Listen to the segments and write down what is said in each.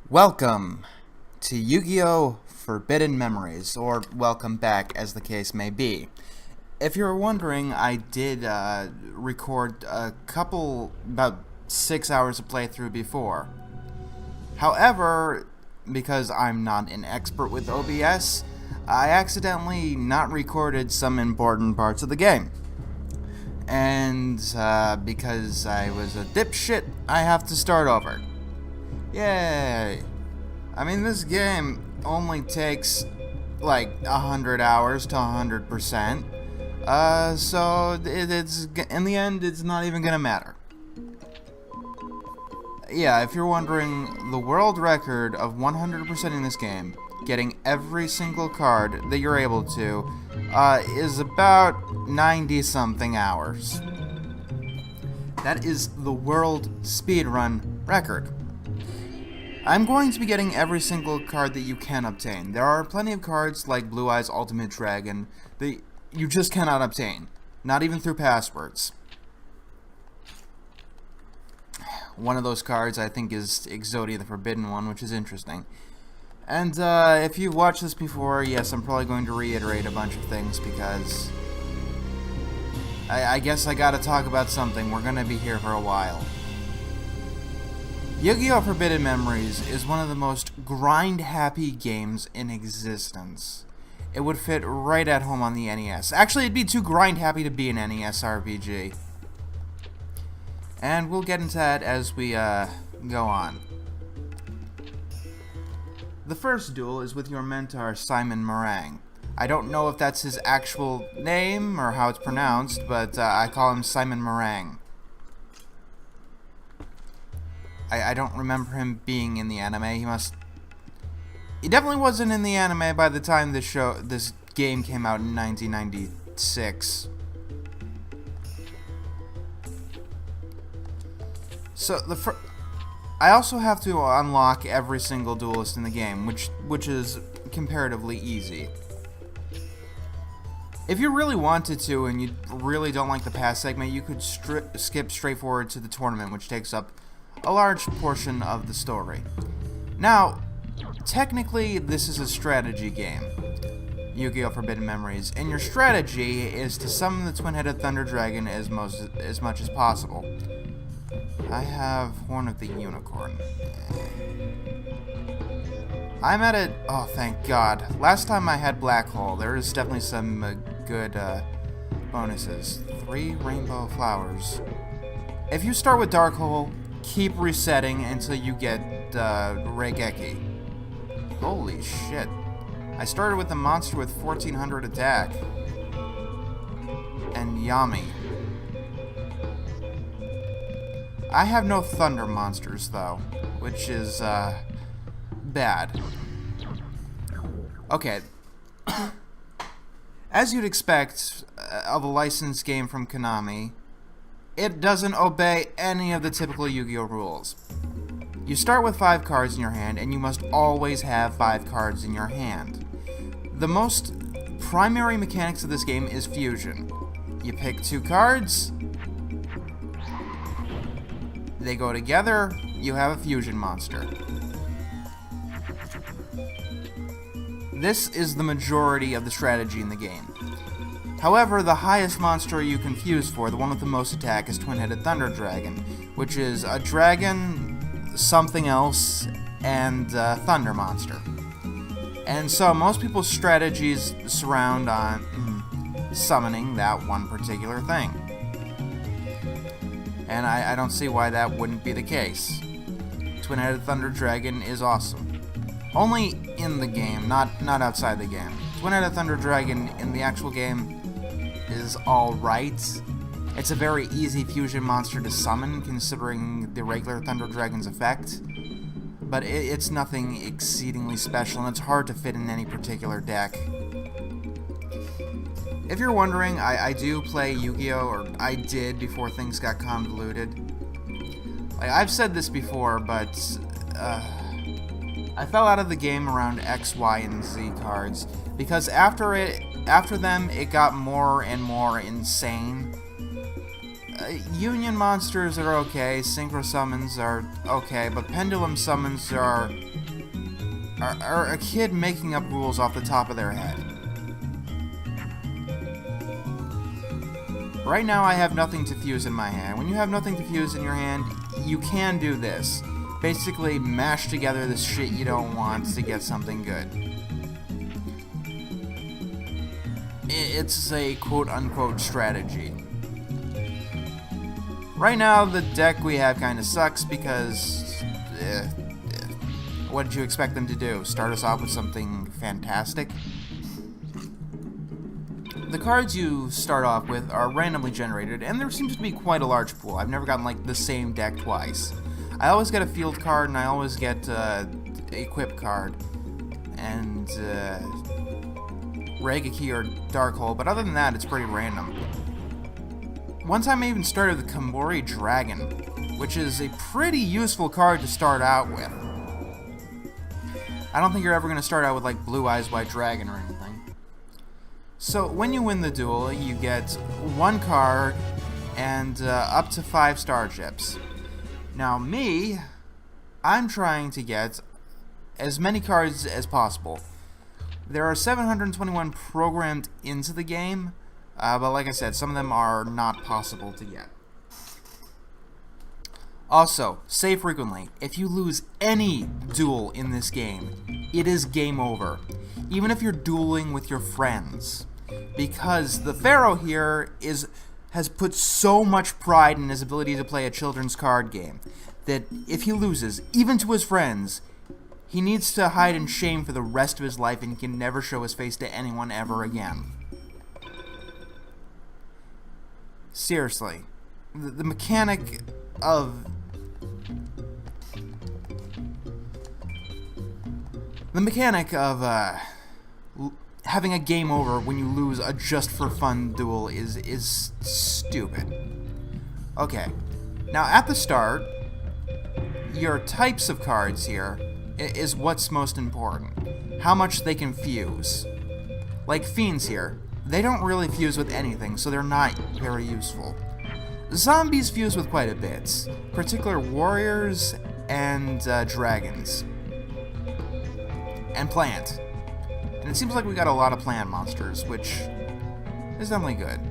Welcome to Yu-Gi-Oh! Forbidden Memories, or welcome back as the case may be. If you're wondering, I did record about 6 hours of playthrough before. However, because I'm not an expert with OBS, I accidentally not recorded some important parts of the game. And because I was a dipshit, I have to start over. Yay! I mean, this game only takes like 100 hours to 100%. So it's in the end, it's not even gonna matter. Yeah, if you're wondering, the world record of 100%ing this game, getting every single card that you're able to, is about 90-something hours. That is the world speedrun record. I'm going to be getting every single card that you can obtain. There are plenty of cards like Blue Eyes Ultimate Dragon that you just cannot obtain, not even through passwords. One of those cards I think is Exodia the Forbidden One, which is interesting. And if you've watched this before, yes, I'm probably going to reiterate a bunch of things because I guess I gotta talk about something. We're gonna be here for a while. Yu-Gi-Oh! Forbidden Memories is one of the most grind-happy games in existence. It would fit right at home on the NES. Actually, it'd be too grind-happy to be an NES RPG. And we'll get into that as we go on. The first duel is with your mentor, Simon Meringue. I don't know if that's his actual name or how it's pronounced, but I call him Simon Meringue. I don't remember him being in the anime. He definitely wasn't in the anime by the time this game came out in 1996. So I also have to unlock every single duelist in the game, which is comparatively easy. If you really wanted to and you really don't like the past segment, you could skip straight forward to the tournament, which takes up a large portion of the story. Now, technically, this is a strategy game, Yu-Gi-Oh! Forbidden Memories, and your strategy is to summon the twin-headed Thunder Dragon as much as possible. I have Horn of the Unicorn. I'm at it. Oh, thank God. Last time I had Black Hole. There is definitely some good bonuses. 3 rainbow flowers. If you start with Dark Hole, keep resetting until you get Regeki. Holy shit. I started with a monster with 1400 attack. And Yami. I have no thunder monsters though, which is bad. Okay. As you'd expect of a licensed game from Konami, it doesn't obey any of the typical Yu-Gi-Oh! Rules. You start with 5 cards in your hand, and you must always have 5 cards in your hand. The most primary mechanics of this game is fusion. You pick 2 cards, they go together, you have a fusion monster. This is the majority of the strategy in the game. However, the highest monster you can fuse for, the one with the most attack, is Twin-Headed Thunder Dragon, which is a dragon, something else, and thunder monster. And so most people's strategies surround on summoning that one particular thing. And I don't see why that wouldn't be the case. Twin-Headed Thunder Dragon is awesome. Only in the game, not outside the game. Twin-Headed Thunder Dragon in the actual game is alright. It's a very easy fusion monster to summon, considering the regular Thunder Dragon's effect. But it's nothing exceedingly special, and it's hard to fit in any particular deck. If you're wondering, I do play Yu-Gi-Oh! Or I did before things got convoluted. I've said this before, but I fell out of the game around X, Y, and Z cards, because after them, it got more and more insane. Union monsters are okay, synchro summons are okay, but pendulum summons are a kid making up rules off the top of their head. Right now I have nothing to fuse in my hand. When you have nothing to fuse in your hand, you can do this. Basically mash together the shit you don't want to get something good. It's a quote-unquote strategy. Right now, the deck we have kind of sucks because... what did you expect them to do? Start us off with something fantastic? The cards you start off with are randomly generated, and there seems to be quite a large pool. I've never gotten, like, the same deck twice. I always get a field card, and I always get a equip card. And, Regaki or Darkhold, but other than that, it's pretty random. One time I even started the Kamori Dragon, which is a pretty useful card to start out with. I don't think you're ever going to start out with like Blue Eyes White Dragon or anything. So when you win the duel, you get one card and up to 5 star chips. Now me, I'm trying to get as many cards as possible. There are 721 programmed into the game, but like I said, some of them are not possible to get. Also, say frequently, if you lose any duel in this game, it is game over. Even if you're dueling with your friends. Because the Pharaoh here has put so much pride in his ability to play a children's card game, that if he loses, even to his friends, he needs to hide in shame for the rest of his life and can never show his face to anyone ever again. Seriously. The mechanic of... having a game over when you lose a just-for-fun duel is stupid. Okay. Now, at the start, your types of cards here is what's most important. How much they can fuse. Like Fiends here, they don't really fuse with anything, so they're not very useful. Zombies fuse with quite a bit, particular warriors and dragons. And plant. And it seems like we got a lot of plant monsters, which is definitely good.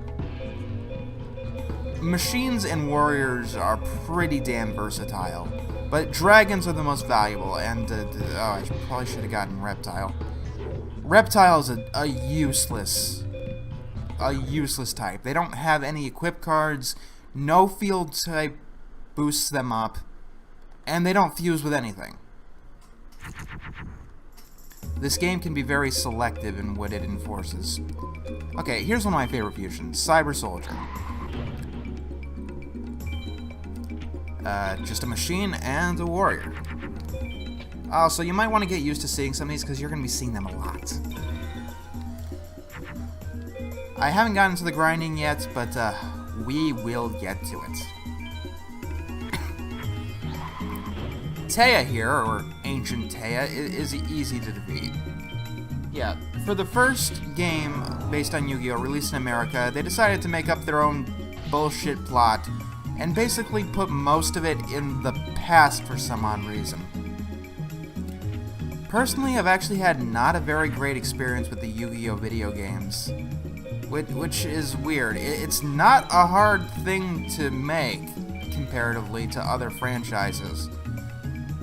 Machines and warriors are pretty damn versatile. But dragons are the most valuable, and, I probably should have gotten Reptile. Reptile is a useless type. They don't have any equip cards, no field type boosts them up, and they don't fuse with anything. This game can be very selective in what it enforces. Okay, here's one of my favorite fusions, Cyber Soldier. Just a machine and a warrior. So you might want to get used to seeing some of these because you're going to be seeing them a lot. I haven't gotten to the grinding yet, but we will get to it. Taya here, or Ancient Taya, is easy to defeat. Yeah, for the first game based on Yu-Gi-Oh! Released in America, they decided to make up their own bullshit plot and basically put most of it in the past for some odd reason. Personally, I've actually had not a very great experience with the Yu-Gi-Oh! Video games, which is weird. It's not a hard thing to make, comparatively to other franchises.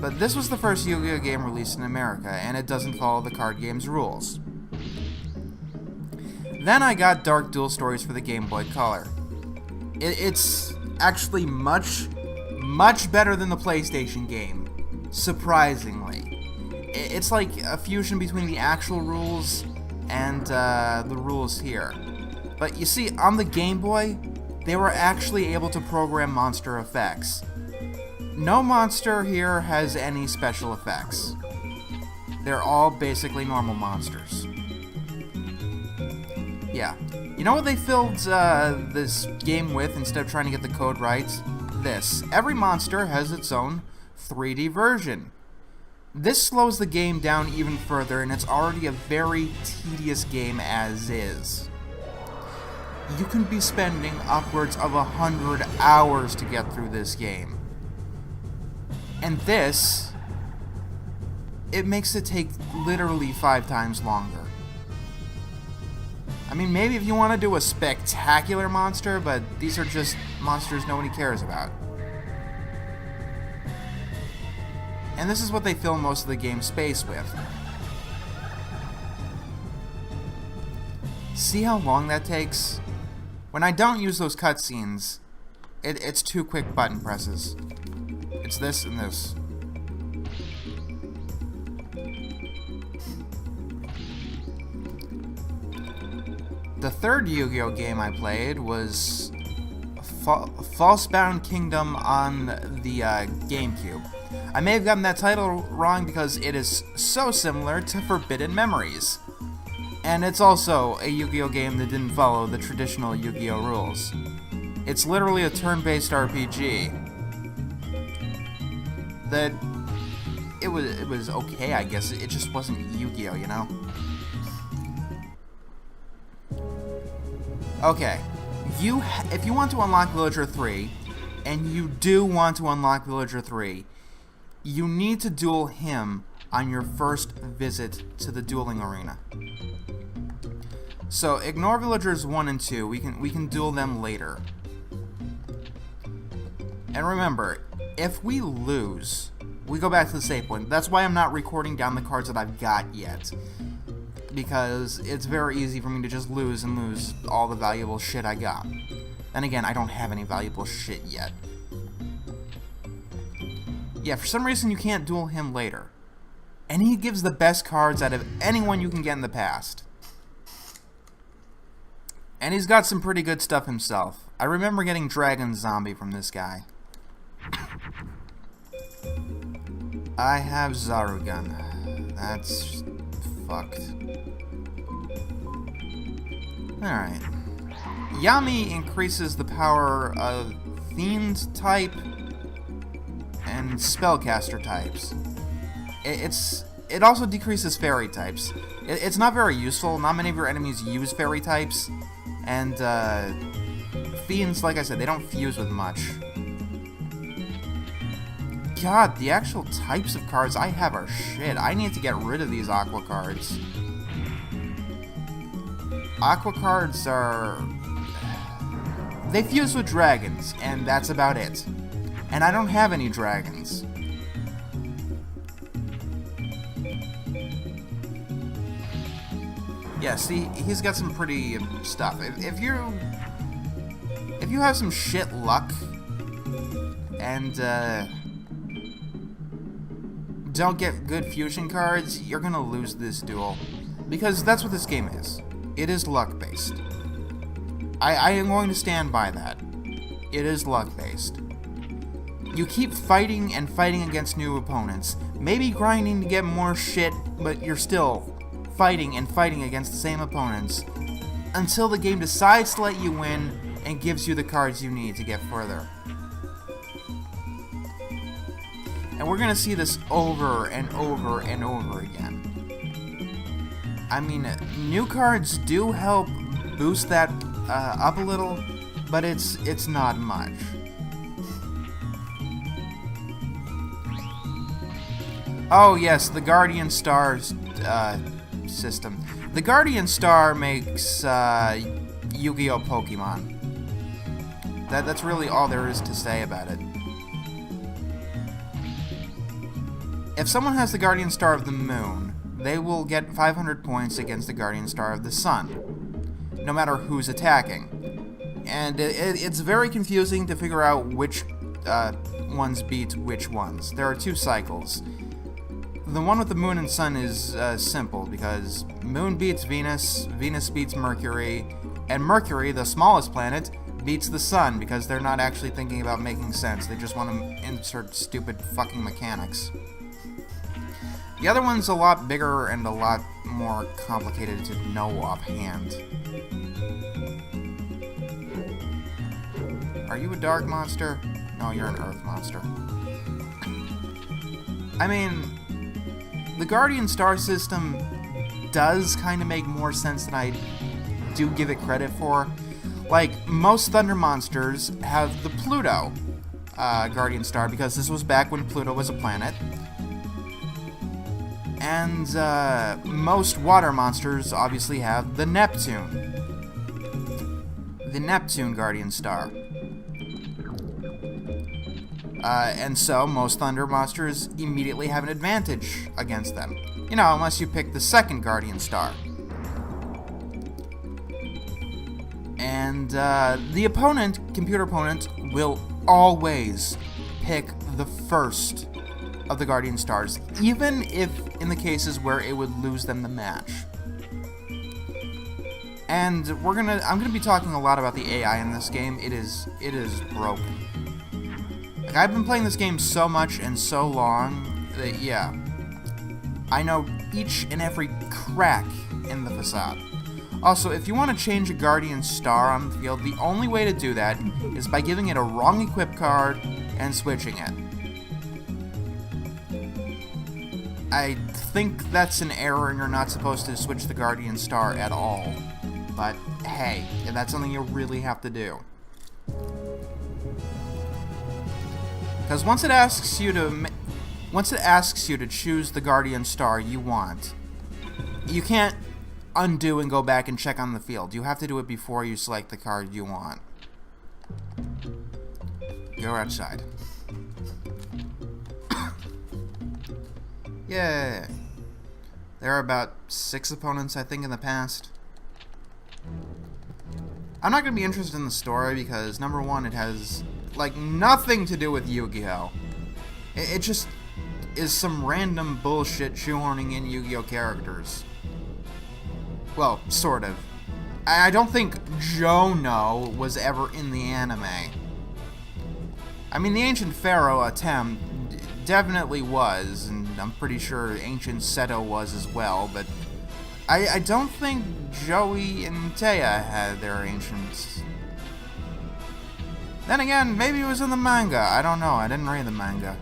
But this was the first Yu-Gi-Oh! Game released in America, and it doesn't follow the card game's rules. Then I got Dark Duel Stories for the Game Boy Color. It's actually much better than the PlayStation game, surprisingly. It's like a fusion between the actual rules and the rules here. But you see, on the Game Boy, they were actually able to program monster effects. No monster here has any special effects. They're all basically normal monsters. Yeah. You know what they filled this game with instead of trying to get the code right? This. Every monster has its own 3D version. This slows the game down even further, and it's already a very tedious game as is. you can be spending upwards of 100 hours to get through this game. And this, it makes it take literally 5 times longer. I mean, maybe if you want to do a spectacular monster, but these are just monsters nobody cares about. And this is what they fill most of the game's space with. See how long that takes? When I don't use those cutscenes, it's 2 quick button presses. It's this and this. The third Yu-Gi-Oh game I played was Falsebound Kingdom on the GameCube. I may have gotten that title wrong because it is so similar to Forbidden Memories. And it's also a Yu-Gi-Oh game that didn't follow the traditional Yu-Gi-Oh rules. It's literally a turn-based RPG. That it was okay, I guess. It just wasn't Yu-Gi-Oh, you know? Okay, if you want to unlock Villager 3, and you do want to unlock Villager 3, you need to duel him on your first visit to the dueling arena. So ignore Villagers 1 and 2, we can duel them later. And remember, if we lose, we go back to the save point. That's why I'm not recording down the cards that I've got yet. Because it's very easy for me to just lose and lose all the valuable shit I got. Then again, I don't have any valuable shit yet. Yeah, for some reason you can't duel him later. And he gives the best cards out of anyone you can get in the past. And he's got some pretty good stuff himself. I remember getting Dragon Zombie from this guy. I have Zarugan. That's fucked. Alright. Yami increases the power of Fiend type and Spellcaster types. It also decreases Fairy types. It's not very useful. Not many of your enemies use Fairy types. And Fiends, like I said, they don't fuse with much. God, the actual types of cards I have are shit. I need to get rid of these Aqua cards. Aqua cards are... they fuse with dragons, and that's about it. And I don't have any dragons. Yeah, see, he's got some pretty stuff. If you have some shit luck, and don't get good fusion cards, you're gonna lose this duel. Because that's what this game is. It is luck-based. I am going to stand by that. It is luck-based. You keep fighting and fighting against new opponents, maybe grinding to get more shit, but you're still fighting and fighting against the same opponents, until the game decides to let you win and gives you the cards you need to get further. And we're gonna see this over and over and over again. I mean, new cards do help boost that up a little, but it's not much. Oh yes, the Guardian Stars system. The Guardian Star makes Yu-Gi-Oh! Pokemon. That's really all there is to say about it. If someone has the Guardian Star of the Moon, they will get 500 points against the Guardian Star of the Sun, no matter who's attacking. And it's very confusing to figure out which ones beat which ones. There are 2 cycles. The one with the Moon and Sun is simple, because Moon beats Venus, Venus beats Mercury, and Mercury, the smallest planet, beats the Sun, because they're not actually thinking about making sense. They just want to insert stupid fucking mechanics. The other one's a lot bigger and a lot more complicated to know offhand. Are you a dark monster? No, you're an earth monster. I mean, the Guardian Star system does kind of make more sense than I do give it credit for. Like, most Thunder monsters have the Pluto Guardian Star, because this was back when Pluto was a planet. And most water monsters obviously have the Neptune. The Neptune Guardian Star. And so most Thunder monsters immediately have an advantage against them. You know, unless you pick the second Guardian Star. And the opponent, computer opponent, will always pick the first of the Guardian Stars, even if in the cases where it would lose them the match. And I'm gonna be talking a lot about the AI in this game. It is broken. Like, I've been playing this game so much and so long that, yeah, I know each and every crack in the facade. Also, if you want to change a Guardian Star on the field, the only way to do that is by giving it a wrong equip card and switching it. I think that's an error and you're not supposed to switch the Guardian Star at all. But, hey, that's something you really have to do. Because once it asks you to choose the Guardian Star you want, you can't undo and go back and check on the field. You have to do it before you select the card you want. Go outside. Yeah. There are about 6 opponents, I think, in the past. I'm not going to be interested in the story because, number one, it has, like, nothing to do with Yu-Gi-Oh! It just is some random bullshit shoehorning in Yu-Gi-Oh! Characters. Well, sort of. I don't think Jono was ever in the anime. I mean, the Ancient Pharaoh attempt definitely was, and I'm pretty sure Ancient Seto was as well, but I don't think Joey and Taya had their ancients. Then again, maybe it was in the manga. I don't know. I didn't read the manga.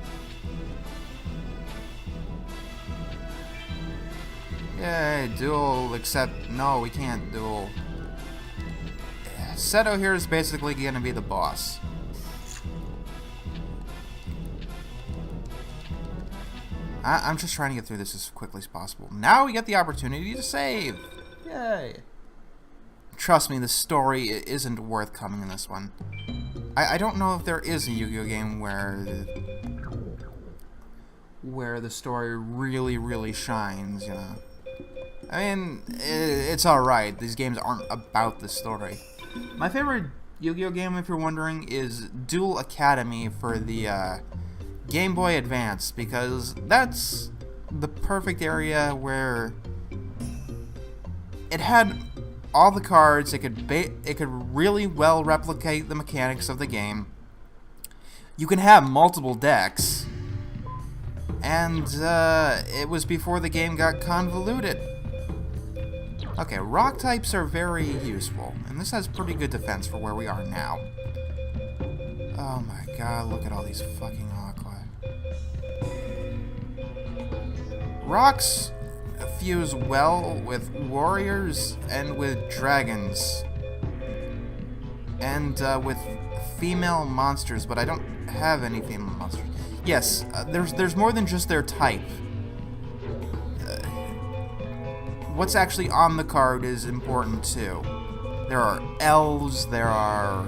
Yay, duel, except, no, we can't duel. Seto here is basically gonna be the boss. I'm just trying to get through this as quickly as possible. Now we get the opportunity to save! Yay! Trust me, the story isn't worth coming in this one. I don't know if there is a Yu-Gi-Oh! Game where the story really, really shines, you know. I mean, it's alright. These games aren't about the story. My favorite Yu-Gi-Oh! Game, if you're wondering, is Duel Academy for the Game Boy Advance, because that's the perfect area where it had all the cards. It could really well replicate the mechanics of the game. You can have multiple decks, and it was before the game got convoluted. Okay, rock types are very useful, and this has pretty good defense for where we are now. Oh my god, look at all these fucking Aqua. Rocks fuse well with warriors and with dragons. And with female monsters, but I don't have any female monsters. Yes, there's more than just their type. What's actually on the card is important too. There are elves, there are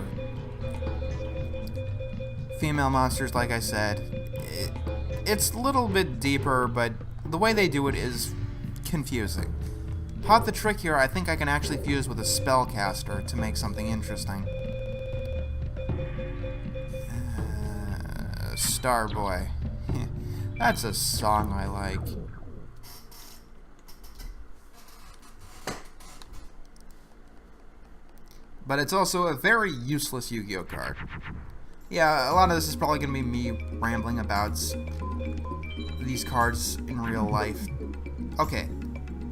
female monsters, like I said. It's a little bit deeper, but the way they do it is confusing. Pot the trick here, I think I can actually fuse with a spellcaster to make something interesting. Starboy. That's a song I like. But it's also a very useless Yu-Gi-Oh! Card. Yeah, a lot of this is probably going to be me rambling about these cards in real life. Okay,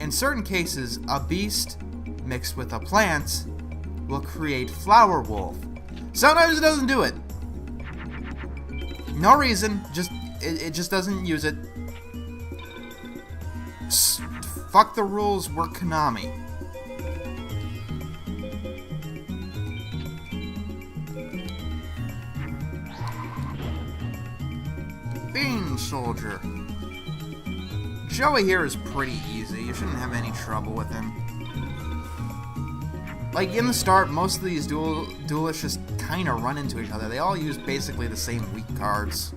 in certain cases, a beast mixed with a plant will create Flower Wolf. Sometimes it doesn't do it. No reason, it just doesn't use it. Fuck the rules, we're Konami. soldier. Joey here is pretty easy. You shouldn't have any trouble with him. Like, in the start, most of these duelists just kind of run into each other. They all use basically the same weak cards.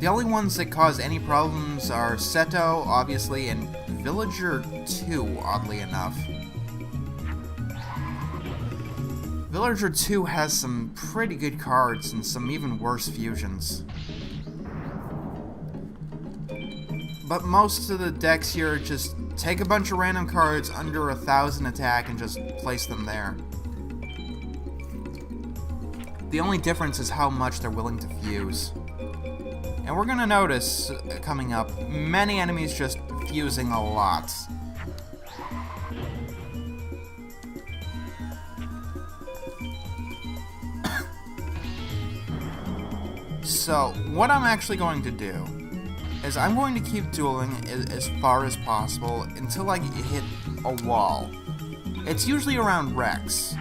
The only ones that cause any problems are Seto, obviously, and Villager 2, oddly enough. Villager 2 has some pretty good cards and some even worse fusions. But most of the decks here just take a bunch of random cards under 1,000 attack and just place them there. The only difference is how much they're willing to fuse. And we're gonna notice, coming up, many enemies just fusing a lot. So, what I'm actually going to do is I'm going to keep dueling as far as possible until I hit a wall. It's usually around Rex.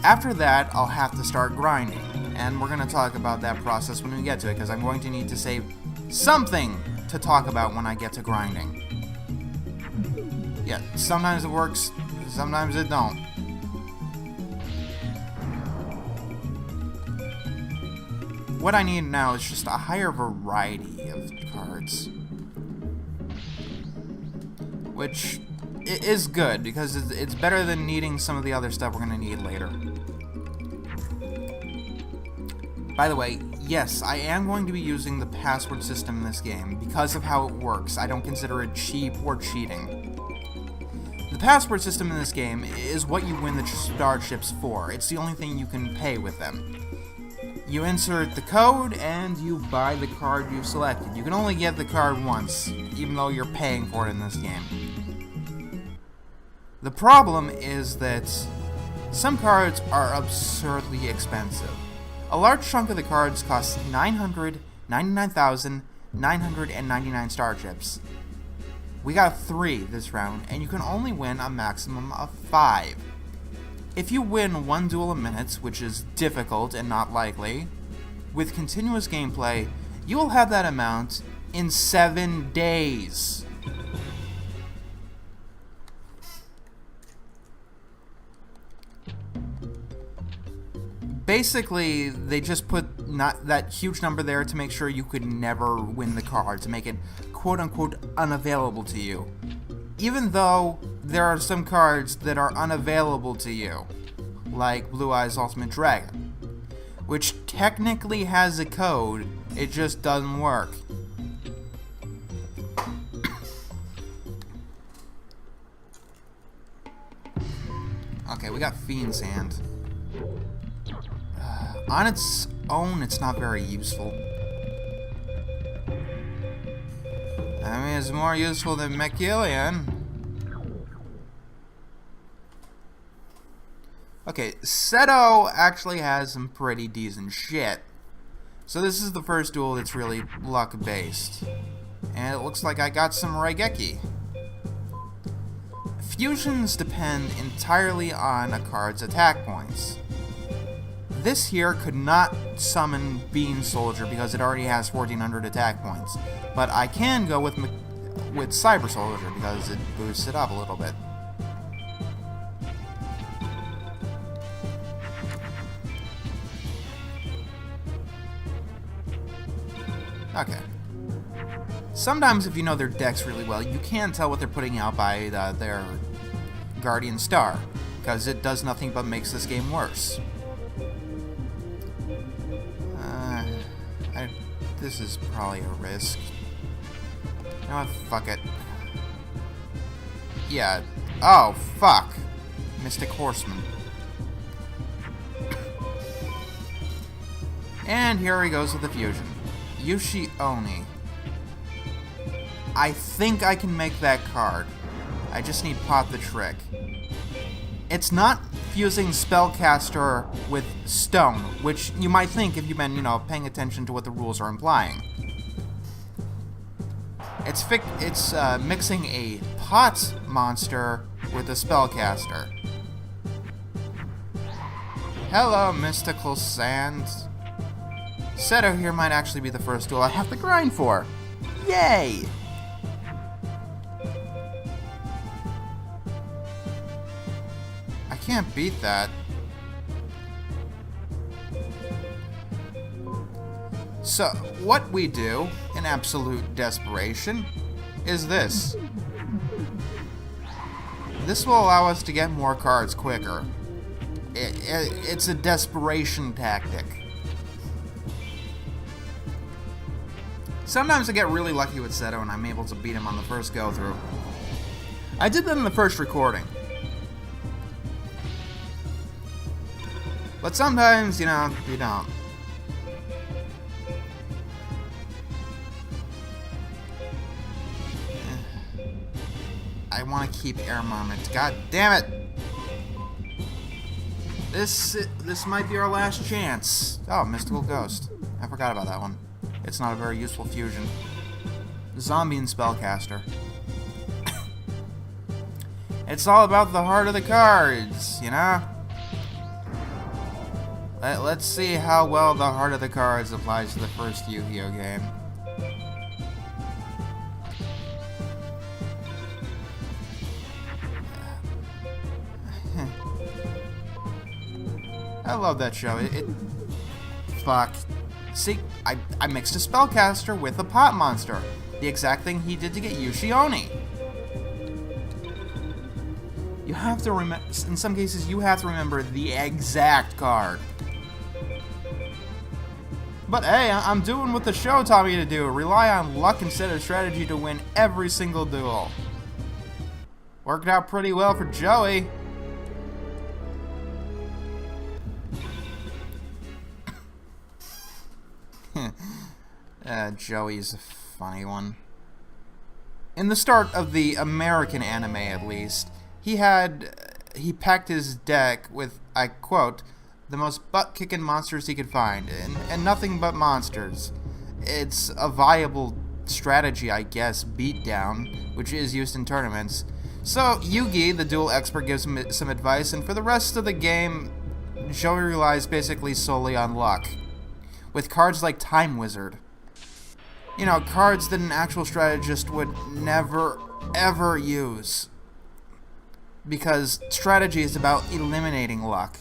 After that, I'll have to start grinding, and we're going to talk about that process when we get to it, because I'm going to need to save something to talk about when I get to grinding. Yeah, sometimes it works, sometimes it don't. What I need now is just a higher variety of cards. Which is good, because it's better than needing some of the other stuff we're going to need later. By the way, yes, I am going to be using the password system in this game because of how it works. I don't consider it cheap or cheating. The password system in this game is what you win the starships for. It's the only thing you can pay with them. You insert the code, and you buy the card you selected. You can only get the card once, even though you're paying for it in this game. The problem is that some cards are absurdly expensive. A large chunk of the cards costs 999,999 starships. We got 3 this round, and you can only win a maximum of 5. If you win 1 duel a minute, which is difficult and not likely, with continuous gameplay, you will have that amount in 7 days. Basically, they just put not that huge number there to make sure you could never win the card, to make it quote-unquote unavailable to you. Even though there are some cards that are unavailable to you, like Blue Eyes Ultimate Dragon, which technically has a code, it just doesn't work. Okay, we got Fiend's Hand. On its own, it's not very useful. I mean, it's more useful than McGillian. Okay, Seto actually has some pretty decent shit. So this is the first duel that's really luck-based. And it looks like I got some Raigeki. Fusions depend entirely on a card's attack points. This here could not summon Bean Soldier because it already has 1400 attack points. But I can go with Cyber Soldier because it boosts it up a little bit. Okay. Sometimes if you know their decks really well, you can tell what they're putting out by their Guardian Star, because it does nothing but makes this game worse. This is probably a risk. You know what? Fuck it. Yeah. Oh, fuck. Mystic Horseman. And here he goes with the fusion. Yushi Oni. I think I can make that card. I just need Pot the Trick. It's not fusing Spellcaster with Stone, which you might think if you've been, paying attention to what the rules are implying. It's mixing a Pot monster with a Spellcaster. Hello, Mystical Sands. Seto here might actually be the first duel I have to grind for. Yay! I can't beat that. So, what we do, in absolute desperation, is this. This will allow us to get more cards quicker. It's a desperation tactic. Sometimes I get really lucky with Seto and I'm able to beat him on the first go-through. I did that in the first recording. But sometimes, you know, you don't. I want to keep Air Marmot. God damn it! This might be our last chance. Oh, Mystical Ghost. I forgot about that one. It's not a very useful fusion. Zombie and Spellcaster. It's all about the heart of the cards, you know? Let's see how well the heart of the cards applies to the first Yu-Gi-Oh game. I love that show. Fuck. See, I mixed a Spellcaster with a Pot Monster. The exact thing he did to get Yushioni. You have to remember, in some cases, you have to remember the exact card. But hey, I'm doing what the show taught me to do. Rely on luck instead of strategy to win every single duel. Worked out pretty well for Joey. Joey's a funny one. In the start of the American anime, at least, he packed his deck with, I quote, the most butt-kicking monsters he could find, and nothing but monsters. It's a viable strategy, I guess, beatdown, which is used in tournaments. So, Yugi, the duel expert, gives him some advice, and for the rest of the game, Joey relies basically solely on luck. With cards like Time Wizard. You know, cards that an actual strategist would never, ever use. Because strategy is about eliminating luck.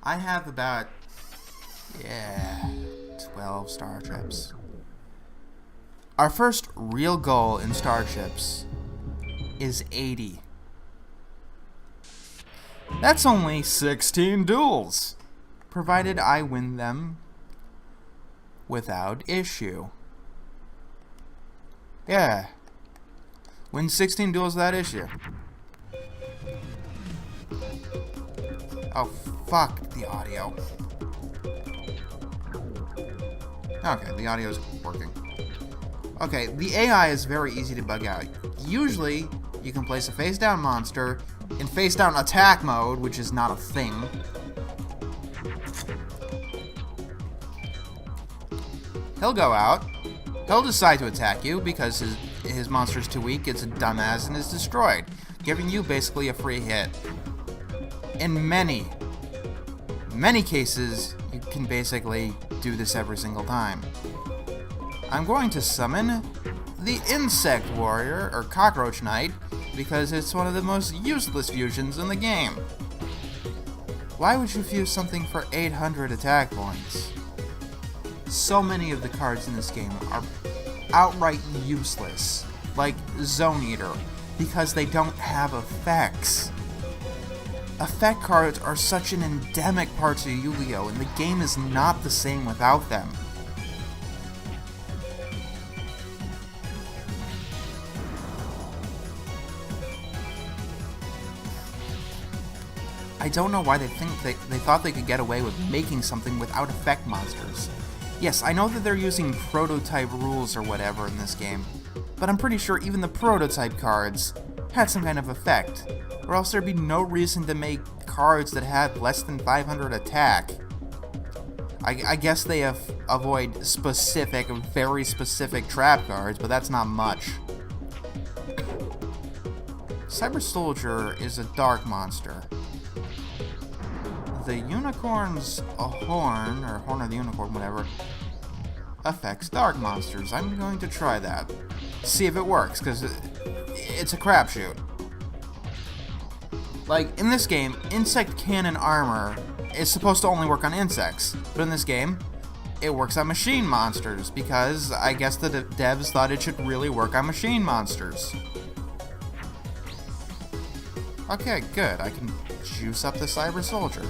I have about, 12 starships. Our first real goal in starships is 80. That's only 16 duels, provided I win them without issue. Yeah. Win 16 duels without issue. Oh, fuck the audio. Okay, the audio is working. Okay, the AI is very easy to bug out. Usually, you can place a face-down monster in face-down attack mode, which is not a thing. He'll go out. He'll decide to attack you because his monster's too weak, gets a dumbass, and is destroyed, giving you basically a free hit. In many cases, you can basically do this every single time. I'm going to summon the Insect Warrior, or Cockroach Knight, because it's one of the most useless fusions in the game. Why would you fuse something for 800 attack points? So many of the cards in this game are outright useless, like Zone Eater, because they don't have effects. Effect cards are such an endemic part to Yu-Gi-Oh!, and the game is not the same without them. I don't know why they thought they could get away with making something without effect monsters. Yes, I know that they're using prototype rules or whatever in this game, but I'm pretty sure even the prototype cards had some kind of effect, or else there'd be no reason to make cards that had less than 500 attack. I guess they avoid specific, very specific trap cards, but that's not much. Cyber Soldier is a dark monster the unicorn's horn, or horn of the unicorn, whatever, affects dark monsters. I'm going to try that. See if it works, because it's a crapshoot. Like, in this game, insect cannon armor is supposed to only work on insects, but in this game, it works on machine monsters, because I guess the devs thought it should really work on machine monsters. Okay, good. I can juice up the cyber soldier.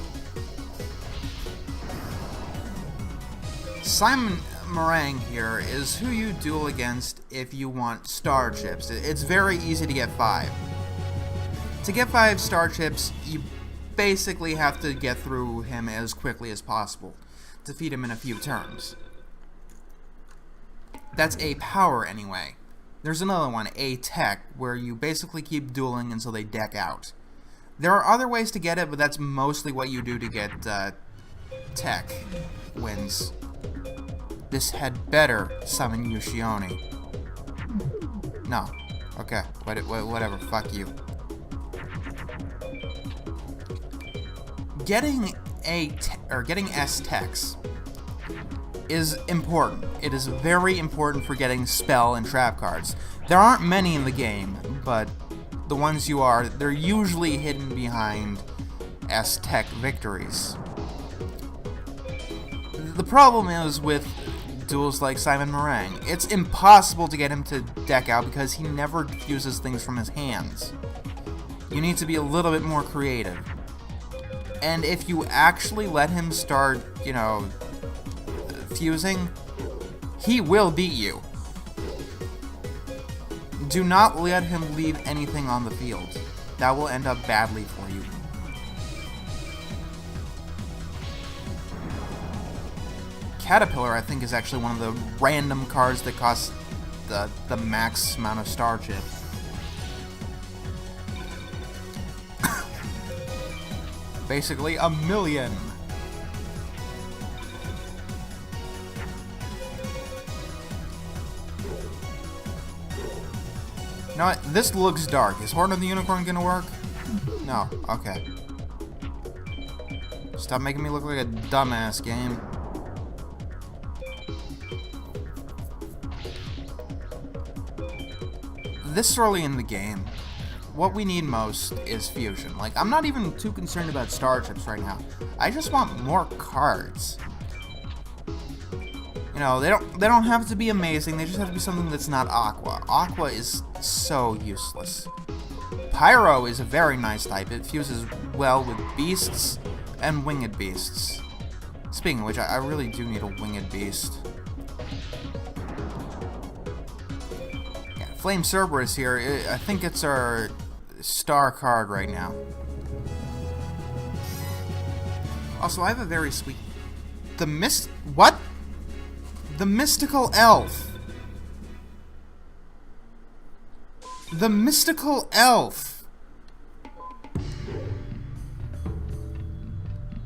Simon Meringue here is who you duel against if you want star chips. It's very easy to get 5. To get 5 star chips, you basically have to get through him as quickly as possible. Defeat him in a few turns. That's a power anyway. There's another one, a tech, where you basically keep dueling until they deck out. There are other ways to get it, but that's mostly what you do to get tech wins. This had better summon Yushioni. No. Okay. Whatever. Fuck you. Getting getting S techs is important. It is very important for getting spell and trap cards. There aren't many in the game, but the ones they're usually hidden behind S tech victories. The problem is with duels like Simon Meringue, it's impossible to get him to deck out because he never uses things from his hands. You need to be a little bit more creative. And if you actually let him start, fusing, he will beat you. Do not let him leave anything on the field. That will end up badly for you. Caterpillar, I think, is actually one of the random cards that costs the max amount of star chip. Basically, 1,000,000. You know what? This looks dark. Is Horn of the Unicorn gonna work? No. Okay. Stop making me look like a dumbass, game. This early in the game, what we need most is fusion. Like, I'm not even too concerned about star chips right now. I just want more cards. They don't have to be amazing. They just have to be something that's not Aqua. Aqua is so useless. Pyro is a very nice type. It fuses well with beasts and winged beasts. Speaking of which, I really do need a winged beast. Yeah, Flame Cerberus here. I think it's our star card right now. Also, I have a very sweet... What? The Mystical Elf. The Mystical Elf.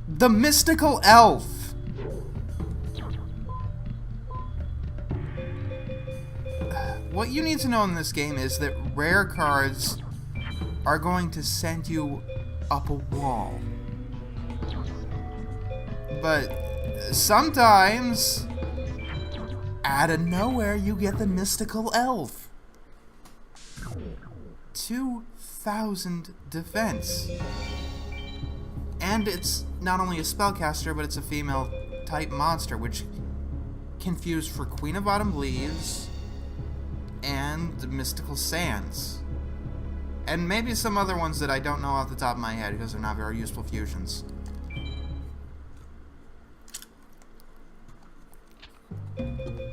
The Mystical Elf. What you need to know in this game is that rare cards are going to send you up a wall. But sometimes, out of nowhere, you get the Mystical Elf. 2,000 defense. And it's not only a spellcaster, but it's a female type monster, which can fuse for Queen of Autumn Leaves and the Mystical Sands. And maybe some other ones that I don't know off the top of my head because they're not very useful fusions.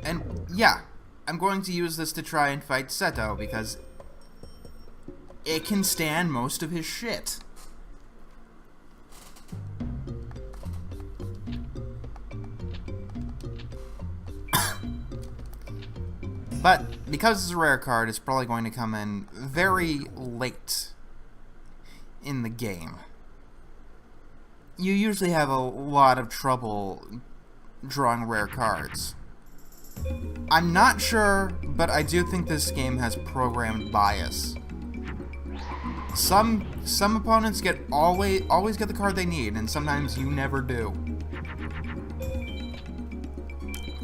And yeah, I'm going to use this to try and fight Seto because it can stand most of his shit. But because it's a rare card, it's probably going to come in very late in the game. You usually have a lot of trouble drawing rare cards. I'm not sure, but I do think this game has programmed bias. Some some opponents always get the card they need, and sometimes you never do.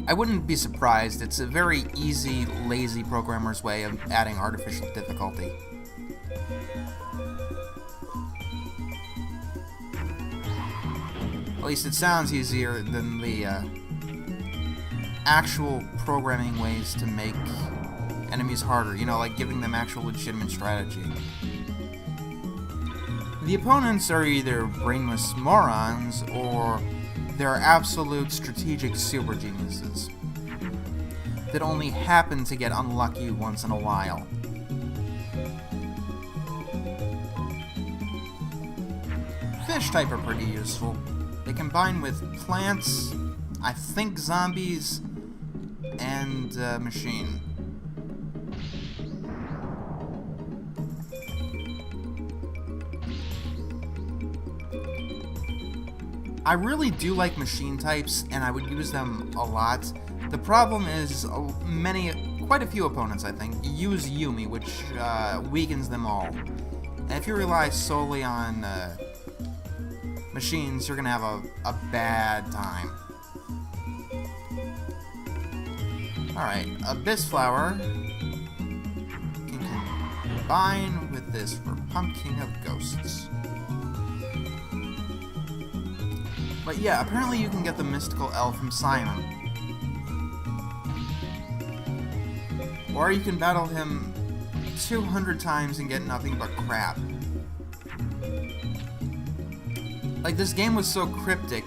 I wouldn't be surprised. It's a very easy, lazy programmer's way of adding artificial difficulty. At least it sounds easier than the actual programming ways to make enemies harder, you know, like giving them actual legitimate strategy. The opponents are either brainless morons or they're absolute strategic super geniuses that only happen to get unlucky once in a while. Fish type are pretty useful. They combine with plants, I think zombies, and machine. I really do like machine types, and I would use them a lot. The problem is quite a few opponents, I think, use Yumi, which weakens them all. And if you rely solely on machines, you're gonna have a bad time. Alright, Abyss Flower can combine with this for Pumpkin of Ghosts. But yeah, apparently you can get the Mystical Elf from Simon. Or you can battle him 200 times and get nothing but crap. Like, this game was so cryptic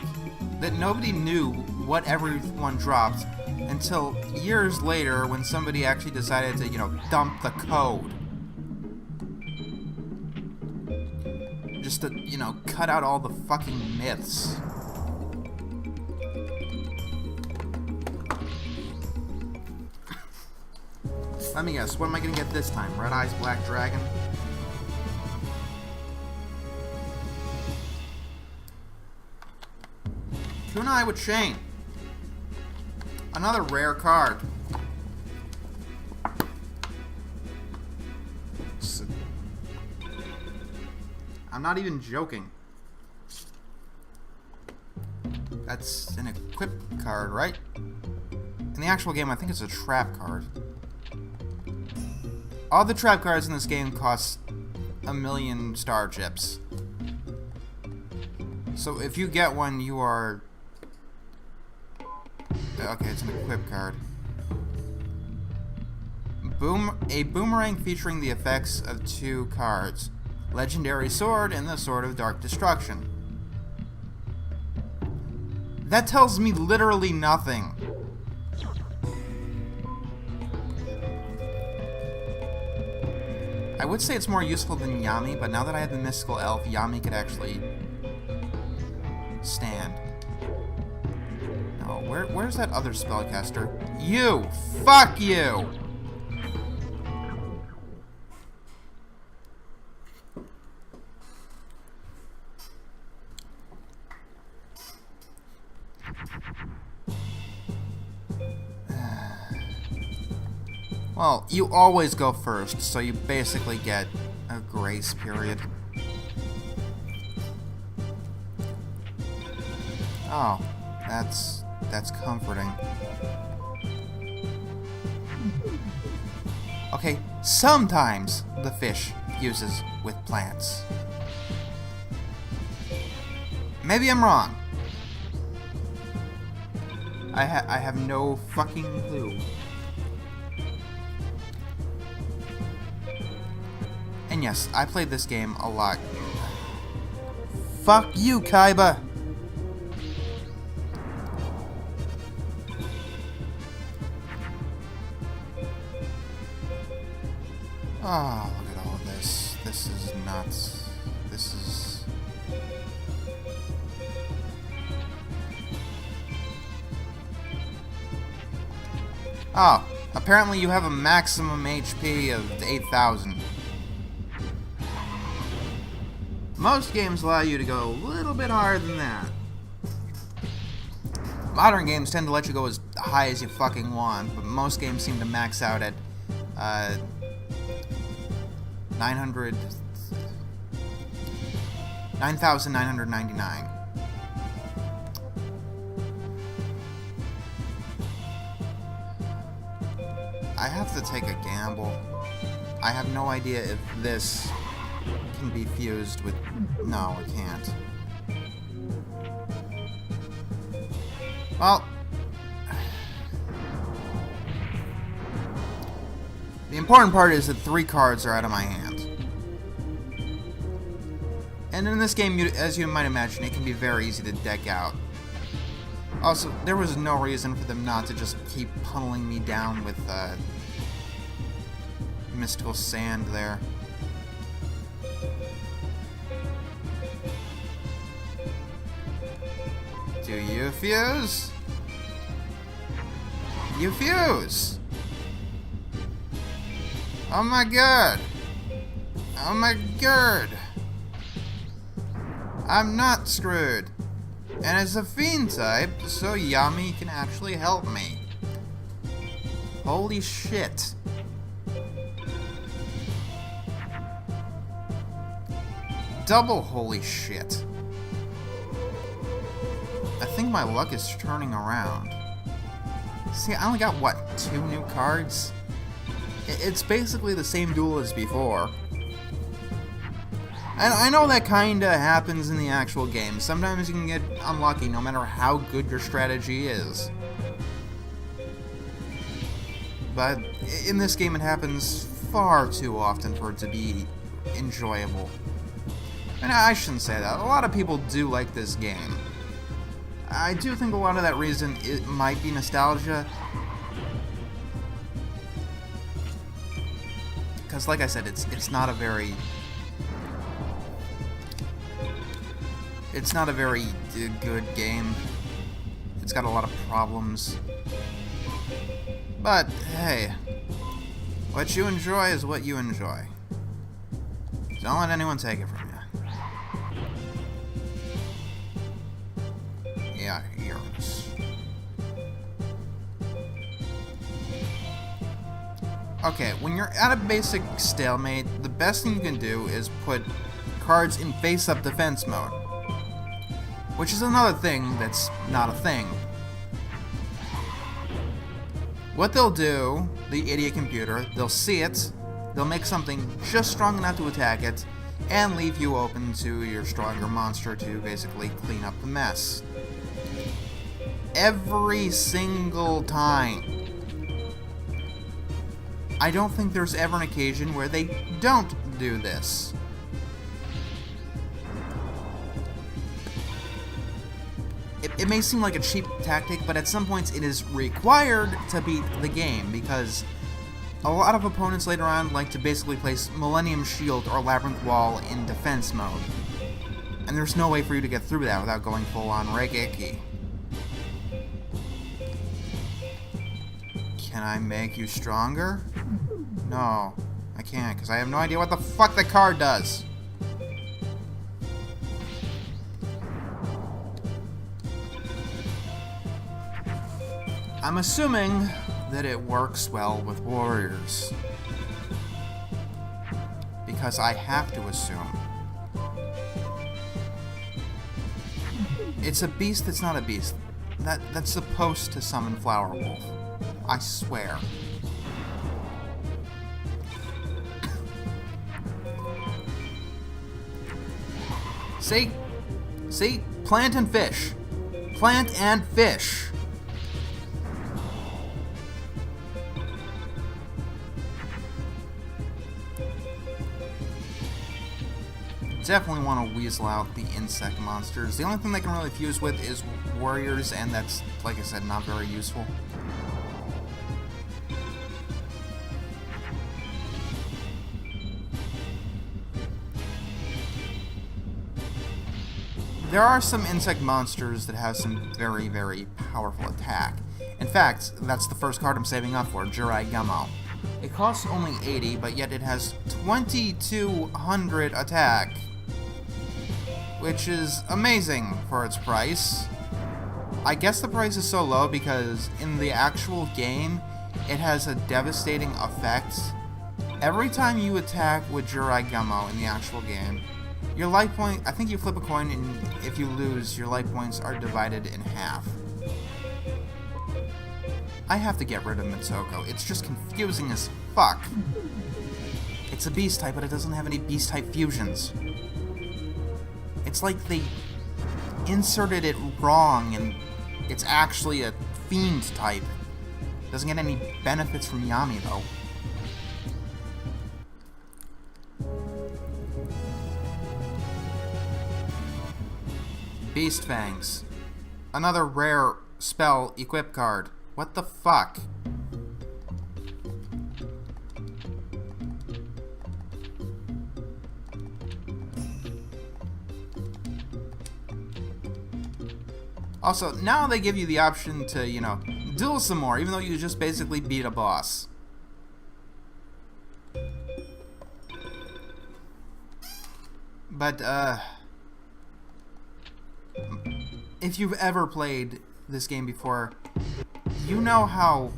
that nobody knew what everyone dropped until years later when somebody actually decided to, you know, dump the code. Just to, you know, cut out all the fucking myths. Let me guess, what am I gonna get this time? Red Eyes Black Dragon? Kunai with Chain. Another rare card. I'm not even joking. That's an equip card, right? In the actual game, I think it's a trap card. All the trap cards in this game cost 1,000,000 star chips. So if you get one, you are... Okay, it's an equip card. A boomerang featuring the effects of 2 cards. Legendary Sword and the Sword of Dark Destruction. That tells me literally nothing. I would say it's more useful than Yami, but now that I have the Mystical Elf, Yami could actually stand. No, where's that other spellcaster? You! Fuck you! Well, you always go first, so you basically get a grace period. Oh, that's comforting. Okay, sometimes the fish fuses with plants. Maybe I'm wrong. I have no fucking clue. And yes, I played this game a lot. Fuck you, Kaiba! Oh, look at all of this. This is nuts. This is... Oh, apparently you have a maximum HP of 8,000. Most games allow you to go a little bit higher than that. Modern games tend to let you go as high as you fucking want, but most games seem to max out at 900... 9,999. I have to take a gamble. I have no idea if this can be fused with... No, it can't. Well... The important part is that 3 cards are out of my hand. And in this game, as you might imagine, it can be very easy to deck out. Also, there was no reason for them not to just keep funneling me down with mystical sand there. Do you fuse? You fuse! Oh my god! Oh my god! I'm not screwed. And it's a fiend type, so Yami can actually help me. Holy shit. Double holy shit. I think my luck is turning around. See, I only got, what, 2 new cards? It's basically the same duel as before. And I know that kinda happens in the actual game. Sometimes you can get unlucky no matter how good your strategy is. But in this game it happens far too often for it to be enjoyable. And I shouldn't say that. A lot of people do like this game. I do think a lot of that reason it might be nostalgia. Because like I said, it's not a very... It's not a very good game. It's got a lot of problems. But, hey, what you enjoy is what you enjoy. Don't let anyone take it from you. Yeah, heroes. Okay, when you're at a basic stalemate, the best thing you can do is put cards in face-up defense mode. Which is another thing that's not a thing. What they'll do, the idiot computer, they'll see it, they'll make something just strong enough to attack it, and leave you open to your stronger monster to basically clean up the mess. Every single time. I don't think there's ever an occasion where they don't do this. It may seem like a cheap tactic, but at some points it is required to beat the game, because a lot of opponents later on like to basically place Millennium Shield or Labyrinth Wall in defense mode. And there's no way for you to get through that without going full-on Regeki. Can I make you stronger? No, I can't, because I have no idea what the fuck the card does. I'm assuming that it works well with warriors. Because I have to assume. It's a beast that's not a beast. That's supposed to summon Flower Wolf. I swear. See? See? Plant and fish. Plant and fish. Definitely want to weasel out the insect monsters. The only thing they can really fuse with is warriors, and that's, like I said, not very useful. There are some insect monsters that have some very, very powerful attack. In fact, that's the first card I'm saving up for, Jirai Gummo. It costs only 80, but yet it has 2200 attack, which is amazing for its price. I guess the price is so low because in the actual game, it has a devastating effect. Every time you attack with Jirai Gummo in the actual game, Your life point, I think you flip a coin, and if you lose, your life points are divided in half. I have to get rid of Mitoko. It's just confusing as fuck. It's a beast type, but it doesn't have any beast type fusions. It's like they inserted it wrong, and it's actually a fiend type. Doesn't get any benefits from Yami, though. Beast Fangs. Another rare spell equip card. What the fuck? Also, now they give you the option to, you know, duel some more, even though you just basically beat a boss. But, if you've ever played this game before, you know how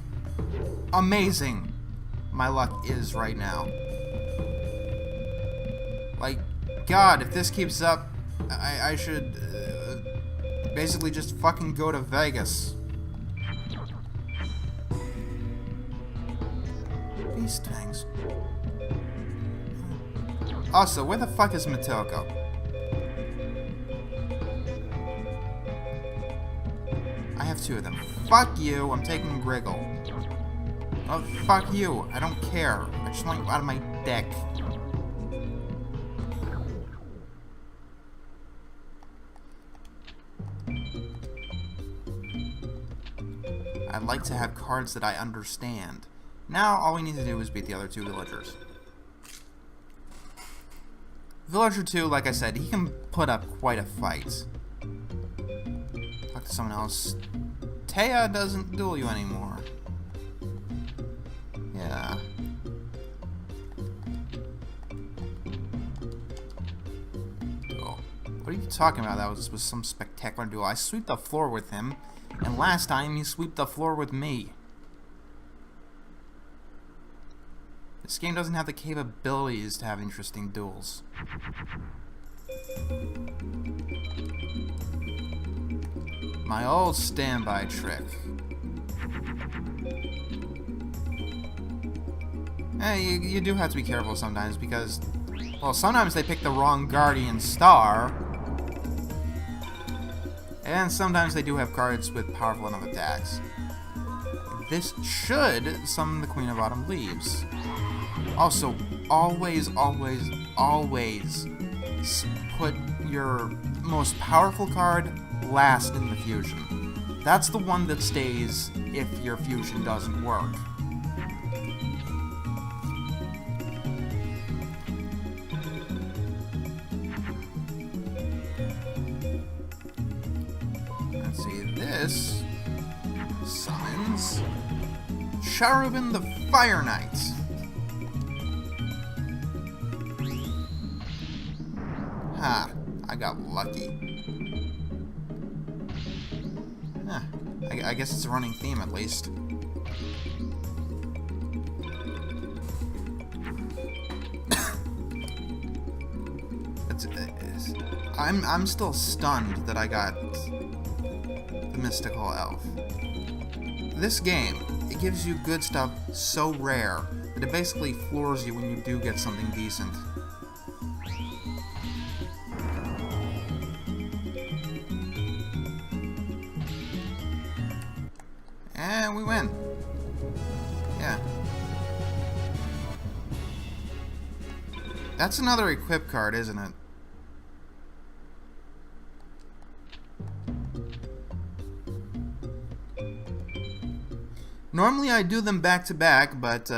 amazing my luck is right now. Like, God, if this keeps up, I should basically just fucking go to Vegas. Beast Fangs. Also, where the fuck is Mitoko? I have two of them. Fuck you, I'm taking Griggle. Oh, fuck you, I don't care. I just want you out of my deck. I'd like to have cards that I understand. Now, all we need to do is beat the other two villagers. Villager 2, like I said, he can put up quite a fight. Talk to someone else. Taya doesn't duel you anymore. Yeah. Oh. What are you talking about? That was some spectacular duel. I swept the floor with him, and last time he swept the floor with me. This game doesn't have the capabilities to have interesting duels. My old standby trick. Hey, you do have to be careful sometimes because, well, sometimes they pick the wrong Guardian Star, and sometimes they do have cards with powerful enough attacks. This should summon the Queen of Autumn Leaves. Also, always, always, always put your most powerful card last in the fusion. That's the one that stays if your fusion doesn't work. Let's see, this summons Cherubin the Fire Knight. Ha, I got lucky. Huh, I guess it's a running theme at least. I'm still stunned that I got the Mystical Elf. This game, it gives you good stuff so rare that it basically floors you when you do get something decent. And we win. Yeah. That's another equip card, isn't it? Normally I do them back to back, but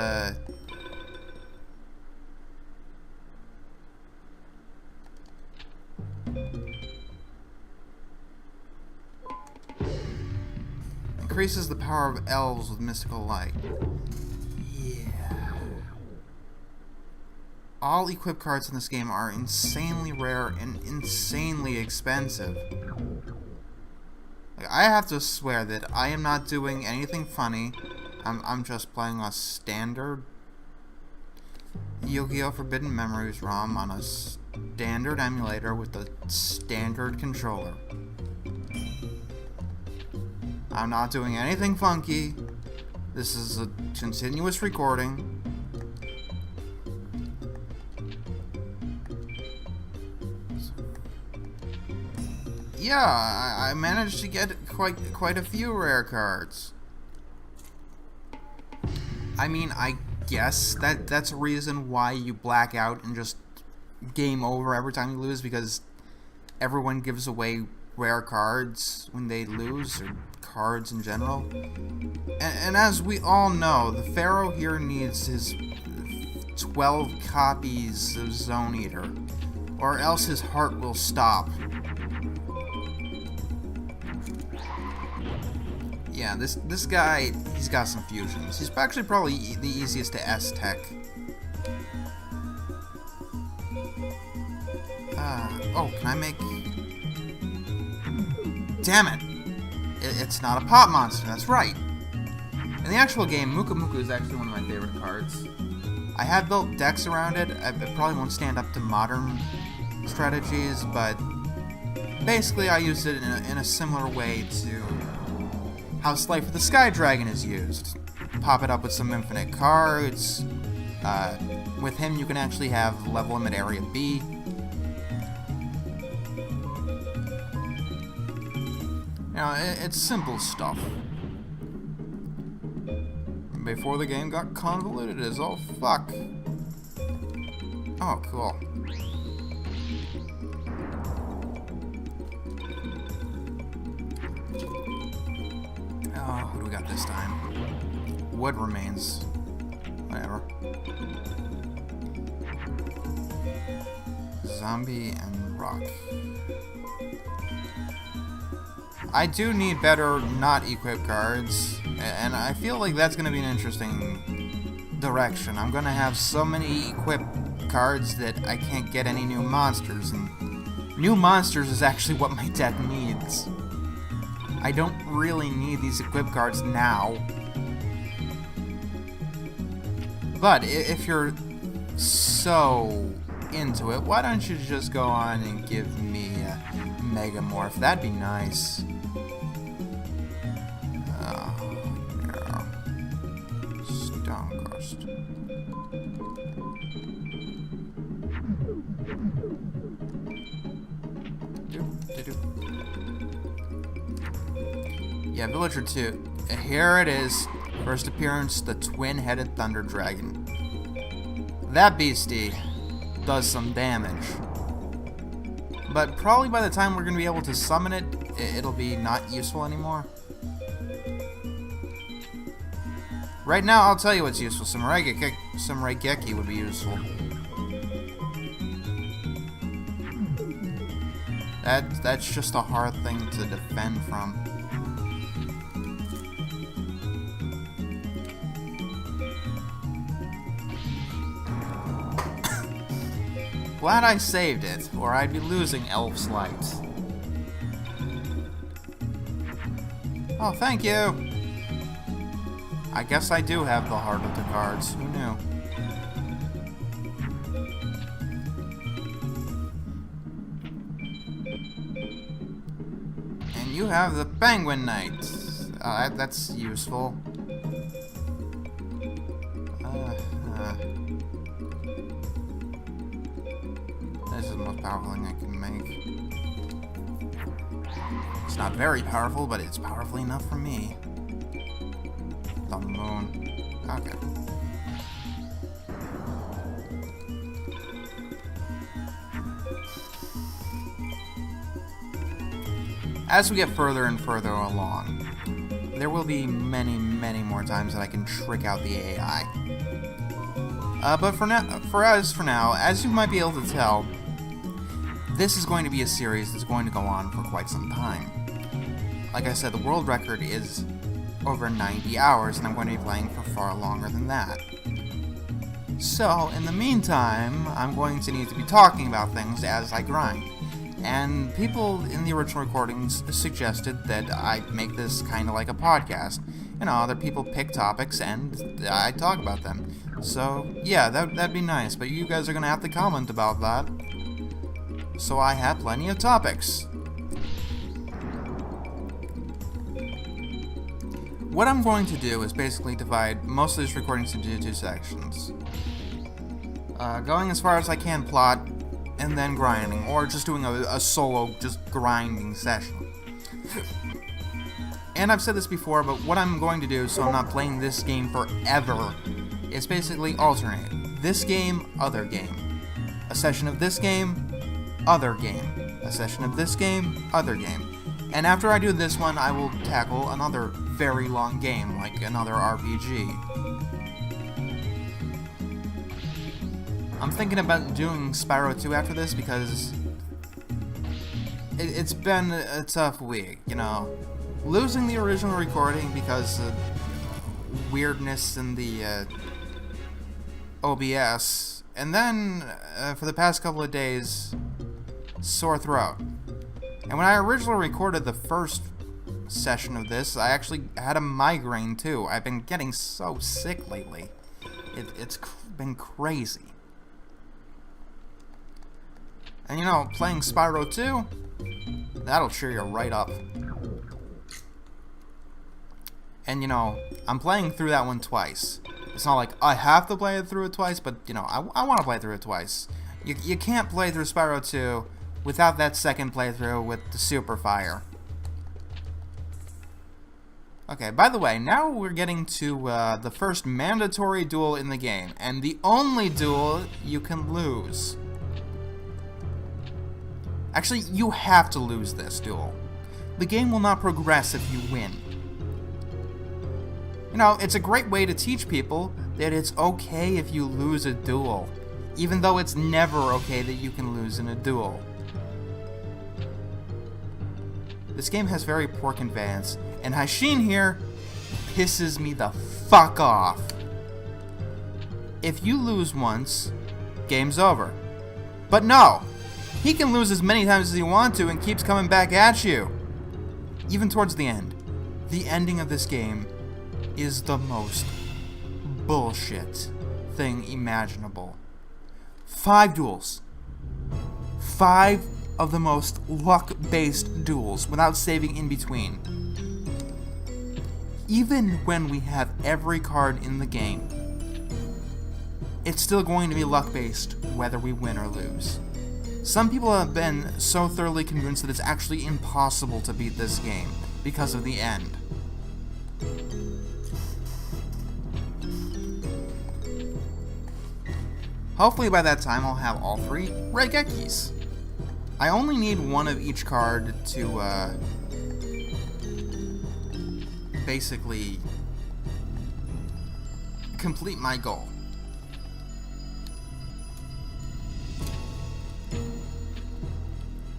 increases the power of elves with mystical light. Yeah. All equip cards in this game are insanely rare and insanely expensive. Like, I have to swear that I am not doing anything funny. I'm just playing a standard Yu-Gi-Oh! Forbidden Memories ROM on a standard emulator with a standard controller. I'm not doing anything funky. This is a continuous recording. Yeah, I managed to get quite a few rare cards. I mean, I guess that's a reason why you black out and just game over every time you lose, because everyone gives away rare cards when they lose, or cards in general. And as we all know, the Pharaoh here needs his 12 copies of Zone Eater, or else his heart will stop. Yeah, this guy, he's got some fusions. He's actually probably the easiest to S-Tech. Oh, can I make... Damn it! It's not a pop monster, that's right. In the actual game, Muka Muka is actually one of my favorite cards. I have built decks around it. It probably won't stand up to modern strategies, but basically I used it in a similar way to how Slay for the Sky Dragon is used. Pop it up with some infinite cards. With him, you can actually have level limit area B. You know, it's simple stuff. Before the game got convoluted as all fuck. Oh, cool. Oh, who do we got this time? Wood remains. Whatever. Zombie and rock. I do need better not equipped cards, and I feel like that's going to be an interesting direction. I'm going to have so many equipped cards that I can't get any new monsters, and new monsters is actually what my deck needs. I don't really need these equipped cards now. But if you're so into it, why don't you just go on and give me a Megamorph? That'd be nice. Yeah. Stonecrust. Yeah, Villager 2. Here it is. First appearance, the twin-headed Thunder Dragon. That beastie does some damage. But probably by the time we're going to be able to summon it, it'll be not useful anymore. Right now, I'll tell you what's useful. Some Raigeki would be useful. That's just a hard thing to defend from. Glad I saved it, or I'd be losing Elf's Light. Oh, thank you! I guess I do have the heart of the cards. Who knew? And you have the Penguin Knight. That's useful. This is the most powerful thing I can make. It's not very powerful, but it's powerful enough for me. The moon. Okay. As we get further and further along, there will be many, many more times that I can trick out the AI. But for now, as you might be able to tell, this is going to be a series that's going to go on for quite some time. Like I said, the world record is over 90 hours, and I'm going to be playing for far longer than that. So, in the meantime, I'm going to need to be talking about things as I grind. And people in the original recordings suggested that I make this kind of like a podcast, you know, other people pick topics and I talk about them. So, yeah, that'd be nice, but you guys are gonna have to comment about that. So I have plenty of topics. What I'm going to do is basically divide most of these recordings into two sections. Going as far as I can plot, and then grinding, or just doing a solo, just grinding session. And I've said this before, but what I'm going to do, so I'm not playing this game forever, is basically alternate. This game, other game. A session of this game, other game. A session of this game, other game. And after I do this one, I will tackle another very long game, like another RPG. I'm thinking about doing Spyro 2 after this because it's been a tough week, you know. Losing the original recording because of weirdness in the OBS, and then for the past couple of days, sore throat. And when I originally recorded the first session of this, I actually had a migraine too. I've been getting so sick lately. It's been crazy. And you know, playing Spyro 2, that'll cheer you right up. And you know, I'm playing through that one twice. It's not like I have to play it through it twice, but you know, I want to play through it twice. You can't play through Spyro 2 without that second playthrough with the Super Fire. Okay, by the way, now we're getting to the first mandatory duel in the game, and the only duel you can lose. Actually, you have to lose this duel. The game will not progress if you win. You know, it's a great way to teach people that it's okay if you lose a duel, even though it's never okay that you can lose in a duel. This game has very poor conveyance, and Hashin here pisses me the fuck off. If you lose once, game's over. But no! He can lose as many times as he wants to and keeps coming back at you. Even towards the end. The ending of this game is the most bullshit thing imaginable. 5 duels. 5 of the most luck-based duels without saving in between. Even when we have every card in the game, it's still going to be luck-based whether we win or lose. Some people have been so thoroughly convinced that it's actually impossible to beat this game because of the end. Hopefully by that time I'll have all 3 Regekis. I only need one of each card to basically complete my goal.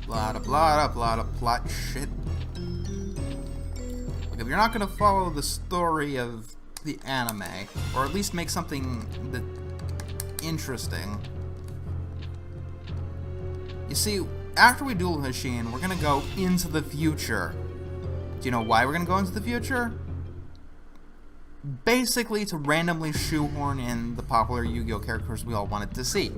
Blah of plot shit. Look, if you're not gonna follow the story of the anime, or at least make something that interesting. You see, after we duel Hashin, we're gonna go into the future. Do you know why we're gonna go into the future? Basically to randomly shoehorn in the popular Yu-Gi-Oh! Characters we all wanted to see.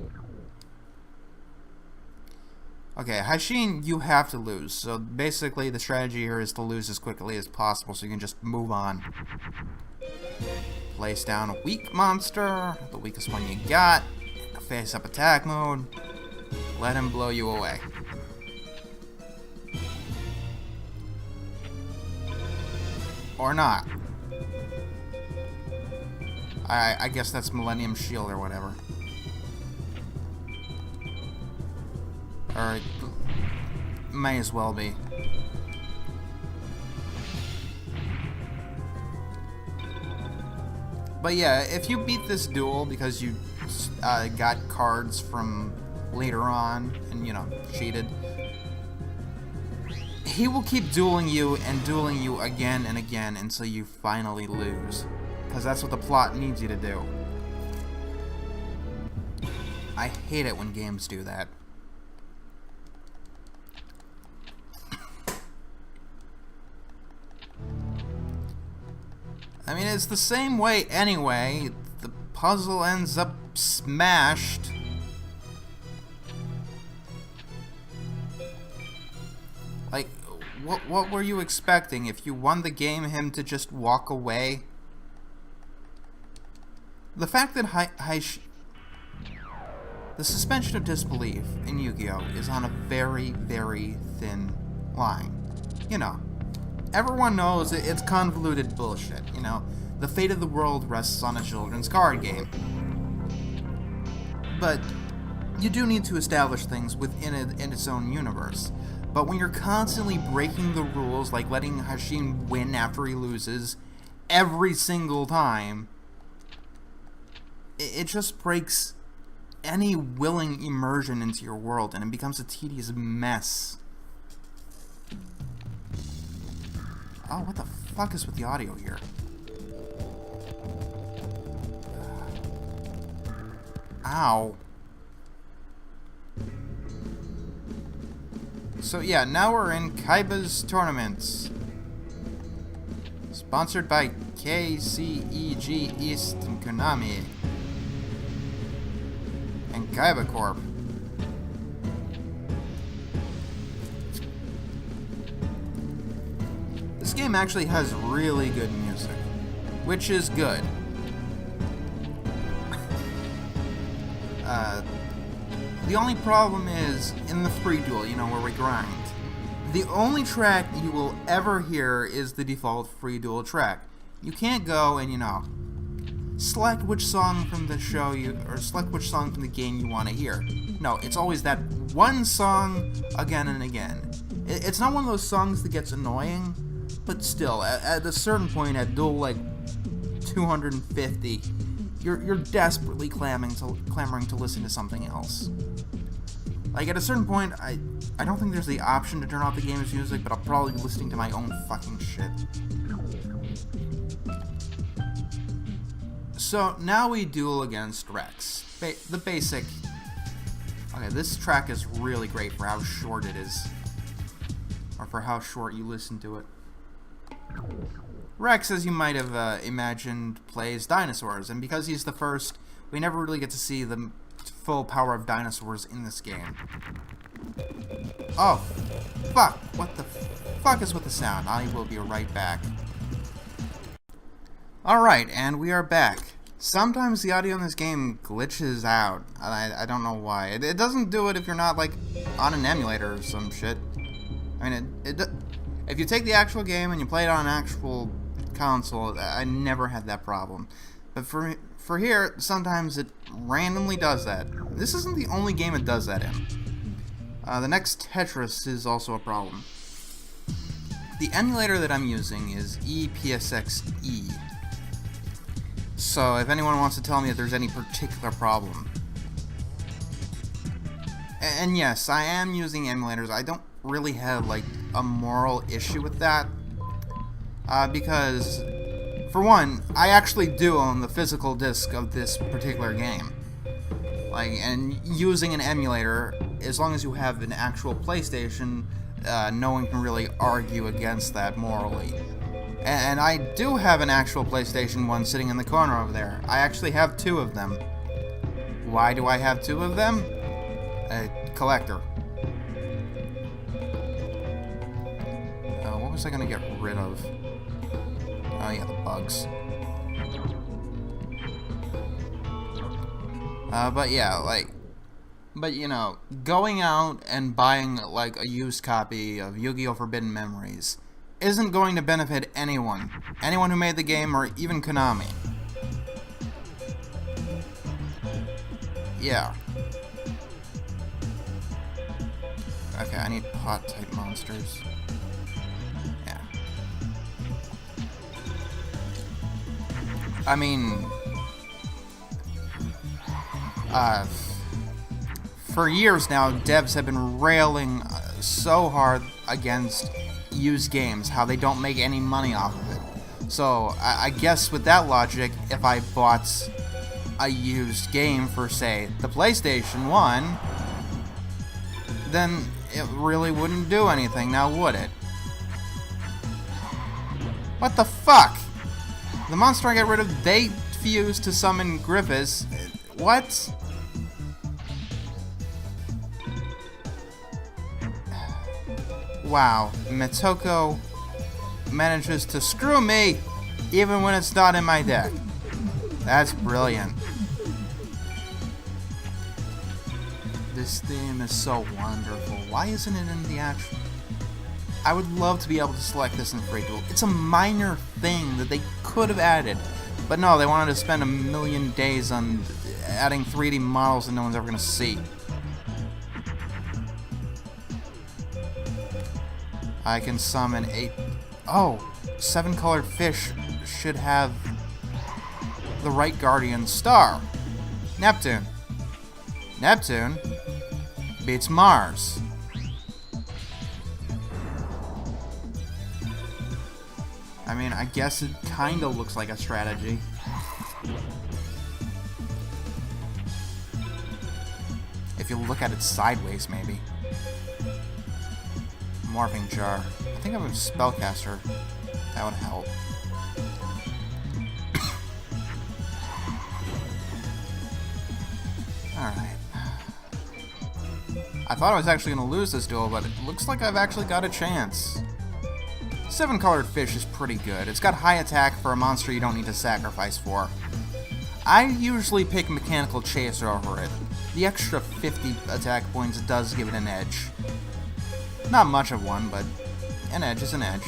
Okay, Hashin, you have to lose. So basically the strategy here is to lose as quickly as possible so you can just move on. Place down a weak monster, the weakest one you got, face up attack mode, let him blow you away. Or not. I guess that's Millennium Shield or whatever. Alright. May as well be. But yeah, if you beat this duel because you got cards from later on and, you know, cheated, he will keep dueling you and dueling you again and again until you finally lose. Because that's what the plot needs you to do. I hate it when games do that. I mean, it's the same way anyway. The puzzle ends up smashed. Like, what were you expecting? If you won the game, him to just walk away? The fact that the suspension of disbelief in Yu-Gi-Oh! Is on a very, very thin line. You know, everyone knows it's convoluted bullshit, you know? The fate of the world rests on a children's card game. But you do need to establish things within in its own universe. But when you're constantly breaking the rules, like letting Hashim win after he loses every single time, it just breaks any willing immersion into your world, and it becomes a tedious mess. Oh, what the fuck is with the audio here? Ow. So yeah, now we're in Kaiba's Tournaments. Sponsored by KCEG East and Konami. And Kaiba Corp. This game actually has really good music, which is good. The only problem is in the free duel, you know, where we grind. The only track you will ever hear is the default free duel track. You can't go and, you know, select which song from the show or select which song from the game you want to hear. No, it's always that one song again and again. It's not one of those songs that gets annoying, but still, at a certain point, at duel like 250, you're desperately clamoring to listen to something else. Like, at a certain point, I don't think there's the option to turn off the game's music, but I'll probably be listening to my own fucking shit. So, now we duel against Rex. The basic... Okay, this track is really great for how short it is. Or for how short you listen to it. Rex, as you might have imagined, plays dinosaurs, and because he's the first, we never really get to see the full power of dinosaurs in this game. Oh, fuck! What the fuck is with the sound? I will be right back. Alright, and we are back. Sometimes the audio in this game glitches out. I don't know why. It doesn't do it if you're not, like, on an emulator or some shit. I mean, if you take the actual game and you play it on an actual console, I never had that problem. But for here, sometimes it randomly does that. This isn't the only game it does that in. The next Tetris is also a problem. The emulator that I'm using is PSX. So if anyone wants to tell me if there's any particular problem. And yes, I am using emulators. I don't really have, like, a moral issue with that. Because, for one, I actually do own the physical disc of this particular game. Like, and using an emulator, as long as you have an actual PlayStation, no one can really argue against that morally. And I do have an actual PlayStation 1 sitting in the corner over there. I actually have 2 of them. Why do I have 2 of them? A collector. What was I gonna get rid of? Oh yeah, the bugs. But yeah, like... But, you know, going out and buying, like, a used copy of Yu-Gi-Oh! Forbidden Memories isn't going to benefit anyone. Anyone who made the game, or even Konami. Yeah. Okay, I need pot-type monsters. Yeah. I mean... for years now, devs have been railing so hard against used games, how they don't make any money off of it. So, I guess with that logic, if I bought a used game for, say, the PlayStation 1, then it really wouldn't do anything, now would it? What the fuck? The monster I get rid of, they fuse to summon Griffiths. What? Wow, Mitoko manages to screw me even when it's not in my deck. That's brilliant. This theme is so wonderful. Why isn't it in the action? I would love to be able to select this in Free Duel. It's a minor thing that they could have added. But no, they wanted to spend a million days on adding 3D models that no one's ever going to see. I can summon 7 colored fish should have the right guardian star. Neptune. Neptune beats Mars. I mean, I guess it kind of looks like a strategy. If you look at it sideways, maybe. Morphing Jar. I think I'm a spellcaster. That would help. Alright. I thought I was actually going to lose this duel, but it looks like I've actually got a chance. 7 colored fish is pretty good. It's got high attack for a monster you don't need to sacrifice for. I usually pick Mechanical Chaser over it. The extra 50 attack points does give it an edge. Not much of one, but an edge is an edge.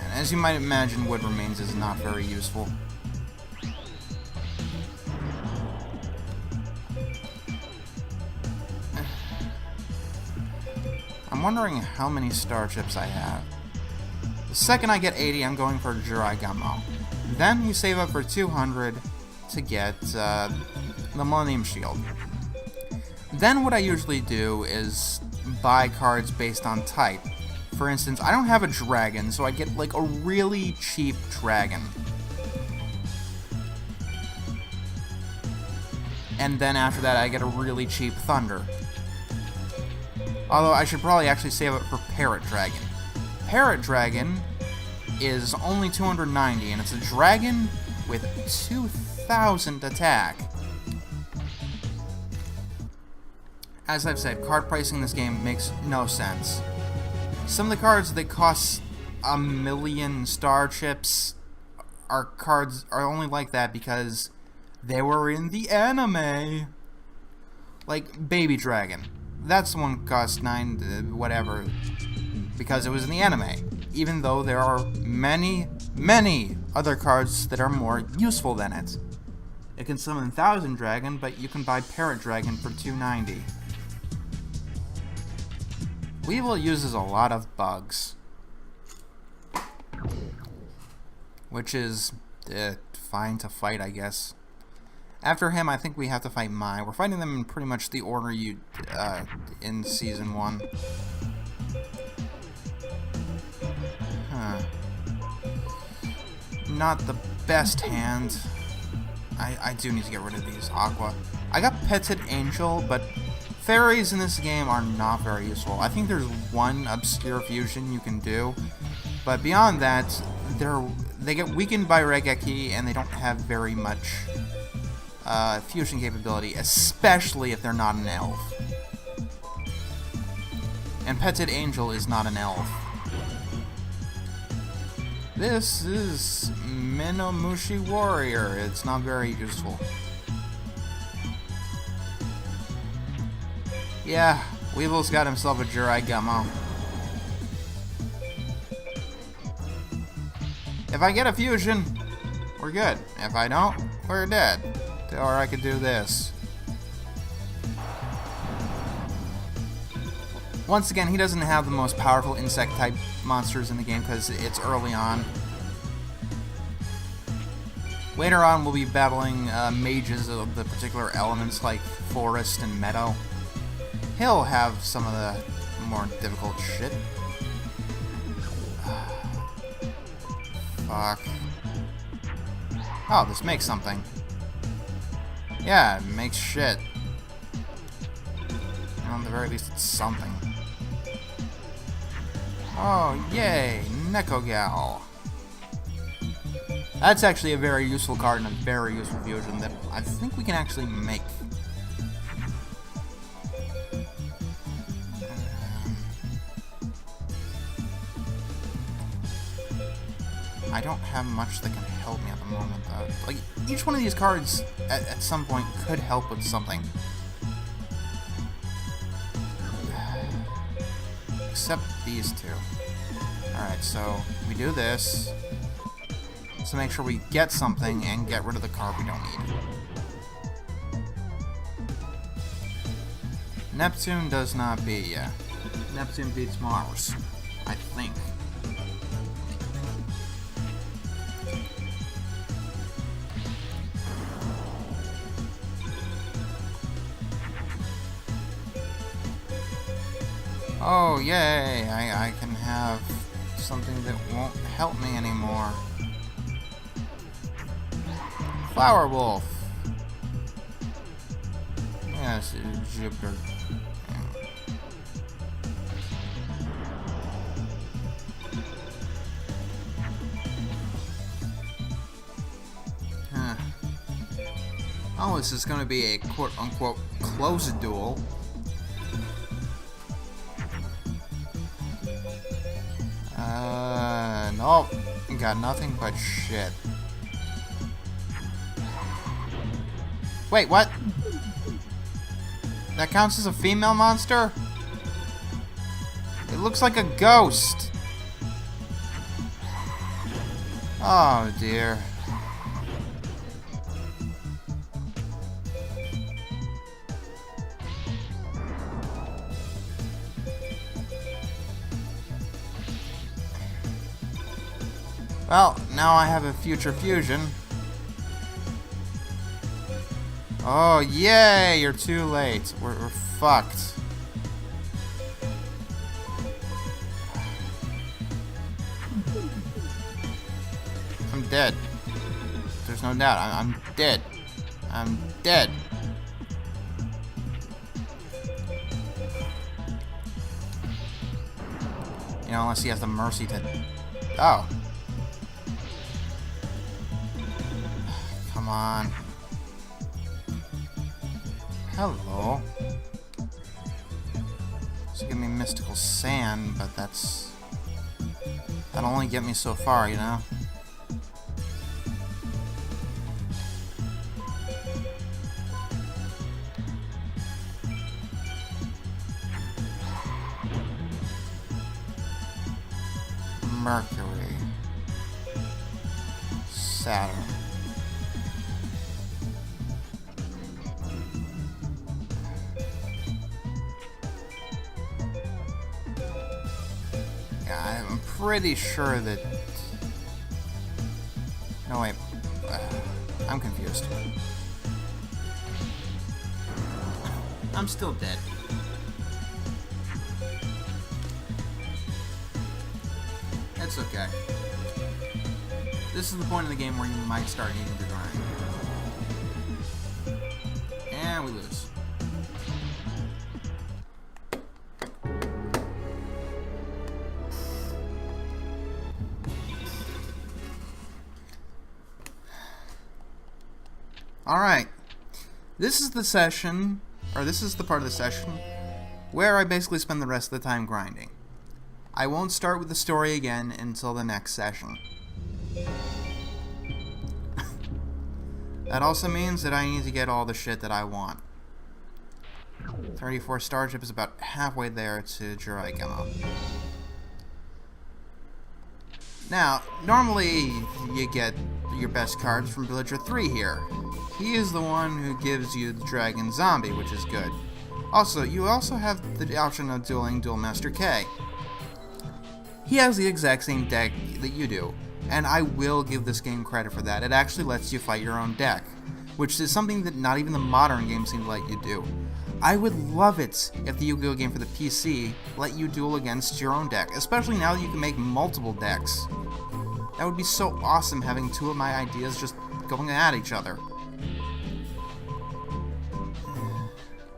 And as you might imagine, Wood Remains is not very useful. I'm wondering how many star chips I have. The second I get 80, I'm going for Jirai Gamo. Then you save up for 200 to get the Millennium Shield. Then what I usually do is buy cards based on type. For instance, I don't have a dragon, so I get like a really cheap dragon. And then after that, I get a really cheap thunder. Although I should probably actually save it for Parrot Dragon. Parrot Dragon is only 290, and it's a dragon with 2,000 attack. As I've said, card pricing in this game makes no sense. Some of the cards that cost 1,000,000 star chips are only like that because they were in the anime. Like Baby Dragon. That's the one that cost 9 whatever because it was in the anime. Even though there are many, many other cards that are more useful than it. It can summon Thousand Dragon, but you can buy Parrot Dragon for 290. Weevil uses a lot of bugs. Which is fine to fight, I guess. After him, I think we have to fight Mai. We're fighting them in pretty much the order you in Season 1. Huh. Not the best hand. I do need to get rid of these Aqua. I got Petted Angel, but fairies in this game are not very useful. I think there's one obscure fusion you can do, but beyond that, they get weakened by Regeki, and they don't have very much fusion capability, especially if they're not an elf. And Petted Angel is not an elf. This is Minomushi Warrior. It's not very useful. Yeah, Weevil's got himself a Jirai Gamo. If I get a fusion, we're good. If I don't, we're dead. Or I could do this. Once again, he doesn't have the most powerful insect-type monsters in the game because it's early on. Later on, we'll be battling mages of the particular elements like forest and meadow. He'll have some of the more difficult shit. Fuck. Oh, this makes something. Yeah, it makes shit. Well, at the very least, it's something. Oh, yay! Neko Gal. That's actually a very useful card and a very useful fusion that I think we can actually make. I don't have much that can help me at the moment, though. Like, each one of these cards, at some point, could help with something. Except these two. Alright, so we do this to make sure we get something and get rid of the card we don't need. Neptune does not beat ya. Neptune beats Mars, I think. Oh, yay! I can have something that won't help me anymore. Flower Wolf! Yes, Jupiter. Huh. Oh, this is going to be a quote-unquote closed duel. Nope. Got nothing but shit. Wait, what? That counts as a female monster? It looks like a ghost. Oh, dear. Well, now I have a future fusion. Oh, yay! You're too late. We're fucked. I'm dead. There's no doubt. I'm dead. I'm dead. You know, unless he has the mercy to... Oh. Come on. Hello. So give me mystical sand, but that'll only get me so far, you know? Mercury. Saturn. I'm pretty sure that... No, wait. I'm confused. I'm still dead. It's okay. This is the point of the game where you might start needing to grind. And we lose. Alright, this is the session, or this is the part of the session where I basically spend the rest of the time grinding. I won't start with the story again until the next session. That also means that I need to get all the shit that I want. 34 Starship is about halfway there to Jiraikamo. Now, normally you get your best cards from Villager 3 here. He is the one who gives you the Dragon Zombie, which is good. Also, you also have the option of dueling Duel Master K. He has the exact same deck that you do, and I will give this game credit for that. It actually lets you fight your own deck, which is something that not even the modern games seem to let you do. I would love it if the Yu-Gi-Oh game for the PC let you duel against your own deck, especially now that you can make multiple decks. That would be so awesome, having two of my ideas just going at each other.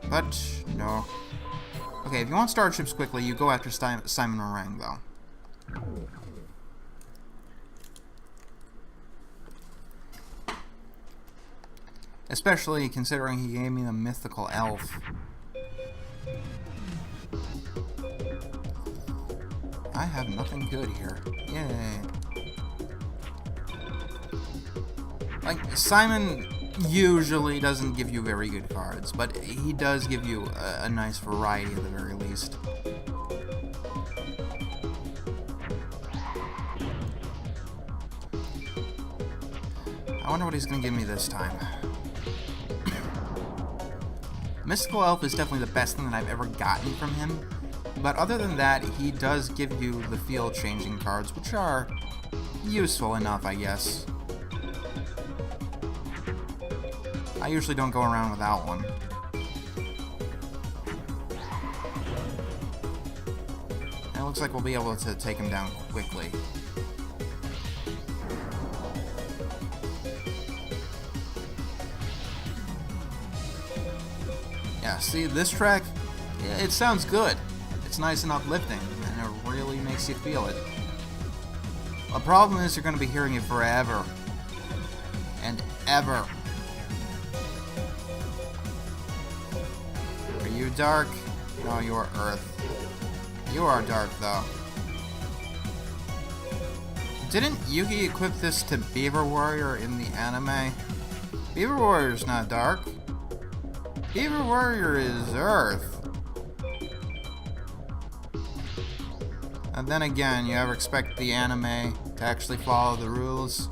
But, no. Okay, if you want starships quickly, you go after Simon Orang, though. Especially considering he gave me the mythical elf. I have nothing good here. Yay. Like, Simon usually doesn't give you very good cards, but he does give you a nice variety at the very least. I wonder what he's gonna give me this time. Mystical Elf is definitely the best thing that I've ever gotten from him, but other than that, he does give you the field-changing cards, which are useful enough, I guess. I usually don't go around without one. And it looks like we'll be able to take him down quickly. Yeah, see, this track, it sounds good. It's nice and uplifting, and it really makes you feel it. The problem is you're going to be hearing it forever. And ever. Are you dark? No, you are Earth. You are dark, though. Didn't Yugi equip this to Beaver Warrior in the anime? Beaver Warrior's not dark. Beaver Warrior is Earth. And then again, you ever expect the anime to actually follow the rules?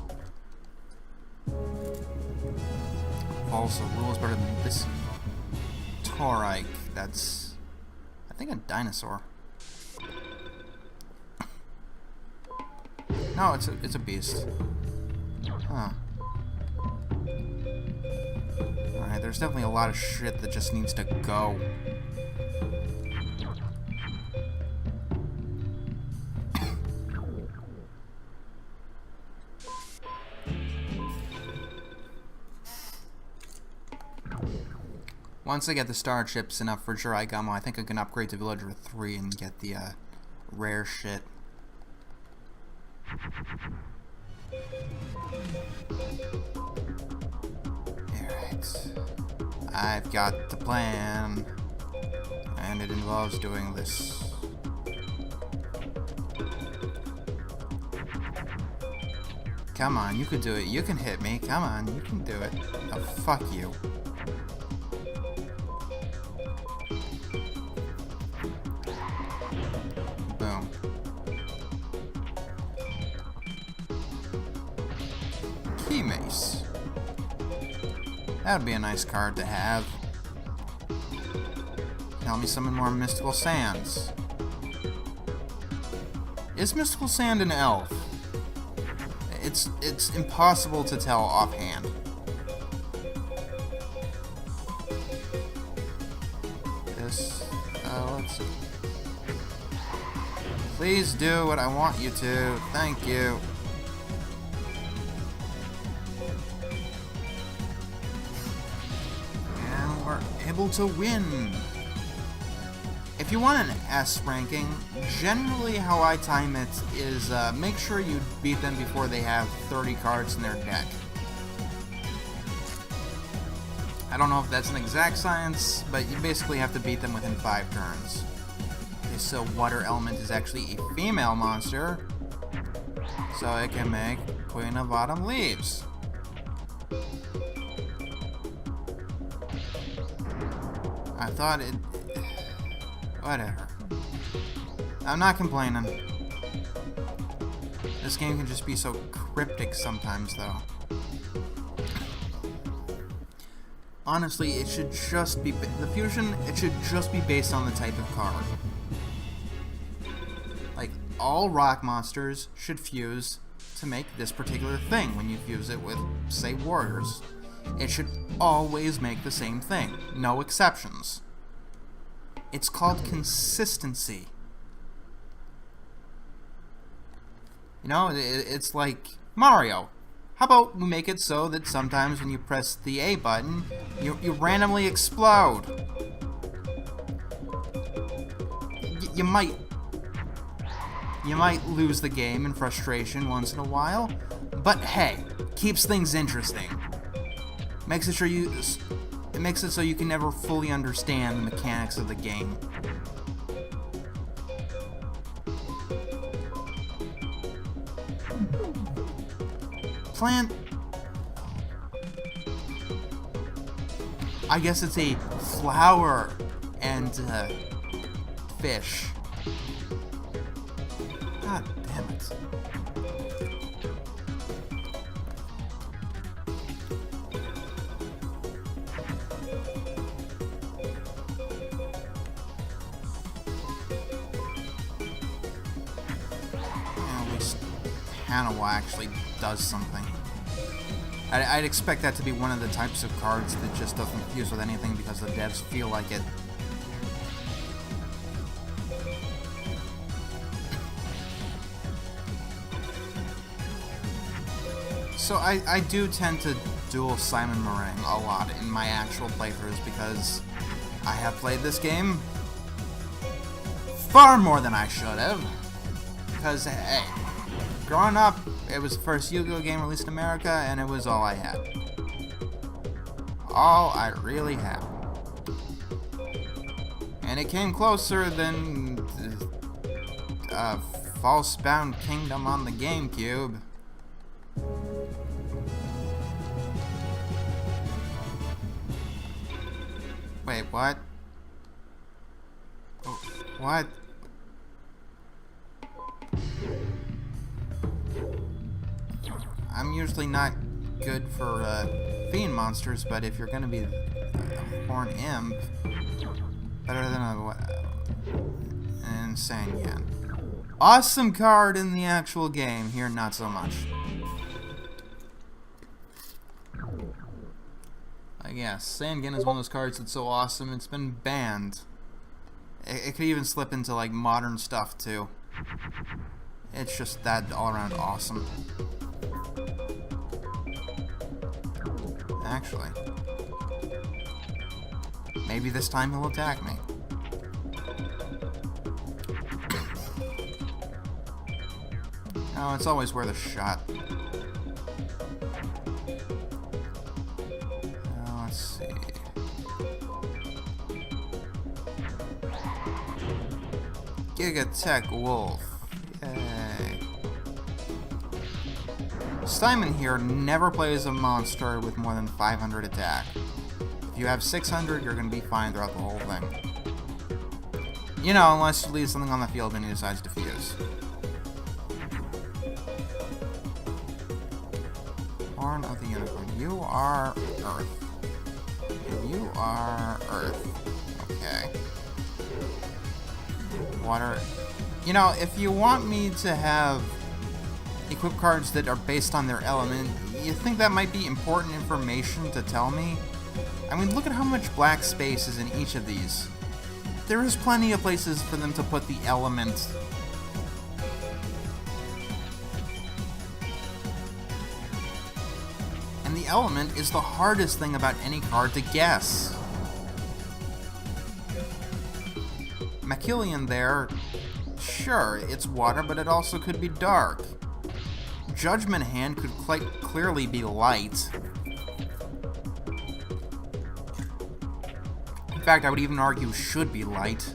Follows the rules better than this Torike. That's, I think, a dinosaur. No, it's a beast. Huh. Alright, there's definitely a lot of shit that just needs to go. Once I get the star chips enough for Jiraiya, I think I can upgrade to Villager 3 and get the rare shit. Alright. I've got the plan, and it involves doing this. Come on, you can do it. You can hit me. Come on, you can do it. Oh, fuck you. Boom. Key Mace. That would be a nice card to have. Help me summon more Mystical Sands. Is Mystical Sand an elf? It's impossible to tell offhand. This, let's see. Please do what I want you to. Thank you. And we're able to win. If you want an S ranking, generally how I time it is make sure you beat them before they have 30 cards in their deck. I don't know if that's an exact science, but you basically have to beat them within 5 turns. Okay, so Water Element is actually a female monster, so it can make Queen of Autumn Leaves. I thought it... Whatever. I'm not complaining. This game can just be so cryptic sometimes, though. Honestly, it should just be... The fusion, it should just be based on the type of card. Like, all rock monsters should fuse to make this particular thing when you fuse it with, say, warriors. It should always make the same thing. No exceptions. It's called consistency. You know, it's like Mario. How about we make it so that sometimes when you press the A button, you randomly explode? You might You might lose the game in frustration once in a while, but hey, keeps things interesting. It makes it so you can never fully understand the mechanics of the game. Plant. I guess it's a flower and fish. God damn it. At least Hanawa actually does something. I'd expect that to be one of the types of cards that just doesn't fuse with anything because the devs feel like it. So I do tend to duel Simon Meringue a lot in my actual playthroughs because I have played this game far more than I should have. Because, hey, growing up, it was the first Yu-Gi-Oh game released in America, and it was all I had. All I really had. And it came closer than False-Bound Kingdom on the GameCube. Wait, what? What? I'm usually not good for fiend monsters, but if you're gonna be a horn imp, better than an insane yen. Awesome card in the actual game, here not so much. I guess Sangen is one of those cards that's so awesome it's been banned. It could even slip into like modern stuff too. It's just that all around awesome. Actually, maybe this time he'll attack me. Oh, it's always worth a shot. Let's see. Gigatech Wolf. Yay. Simon here never plays a monster with more than 500 attack. If you have 600, you're going to be fine throughout the whole thing. You know, unless you leave something on the field and he decides to fuse. Horn of the Unicorn. You are Earth. You are Earth. Okay. Water. You know, if you want me to have equip cards that are based on their element, you think that might be important information to tell me? I mean, look at how much black space is in each of these. There is plenty of places for them to put the element. And the element is the hardest thing about any card to guess. Machilean there, sure, it's water, but it also could be dark. Judgment Hand could quite clearly be light. In fact, I would even argue should be light.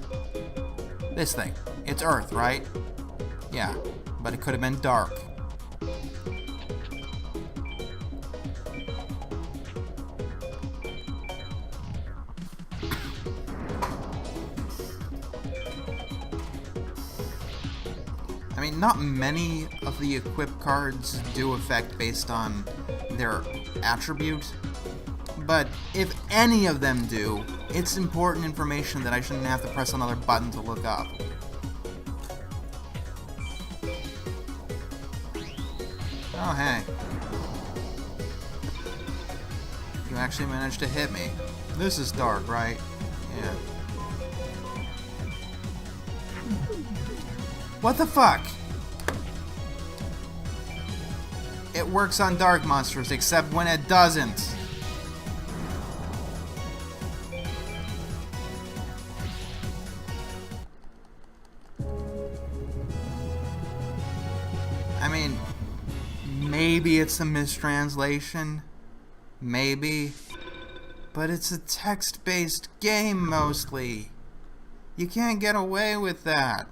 This thing, it's Earth, right? Yeah, but it could have been dark. I mean, not many of the equip cards do affect based on their attribute, but if any of them do, it's important information that I shouldn't have to press another button to look up. Oh, hey. You actually managed to hit me. This is dark, right? Yeah. What the fuck? It works on dark monsters, except when it doesn't. Maybe it's a mistranslation. Maybe. But it's a text-based game, mostly. You can't get away with that.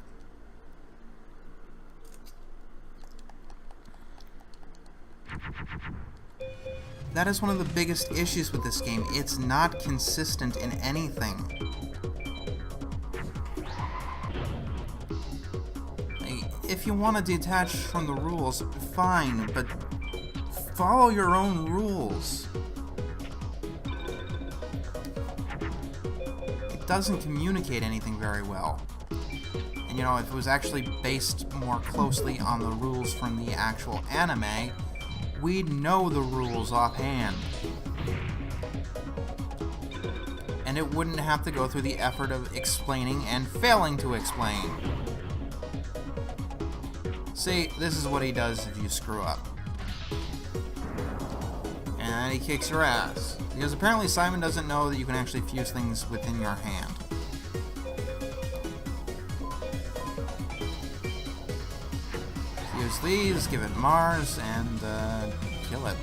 That is one of the biggest issues with this game. It's not consistent in anything. If you want to detach from the rules, fine, but follow your own rules. It doesn't communicate anything very well. And you know, if it was actually based more closely on the rules from the actual anime, we'd know the rules offhand. And it wouldn't have to go through the effort of explaining and failing to explain. See, this is what he does if you screw up. And he kicks your ass. Because apparently Simon doesn't know that you can actually fuse things within your hand. Fuse these, give it Mars, and kill it.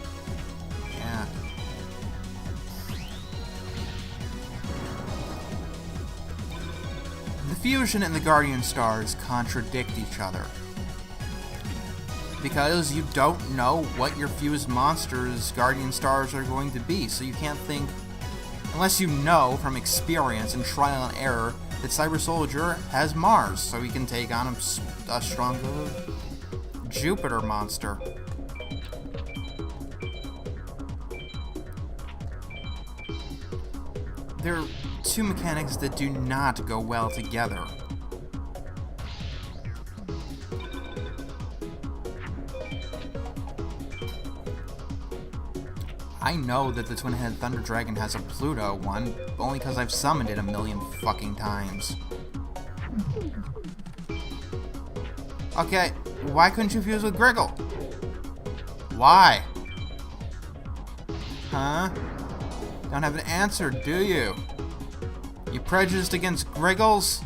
Yeah. The fusion and the Guardian Stars contradict each other. Because you don't know what your fused monster's Guardian Stars are going to be, so you can't think, unless you know from experience and trial and error, that Cyber Soldier has Mars, so he can take on a stronger Jupiter monster. There are two mechanics that do not go well together. I know that the Twin-Headed Thunder Dragon has a Pluto one, only because I've summoned it a million fucking times. Okay, why couldn't you fuse with Griggle? Why? Huh? Don't have an answer, do you? You prejudiced against Griggles?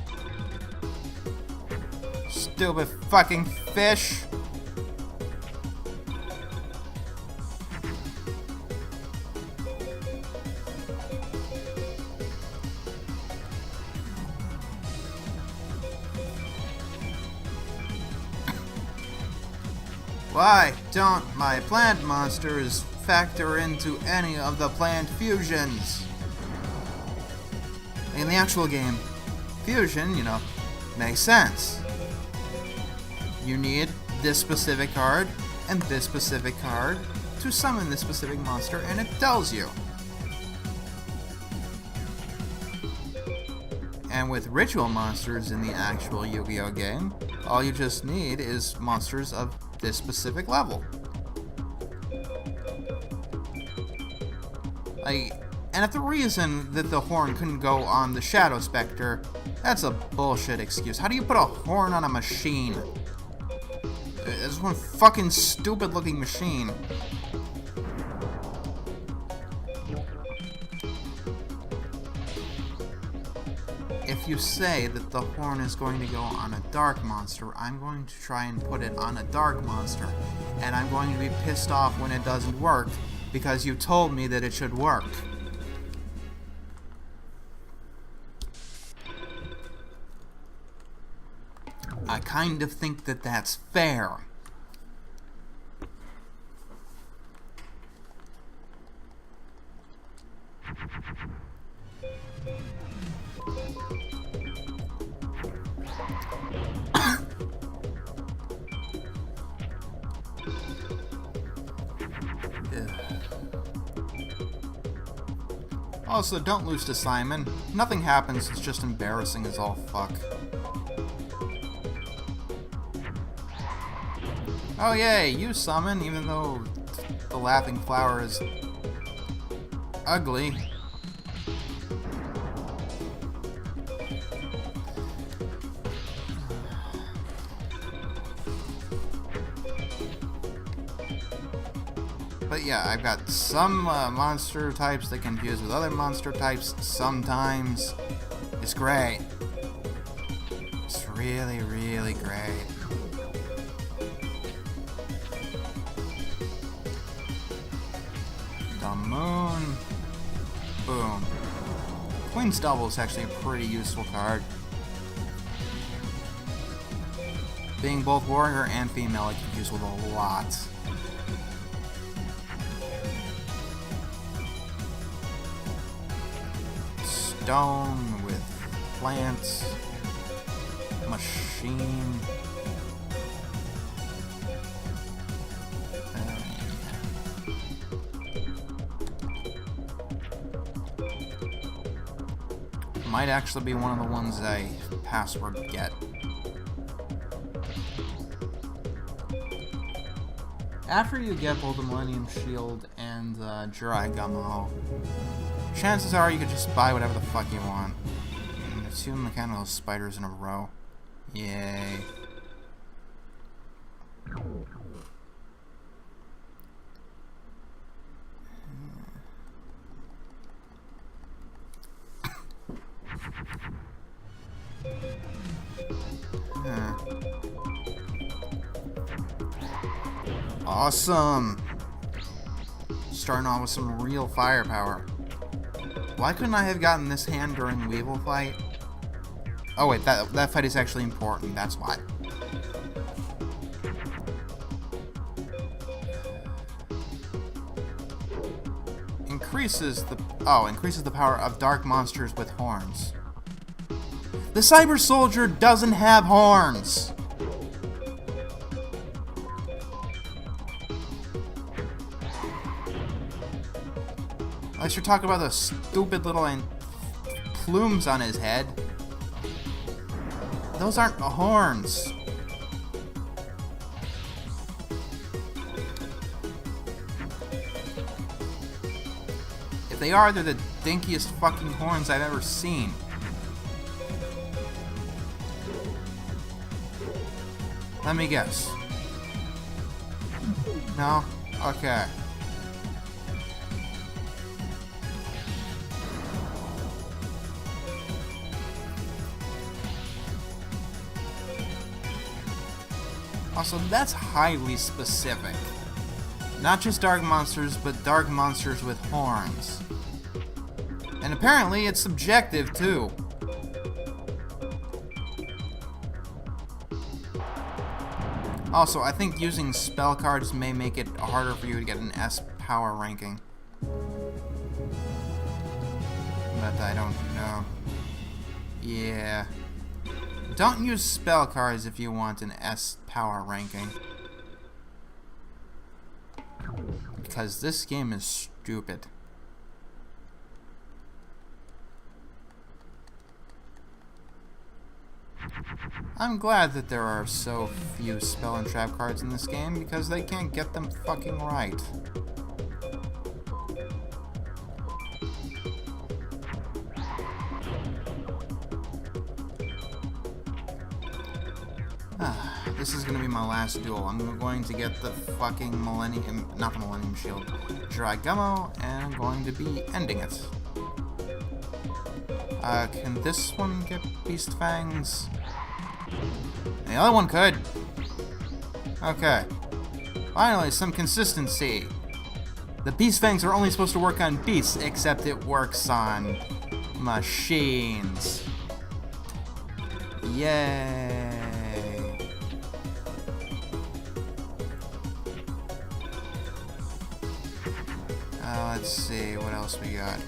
Stupid fucking fish! Why don't my plant monsters factor into any of the plant fusions? In the actual game, fusion, you know, makes sense. You need this specific card and this specific card to summon this specific monster, and it tells you. And with ritual monsters in the actual Yu-Gi-Oh game, all you just need is monsters of this specific level. And if the reason that the horn couldn't go on the Shadow Spectre, that's a bullshit excuse. How do you put a horn on a machine? It's one fucking stupid looking machine. If you say that the horn is going to go on a dark monster, I'm going to try and put it on a dark monster. And I'm going to be pissed off when it doesn't work, because you told me that it should work. I kind of think that that's fair. Also, don't lose to Simon. Nothing happens, it's just embarrassing as all fuck. Oh yay, you summon, even though the Laughing Flower is ugly. But yeah, I've got some monster types that can fuse with other monster types sometimes. It's great. It's really, really great. the moon. Boom. Queen's Double is actually a pretty useful card. Being both warrior and female, it can be used with a lot. Stone with plants. Machine. Might actually be one of the ones I password get. After you get both the Millennium Shield and the Jirai Gummo, chances are you could just buy whatever the fuck you want. And the 2 mechanical spiders in a row. Yay. Awesome! Starting off with some real firepower. Why couldn't I have gotten this hand during Weevil fight? Oh wait, that fight is actually important, that's why. Increases the power of dark monsters with horns. The Cyber Soldier doesn't have horns! Unless you're talking about the stupid little plumes on his head. Those aren't horns. If they are, they're the dinkiest fucking horns I've ever seen. Let me guess. No? Okay. Also, that's highly specific. Not just dark monsters, but dark monsters with horns. And apparently it's subjective, too. Also, I think using spell cards may make it harder for you to get an S power ranking. But I don't know. Yeah. Don't use spell cards if you want an S power ranking. Because this game is stupid. I'm glad that there are so few spell and trap cards in this game because they can't get them fucking right. This is gonna be my last duel. I'm going to get the fucking not the Millennium Shield, Jirai Gummo, and I'm going to be ending it. Can this one get Beast Fangs? And the other one could. Okay. Finally, some consistency. The Beast Fangs are only supposed to work on beasts, except it works on machines. Yay. Let's see, what else we got?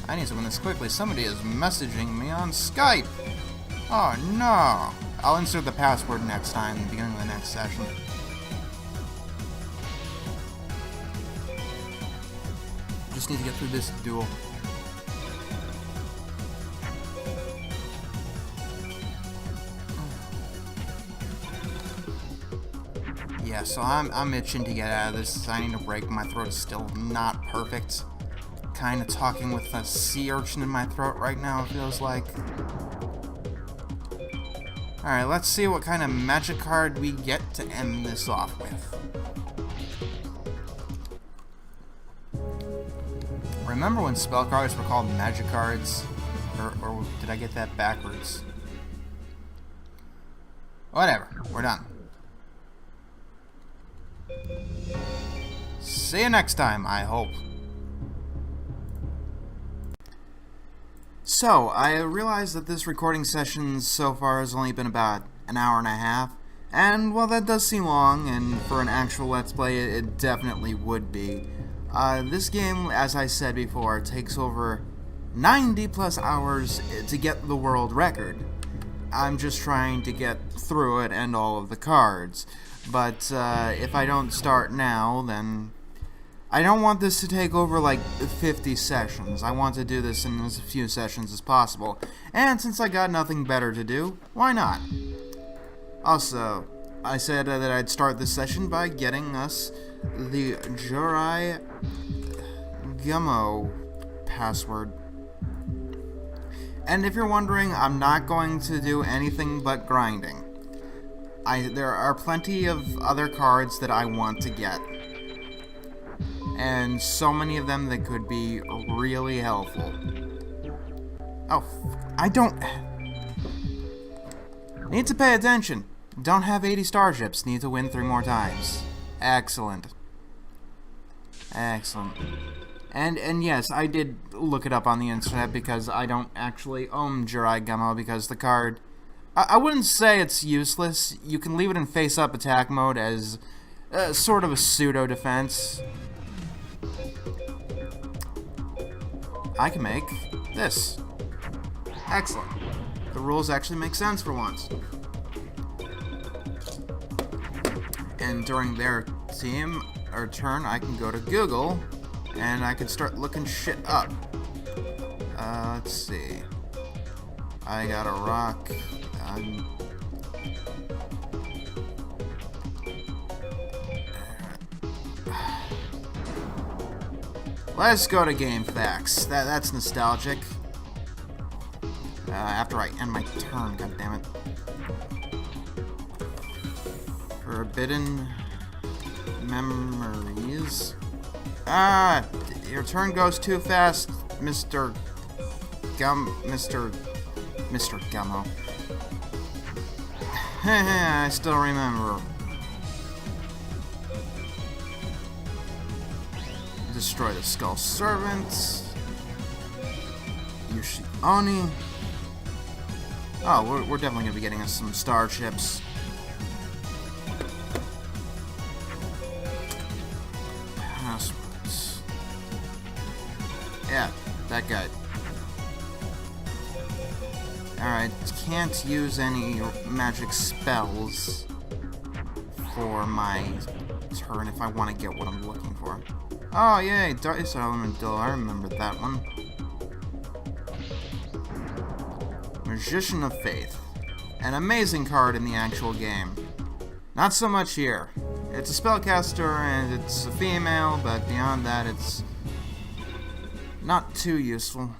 I need to win this quickly. Somebody is messaging me on Skype. Oh no. I'll insert the password next time, at the beginning of the next session. Just need to get through this duel. Yeah, so I'm itching to get out of this. I need a break. My throat is still not perfect. Kind of talking with a sea urchin in my throat right now, it feels like. Alright, let's see what kind of magic card we get to end this off with. Remember when spell cards were called magic cards? Or did I get that backwards? Whatever, we're done. See you next time, I hope. So, I realize that this recording session so far has only been about an hour and a half, and while that does seem long, and for an actual Let's Play it definitely would be, this game, as I said before, takes over 90 plus hours to get the world record. I'm just trying to get through it and all of the cards, but if I don't start now, then I don't want this to take over like 50 sessions. I want to do this in as few sessions as possible, and since I got nothing better to do, why not? Also, I said that I'd start this session by getting us the Jurai Gummo password. And if you're wondering, I'm not going to do anything but grinding. There are plenty of other cards that I want to get. And so many of them that could be really helpful. Oh, I don't... Need to pay attention. Don't have 80 starships. Need to win 3 more times. Excellent. Excellent. And yes, I did look it up on the internet because I don't actually own Jurai Gummo because the card... I wouldn't say it's useless. You can leave it in face-up attack mode as sort of a pseudo-defense. I can make this. Excellent. The rules actually make sense for once. And during their turn, I can go to Google and I can start looking shit up. Let's see. I got a rock. Let's go to Game Facts. That's nostalgic. After I end my turn, goddammit. Forbidden memories. Your turn goes too fast, Mr. Gummo. I still remember. Destroy the Skull Servants. Yushi-Oni. Oh, we're definitely gonna be getting us some starships. Passwords. Yeah, that guy. Alright, can't use any magic spells for my turn if I want to get what I'm looking for. Oh, yay, Dice Elemental, I remember that one. Magician of Faith. An amazing card in the actual game. Not so much here. It's a spellcaster and it's a female, but beyond that it's not too useful.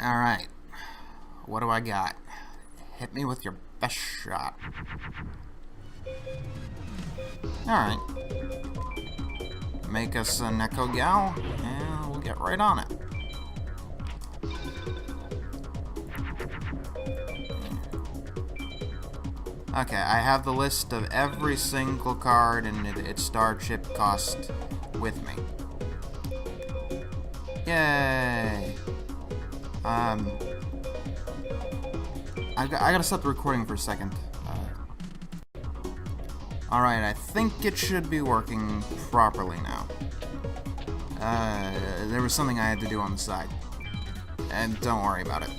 Alright. What do I got? Hit me with your best shot. Alright. Make us a Neko Gal, and we'll get right on it. Okay, I have the list of every single card and its starship cost with me. Yay! I gotta stop the recording for a second. Alright, I think it should be working properly now. There was something I had to do on the side. And don't worry about it.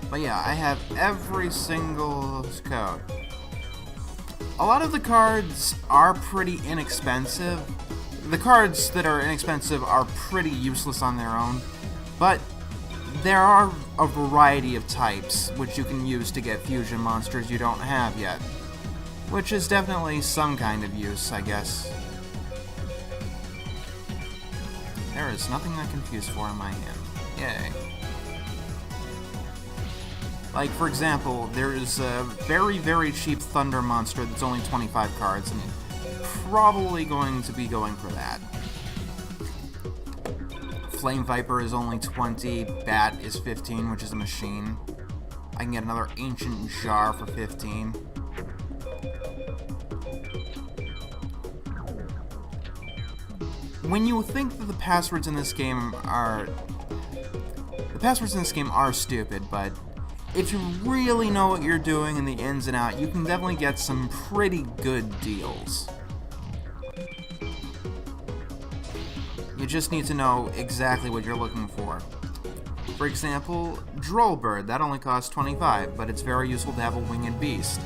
But yeah, I have every single code. A lot of the cards are pretty inexpensive. The cards that are inexpensive are pretty useless on their own, but there are a variety of types which you can use to get fusion monsters you don't have yet, which is definitely some kind of use, I guess. There is nothing I confuse for in my hand. Yay. Like, for example, there is a very, very cheap Thunder monster that's only 25 cards, and probably going to be going for that. Flame Viper is only 20, Bat is 15, which is a machine. I can get another Ancient Jar for 15. When you think that the passwords in this game are... The passwords in this game are stupid, but if you really know what you're doing in the ins and out, you can definitely get some pretty good deals. You just need to know exactly what you're looking for. For example, Droll Bird, that only costs 25, but it's very useful to have a winged beast.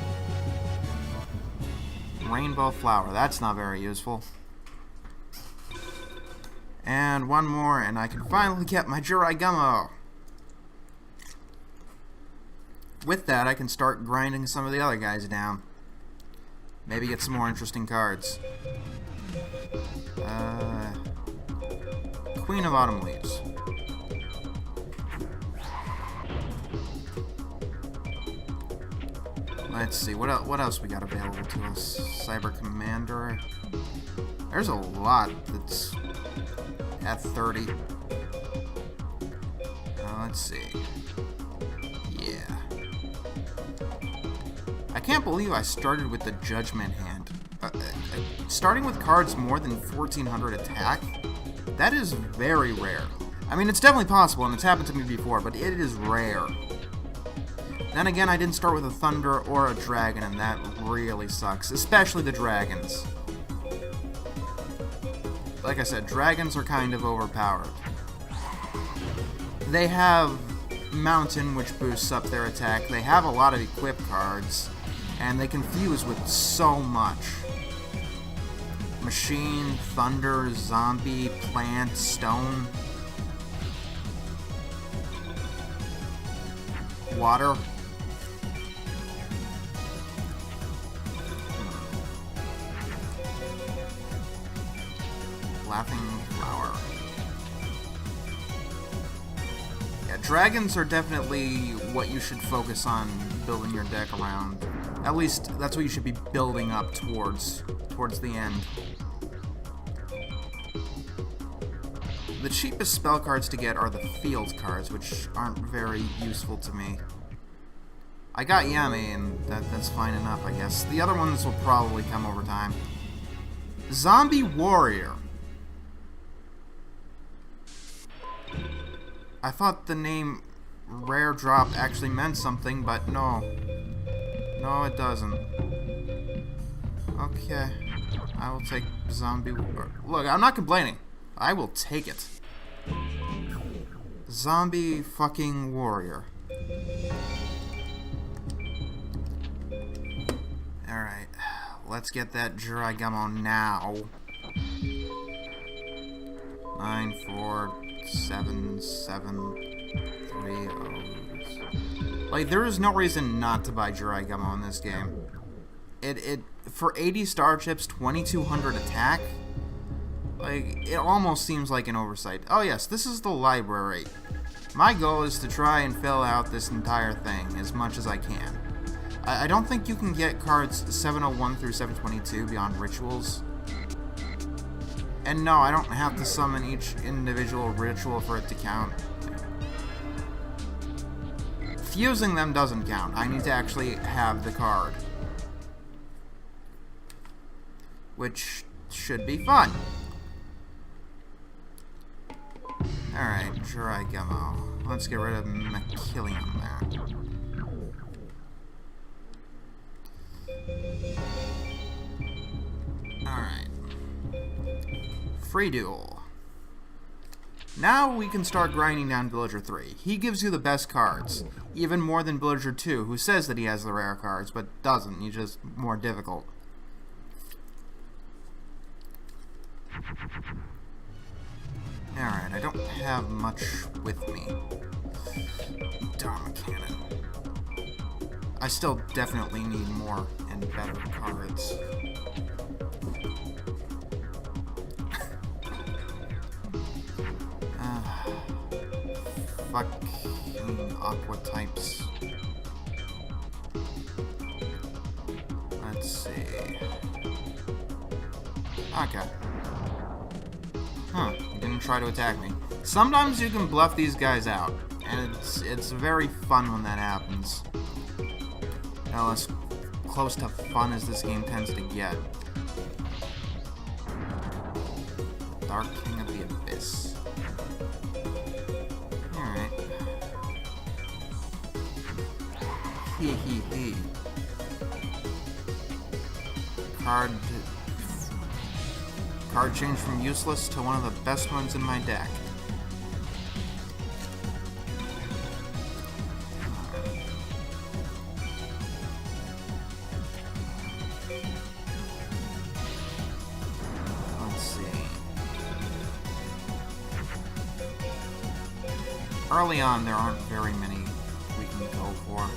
Rainbow Flower, that's not very useful. And one more, and I can finally get my Jiraiya. With that, I can start grinding some of the other guys down. Maybe get some more interesting cards. Queen of Autumn Leaves. Let's see, what else we got available to us? Cyber Commander. There's a lot that's at 30. Let's see. Yeah. I can't believe I started with the Judgment Hand. Starting with cards more than 1400 attack? That is very rare. I mean, it's definitely possible, and it's happened to me before, but it is rare. Then again, I didn't start with a Thunder or a Dragon, and that really sucks. Especially the Dragons. Like I said, Dragons are kind of overpowered. They have Mountain, which boosts up their attack. They have a lot of equip cards, and they can fuse with so much. Machine, Thunder, Zombie, Plant, Stone. Water. Laughing Flower. Yeah, dragons are definitely what you should focus on building your deck around. At least, that's what you should be building up towards the end. The cheapest spell cards to get are the field cards, which aren't very useful to me. I got Yami, and that's fine enough, I guess. The other ones will probably come over time. Zombie Warrior. I thought the name Rare Drop actually meant something, but no. No, it doesn't. Okay. I will take Zombie Warrior. Look, I'm not complaining. I will take it. Zombie fucking Warrior. Alright. Let's get that Jiraiya now. 9, 4, 7, 7, 3, O's. Like, there is no reason not to buy Jiraiya in this game. It for 80 star chips, 2200 attack. Like, it almost seems like an oversight. Oh yes, this is the library. My goal is to try and fill out this entire thing as much as I can. I don't think you can get cards 701 through 722 beyond rituals. And no, I don't have to summon each individual ritual for it to count. Fusing them doesn't count. I need to actually have the card. Which should be fun. Alright, Jiraiya. Let's get rid of Machilium there. Alright. Free Duel. Now we can start grinding down Villager 3. He gives you the best cards. Even more than Villager 2, who says that he has the rare cards, but doesn't. He's just more difficult. Alright, I don't have much with me. Dharma Cannon. I still definitely need more and better cards. Fucking aqua types. Let's see. Okay. Huh, he didn't try to attack me. Sometimes you can bluff these guys out, and it's very fun when that happens. Now, as close to fun as this game tends to get. Dark King of the Abyss. Alright. Hee hee hee. Card changed from useless to one of the best ones in my deck. Let's see. Early on, there aren't very many we can go for.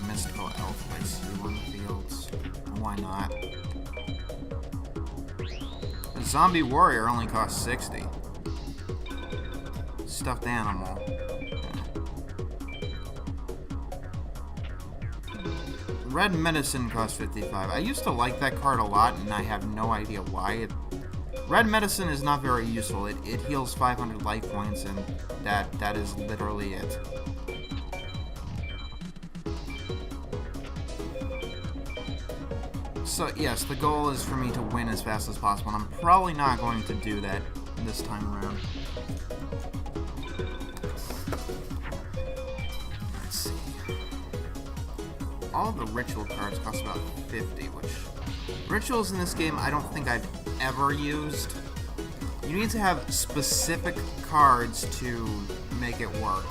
Mystical Elf, I see on the fields. Why not? The Zombie Warrior only costs 60. Stuffed Animal. Red Medicine costs 55. I used to like that card a lot, and I have no idea why. Red Medicine is not very useful. It heals 500 life points, and that is literally it. So, yes, the goal is for me to win as fast as possible, and I'm probably not going to do that this time around. Let's see. All the ritual cards cost about 50, which... Rituals in this game I don't think I've ever used. You need to have specific cards to make it work.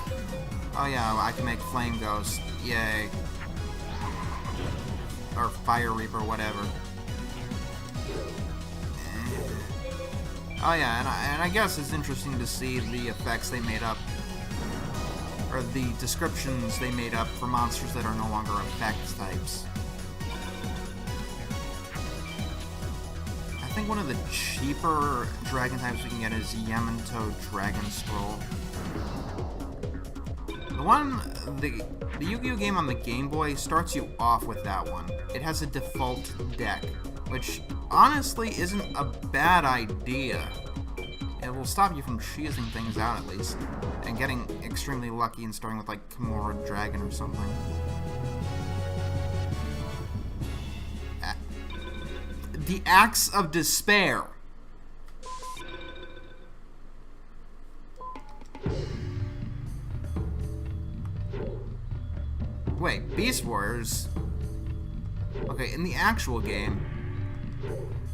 Oh yeah, I can make Flame Ghost. Yay. Or Fire Reaper, whatever. Oh yeah, and I guess it's interesting to see the effects they made up, or the descriptions they made up for monsters that are no longer effect types. I think one of the cheaper dragon types we can get is Yamato Dragon Scroll. The Yu-Gi-Oh game on the Game Boy starts you off with that one. It has a default deck, which honestly isn't a bad idea. It will stop you from cheesing things out at least, and getting extremely lucky and starting with like Kimura Dragon or something. The Axe of Despair. Wait, Beast Warriors? Okay, in the actual game,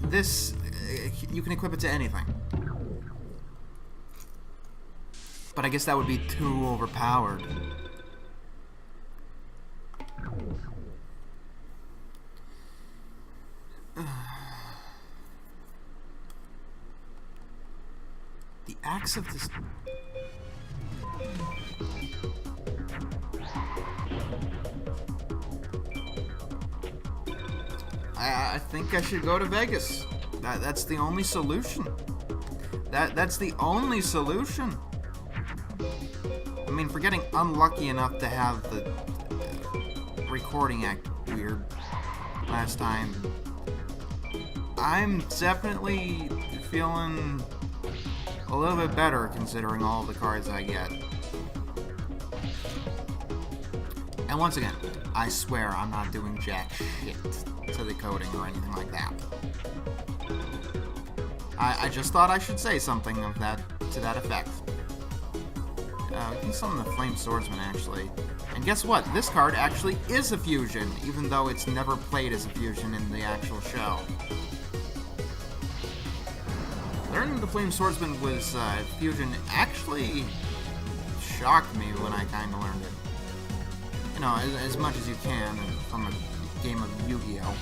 this, you can equip it to anything. But I guess that would be too overpowered. The Axe of this... I think I should go to Vegas. That's the only solution. That's the only solution. I mean, for getting unlucky enough to have the recording act weird last time, I'm definitely feeling a little bit better considering all the cards I get. And once again, I swear I'm not doing jack shit to the coding or anything like that. I just thought I should say something of that to that effect. We can summon the Flame Swordsman, actually. And guess what? This card actually is a fusion, even though it's never played as a fusion in the actual show. Learning the Flame Swordsman was fusion actually shocked me when I kind of learned it. You know, as much as you can from a game of Yu-Gi-Oh!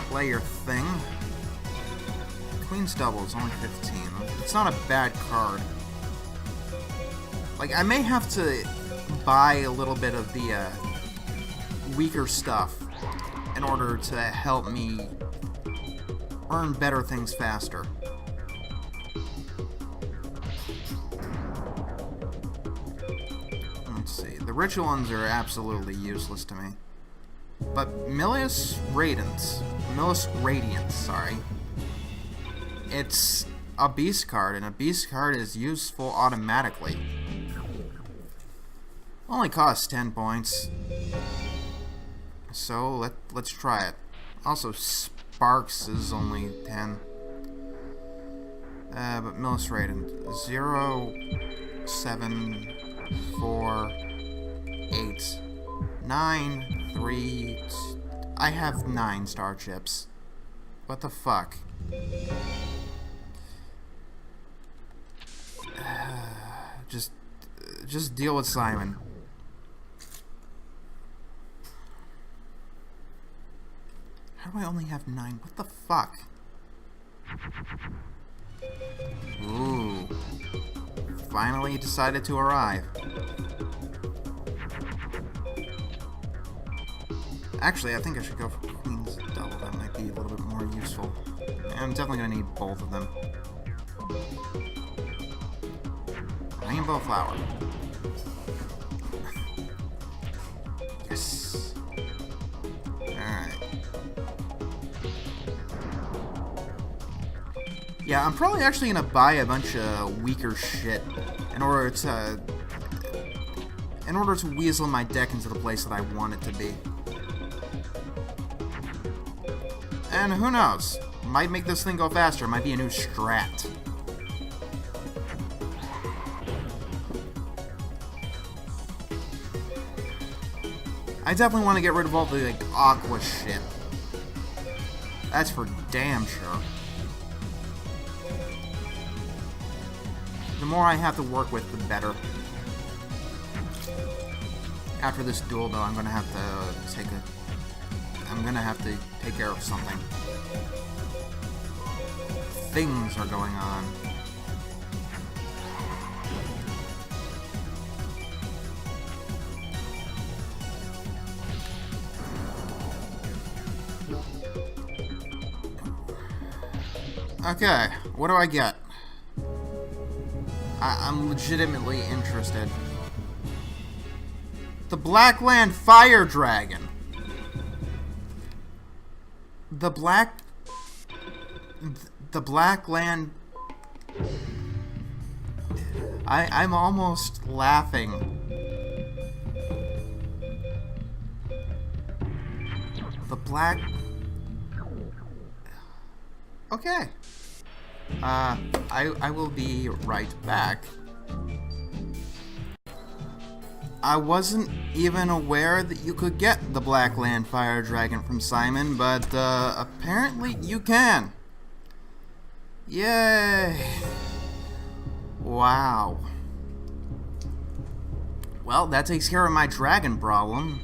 Play your thing. Queen's Double is only 15. It's not a bad card. Like, I may have to buy a little bit of the weaker stuff in order to help me earn better things faster. Let's see. The ritual ones are absolutely useless to me. But Millis Radiance, sorry. It's a beast card, and a beast card is useful automatically. Only costs 10 points. So let's try it. Also, Sparks is only 10. But Millis Radiant 0, 7, 4, 8, 9, 3. I have 9 star chips. What the fuck? Just deal with Simon. How do I only have 9? What the fuck? Ooh. Finally decided to arrive. Actually, I think I should go for Queen's Double. That might be a little bit more useful. I'm definitely gonna need both of them. Rainbow Flower. Yes. Alright. Yeah, I'm probably actually gonna buy a bunch of weaker shit in order to weasel my deck into the place that I want it to be. And who knows? Might make this thing go faster. Might be a new strat. I definitely want to get rid of all the, like, aqua shit. That's for damn sure. The more I have to work with, the better. After this duel, though, I'm gonna have to take care of something. Things are going on. Okay, what do I get? I'm legitimately interested. The Blackland Fire Dragon. The Blackland... I'm almost laughing. The Black... Okay. I will be right back. I wasn't even aware that you could get the Blackland Fire Dragon from Simon, but apparently you can. Yay! Wow. Well, that takes care of my dragon problem.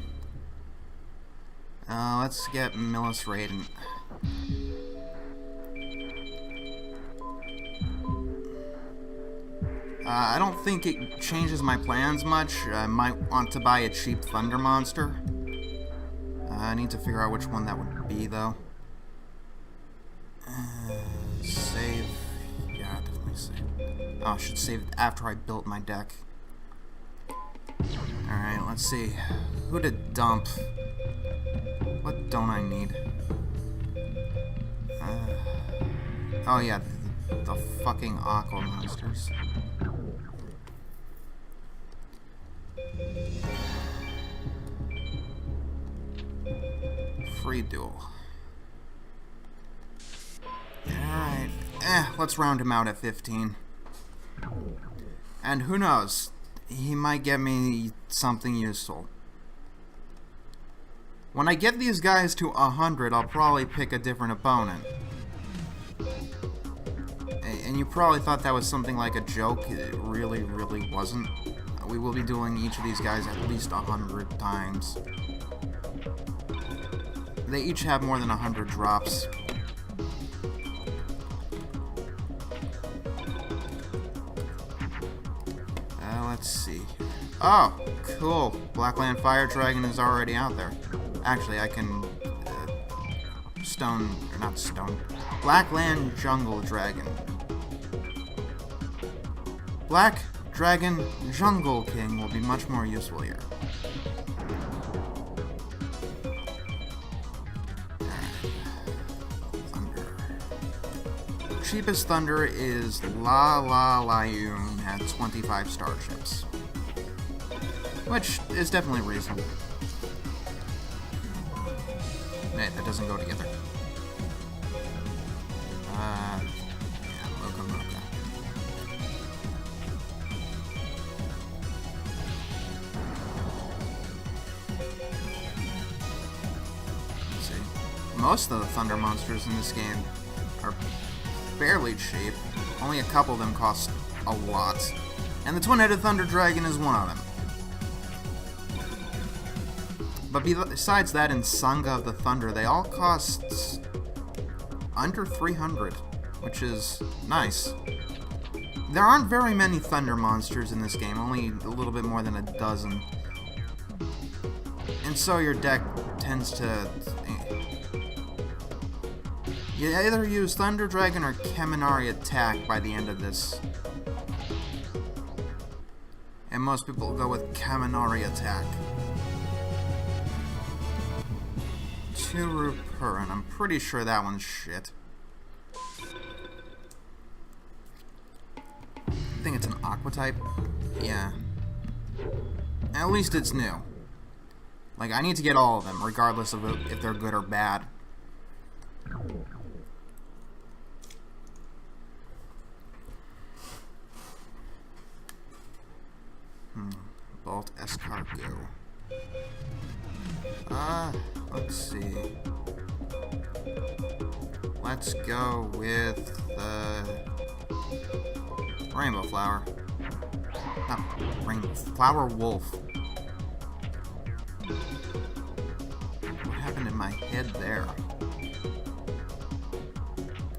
Let's get Millis Radiant. I don't think it changes my plans much. I might want to buy a cheap Thunder Monster. I need to figure out which one that would be, though. Save. Yeah, definitely save. Oh, I should save it after I built my deck. Alright, let's see. Who to dump? What don't I need? Oh yeah, the fucking Aqua monsters. Free duel. Alright. Let's round him out at 15. And who knows? He might get me something useful. When I get these guys to 100, I'll probably pick a different opponent. And you probably thought that was something like a joke. It really, really wasn't. We will be doing each of these guys at least 100 times. They each have more than 100 drops. Let's see. Oh, cool. Blackland Fire Dragon is already out there. Actually, I can... Blackland Jungle Dragon. Black Dragon Jungle King will be much more useful here. cheapest thunder is La La Layun at 25 starships, which is definitely reasonable. Hey, that doesn't go together. Yeah, Mocha Mocha. Let's see. Most of the thunder monsters in this game are fairly cheap. Only a couple of them cost a lot. And the twin-headed thunder dragon is one of them. But besides that, in Sangha of the Thunder, they all cost under 300, which is nice. There aren't very many thunder monsters in this game, only a little bit more than a dozen. And so your deck tends to... You either use Thunder Dragon or Kaminari Attack by the end of this. And most people go with Kaminari Attack. 2 root per, and I'm pretty sure that one's shit. I think it's an Aqua type. Yeah. At least it's new. Like, I need to get all of them, regardless of if they're good or bad. Bolt Escargot. Let's see. Let's go with the Rainbow Flower. Not Rainbow Flower Wolf. What happened in my head there?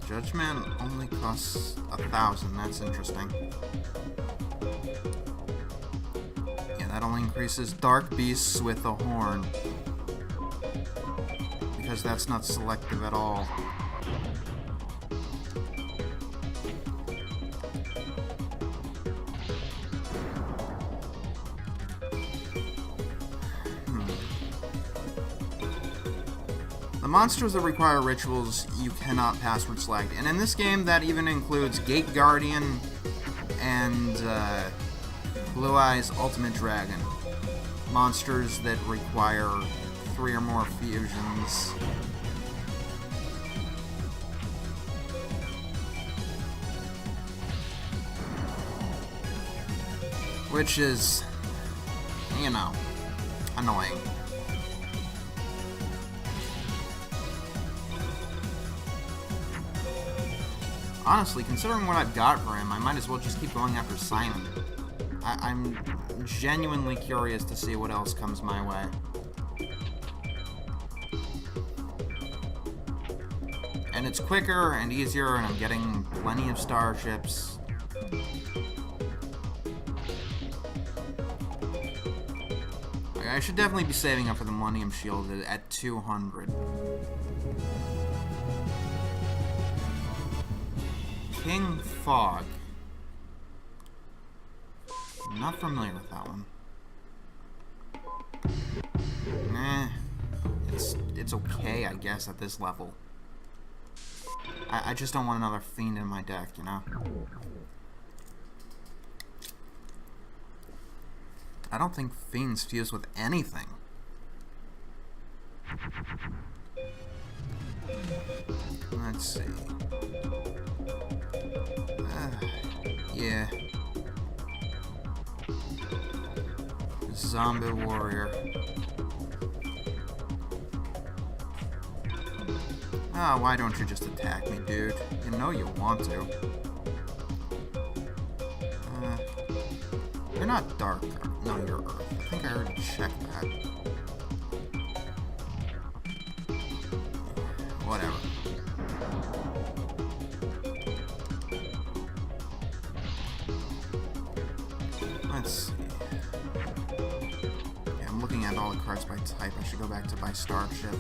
Judgment only costs 1,000. That's interesting. Yeah, that only increases Dark Beasts with a horn. Because that's not selective at all. The monsters that require rituals, you cannot password select. And in this game, that even includes Gate Guardian and Blue Eyes Ultimate Dragon. Monsters that require 3 or more fusions. Which is, you know, annoying. Honestly, considering what I've got for him, I might as well just keep going after Simon. I'm genuinely curious to see what else comes my way. And it's quicker and easier, and I'm getting plenty of starships. I should definitely be saving up for the Millennium Shield at 200. King Fog. I'm not familiar with that one. It's okay, I guess, at this level. I just don't want another Fiend in my deck, you know? I don't think Fiends fuse with anything. Let's see. Yeah. Zombie Warrior. Ah, why don't you just attack me, dude? You know you want to. You're not dark. No, you're Earth. I think I already checked that. Whatever. Let's see. Yeah, I'm looking at all the cards by type. I should go back to by starship.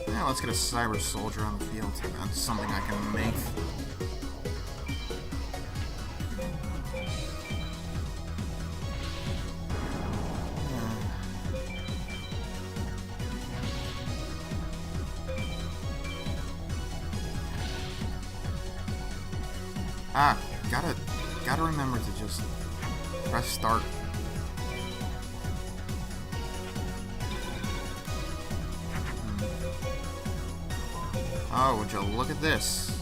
Yeah, let's get a Cyber Soldier on the field. That's something I can make. Ah, gotta remember to just press start. Oh, would you look at this?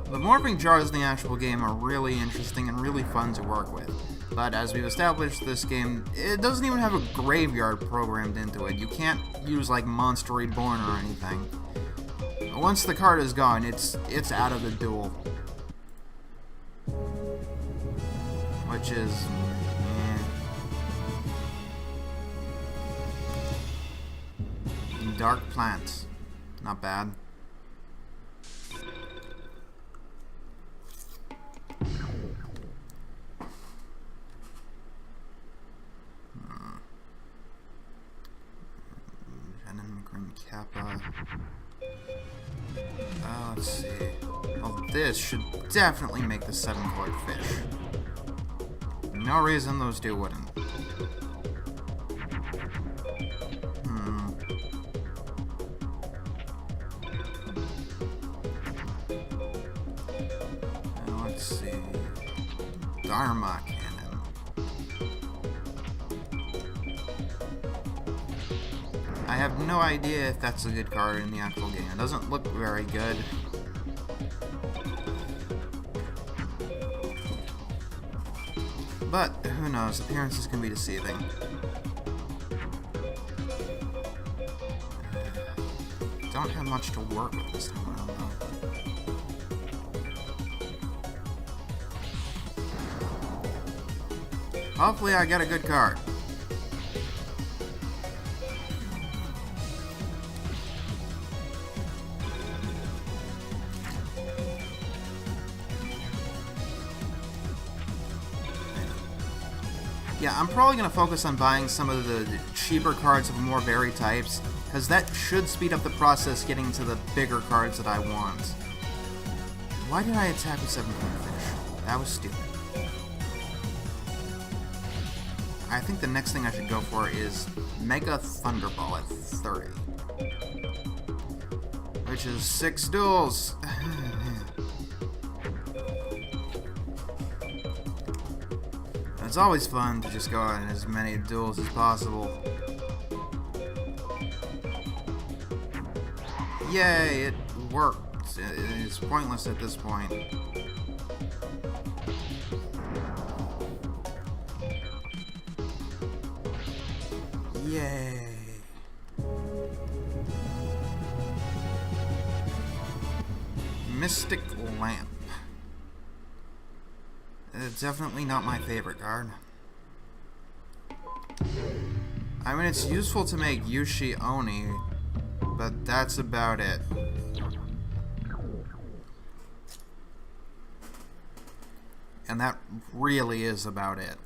The morphing jars in the actual game are really interesting and really fun to work with. But as we've established, this game, it doesn't even have a graveyard programmed into it. You can't use like Monster Reborn or anything. Once the card is gone, it's out of the duel. Which is... Dark Plants. Not bad. Venom, Green Kappa. Let's see. Well, this should definitely make the 7-colored fish. No reason those two wouldn't. Let's see. Dharma Cannon. I have no idea if that's a good card in the actual game. It doesn't look very good. But, who knows, appearances can be deceiving. Don't have much to work with this time around, though. Hopefully I get a good card. Yeah, I'm probably going to focus on buying some of the cheaper cards of more varied types, because that should speed up the process getting to the bigger cards that I want. Why did I attack with 7-colored fish? That was stupid. I think the next thing I should go for is Mega Thunderball at 30. Which is 6 duels. It's always fun to just go out in as many duels as possible. Yay, it worked. It's pointless at this point. Yay. Mystic Lamp. Definitely not my favorite card. I mean, it's useful to make Yushi Oni, but that's about it. And that really is about it.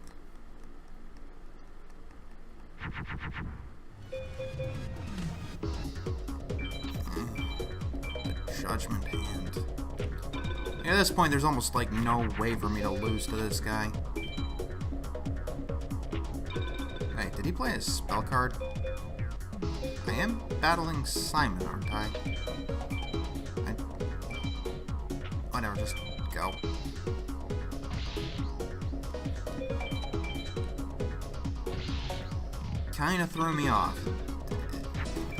The Judgment Hand. At this point, there's almost like no way for me to lose to this guy. Wait, did he play a spell card? I am battling Simon, aren't I? Whatever, just go. Kinda threw me off.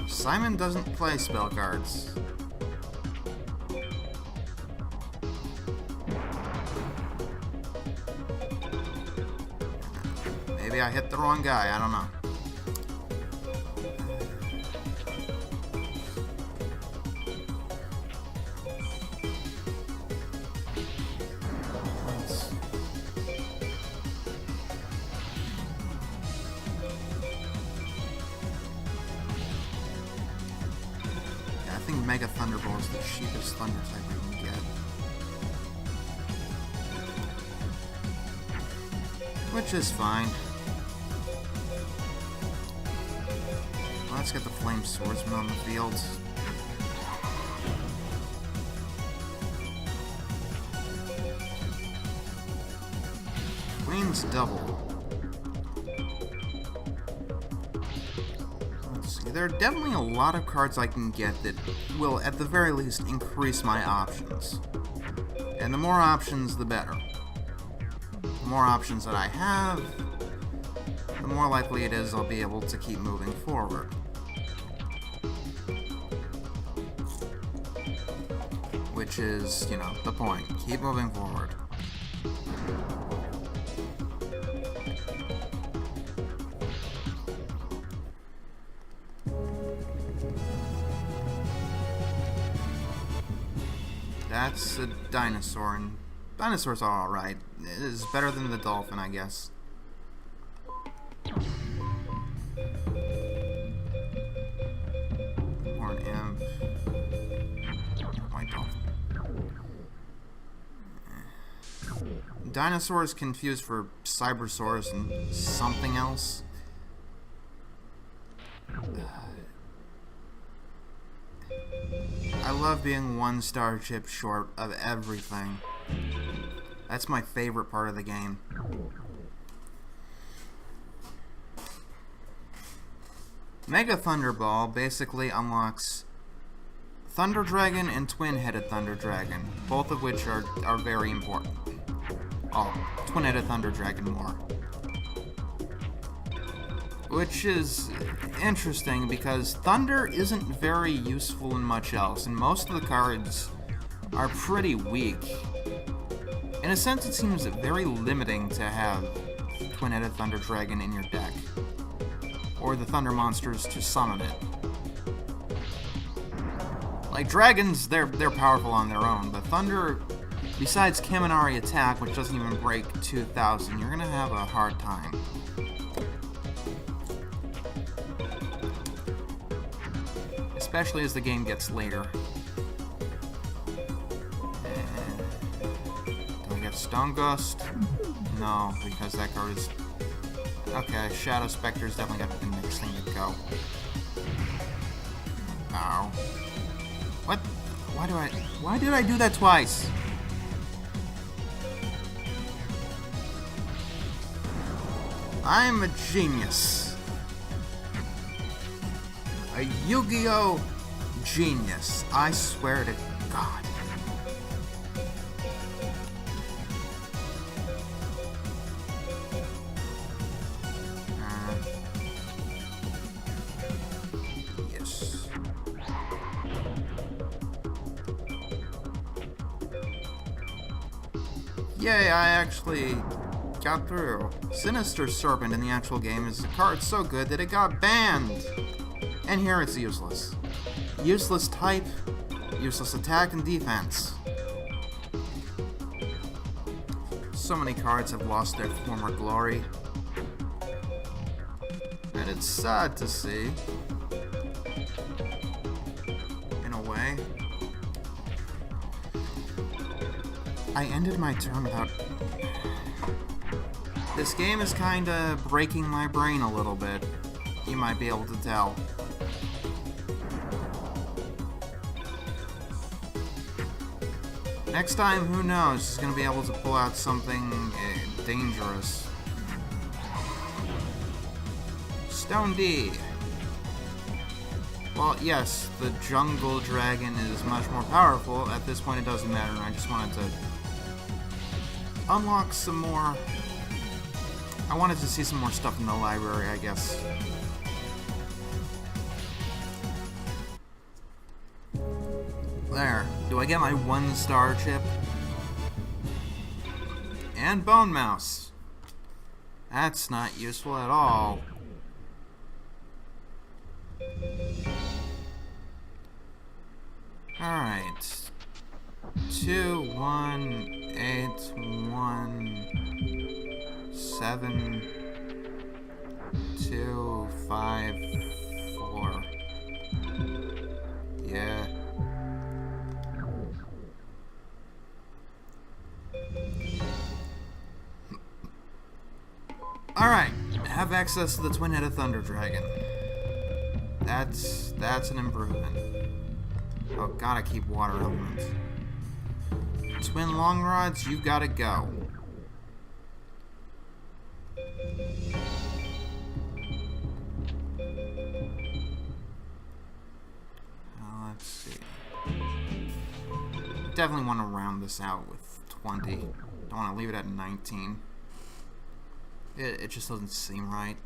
Simon doesn't play spell cards. Maybe I hit the wrong guy, I don't know. Yeah, I think Mega Thunderball is the cheapest thunder type I can get. Which is fine. Let's get the Flame Swordsman on the field. Queen's Double. Let's see, there are definitely a lot of cards I can get that will, at the very least, increase my options. And the more options, the better. The more options that I have, the more likely it is I'll be able to keep moving forward. Which is, you know, the point. Keep moving forward. That's a dinosaur, and dinosaurs are alright. It is better than the dolphin, I guess. Or an imp. White dolphin. Dinosaur is confused for cybersaurs and something else. I love being one star chip short of everything. That's my favorite part of the game. Mega Thunderball basically unlocks Thunder Dragon and Twin-Headed Thunder Dragon, both of which are very important. Oh, Twin-Headed Thunder Dragon more. Which is interesting because Thunder isn't very useful in much else, and most of the cards are pretty weak. In a sense, it seems very limiting to have Twin-Headed Thunder Dragon in your deck, or the Thunder monsters to summon it. Like dragons, they're powerful on their own, but Thunder, besides Kaminari attack, which doesn't even break 2,000, you're gonna have a hard time. Especially as the game gets later. Do I get Stone Ghost? No, because that card is... Okay, Shadow Spectre's definitely got the next thing to go. Ow. What? Why did I do that twice? I'm a genius. A Yu-Gi-Oh! Genius. I swear to God. Yes. Yay, I actually got through. Sinister Serpent in the actual game is a card so good that it got banned. And here it's useless. Useless type, useless attack and defense. So many cards have lost their former glory. And it's sad to see. In a way. I ended my turn without... This game is kinda breaking my brain a little bit. You might be able to tell. Next time, who knows, he's going to be able to pull out something dangerous. Stone D. Well, yes, the Jungle Dragon is much more powerful. At this point, it doesn't matter. I just wanted to unlock some more... I wanted to see some more stuff in the library, I guess. There. Do I get my 1-star chip? And Bone Mouse. That's not useful at all. Alright. 2, 1, 8, 1, 7, 2, 5, 4. Yeah. Alright, have access to the Twin-Headed Thunder Dragon. That's an improvement. Oh, gotta keep water elements. Twin Long Rods, you gotta go. let's see. Definitely want to round this out with 20. Don't want to leave it at 19. It just doesn't seem right.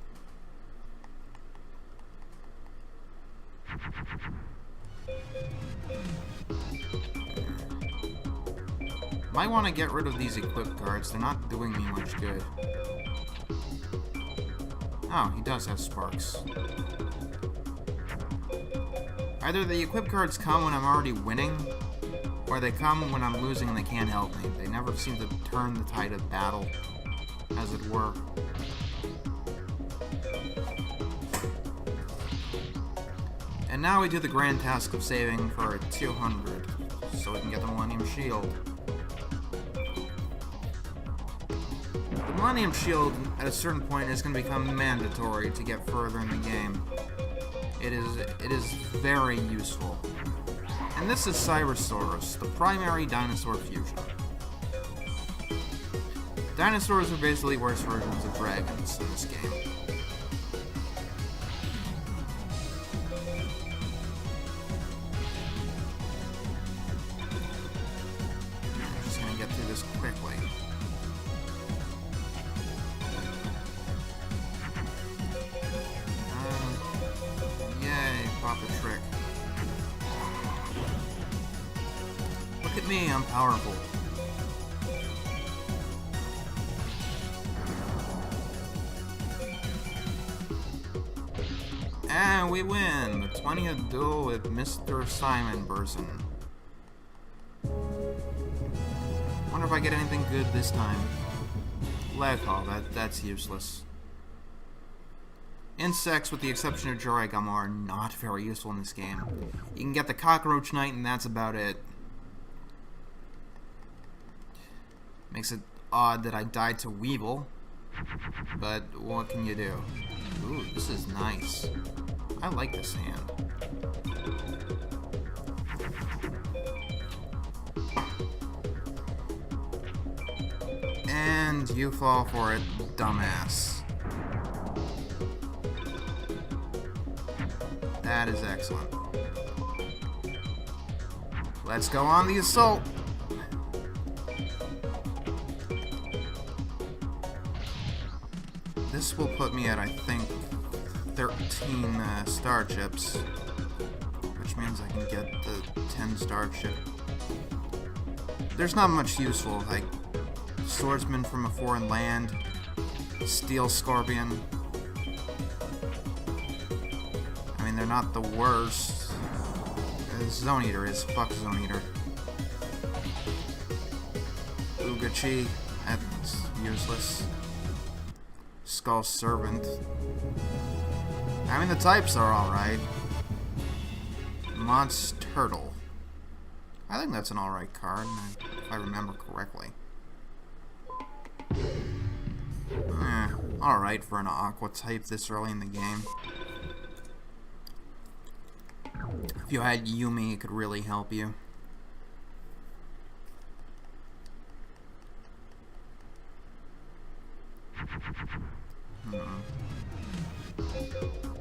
Might want to get rid of these equipped cards. They're not doing me much good. Oh, he does have sparks. Either the equipped cards come when I'm already winning, or they come when I'm losing and they can't help me. They never seem to turn the tide of battle, as it were. And now we do the grand task of saving for a 200, so we can get the Millennium Shield. The Millennium Shield, at a certain point, is going to become mandatory to get further in the game. It is very useful. And this is Cybersaurus, the primary dinosaur fusion. Dinosaurs are basically worse versions of dragons in this game. I'm just gonna get through this quickly. Yay, pop a trick. Look at me, I'm powerful. And we win! The 20th duel with Mr. Simon Burson. Wonder if I get anything good this time. Leg haul, that's useless. Insects, with the exception of Joragum, are not very useful in this game. You can get the Cockroach Knight, and that's about it. Makes it odd that I died to Weevil, but what can you do? Ooh, this is nice. I like this hand. And you fall for it, dumbass. That is excellent. Let's go on the assault. This will put me at, I think, 13 star chips, which means I can get the 10 star chip. There's not much useful, like Swordsman from a Foreign Land, Steel Scorpion. I mean, they're not the worst. Zone Eater is. Fuck Zone Eater. Ugachi, that's useless. Skull Servant. I mean, the types are alright. Mods Turtle. I think that's an alright card, if I remember correctly. Alright for an Aqua type this early in the game. If you had Yumi, it could really help you.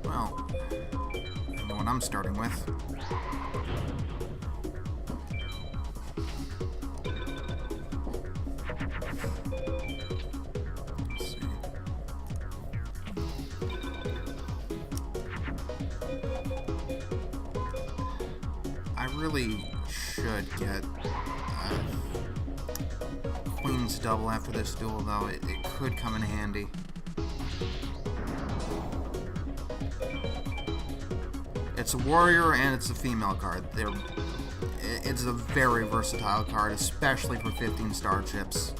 Well, I know what I'm starting with. Let's see. I really should get Queen's Double after this duel, though. It could come in handy. It's a warrior and it's a female card. It's a very versatile card, especially for 15 star chips.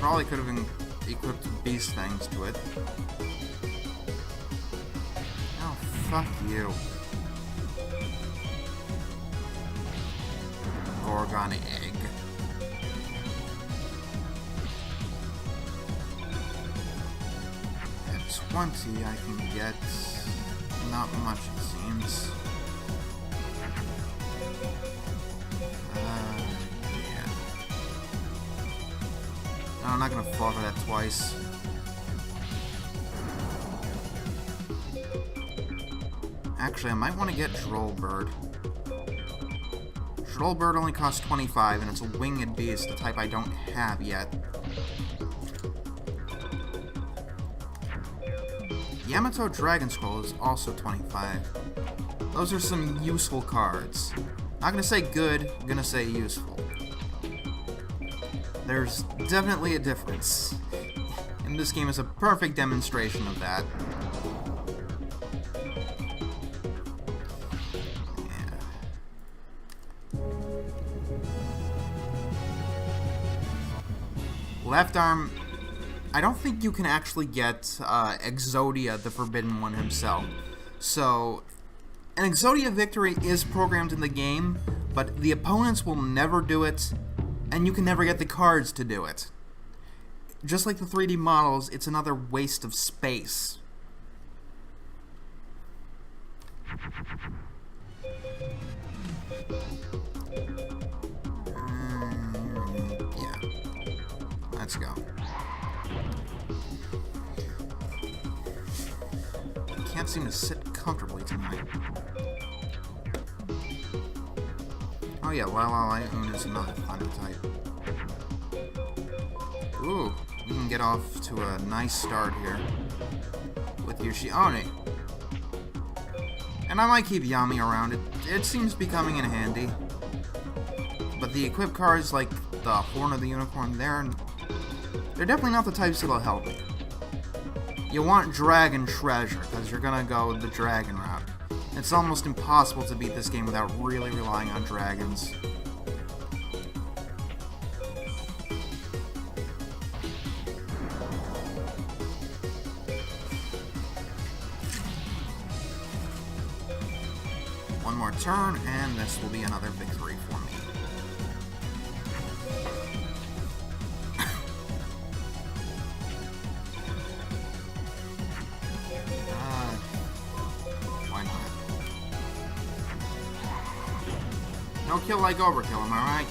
Probably could have been equipped Beast Things to it. Oh, fuck you. Gorgon Egg. At 20, I can get not much, it seems. I'm not gonna fall for that twice. Actually, I might want to get Drollbird. Drollbird only costs 25, and it's a winged beast, a type I don't have yet. Yamato Dragon Scroll is also 25. Those are some useful cards. Not gonna say good, I'm gonna say useful. There's definitely a difference. And this game is a perfect demonstration of that. Left arm, I don't think you can actually get Exodia, the Forbidden One himself. So, an Exodia victory is programmed in the game, but the opponents will never do it, and you can never get the cards to do it. Just like the 3D models, it's another waste of space. Let's go. Can't seem to sit comfortably tonight. Oh yeah, Lalalayun is another thunder type. Ooh, we can get off to a nice start here with Yoshione. And I might keep Yami around. It seems to be coming in handy. But the equip cards like the Horn of the Unicorn, they're definitely not the types that'll help me. You want Dragon Treasure, because you're gonna go the dragon route. It's almost impossible to beat this game without really relying on dragons. One more turn, and this will be another victory for me. No kill like overkill, am I right?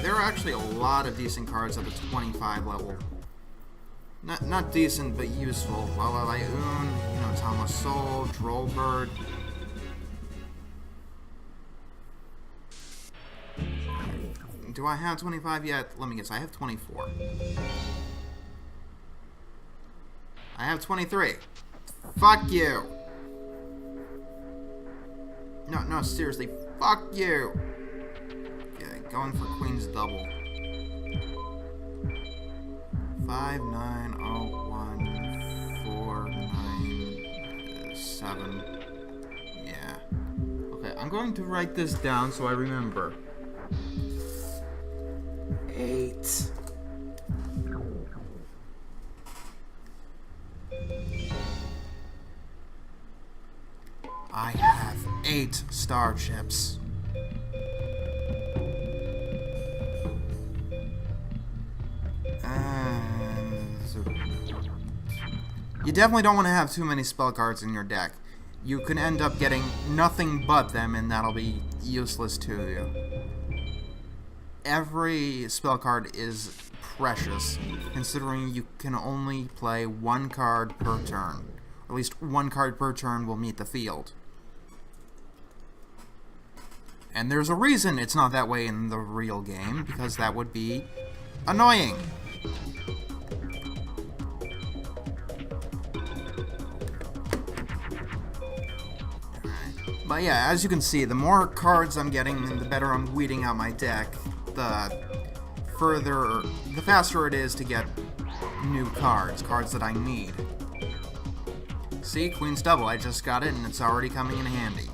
There are actually a lot of decent cards at the 25 level. Not decent, but useful. Lalalayun, Thomas Soul, Drollbird. Do I have 25 yet? Let me guess, I have 24. I have 23. Fuck you! No, seriously, fuck you! Okay, going for Queen's Double. 5, 9, 0, 1, 4, 9, 7. Yeah. Okay, I'm going to write this down so I remember. 8. I have 8 star chips. You definitely don't want to have too many spell cards in your deck. You can end up getting nothing but them, and that'll be useless to you. Every spell card is precious, considering you can only play 1 card per turn. At least 1 card per turn will meet the field. And there's a reason it's not that way in the real game, because that would be annoying. But yeah, as you can see, the more cards I'm getting, the better I'm weeding out my deck, the faster it is to get new cards that I need. See, Queen's Double, I just got it and it's already coming in handy.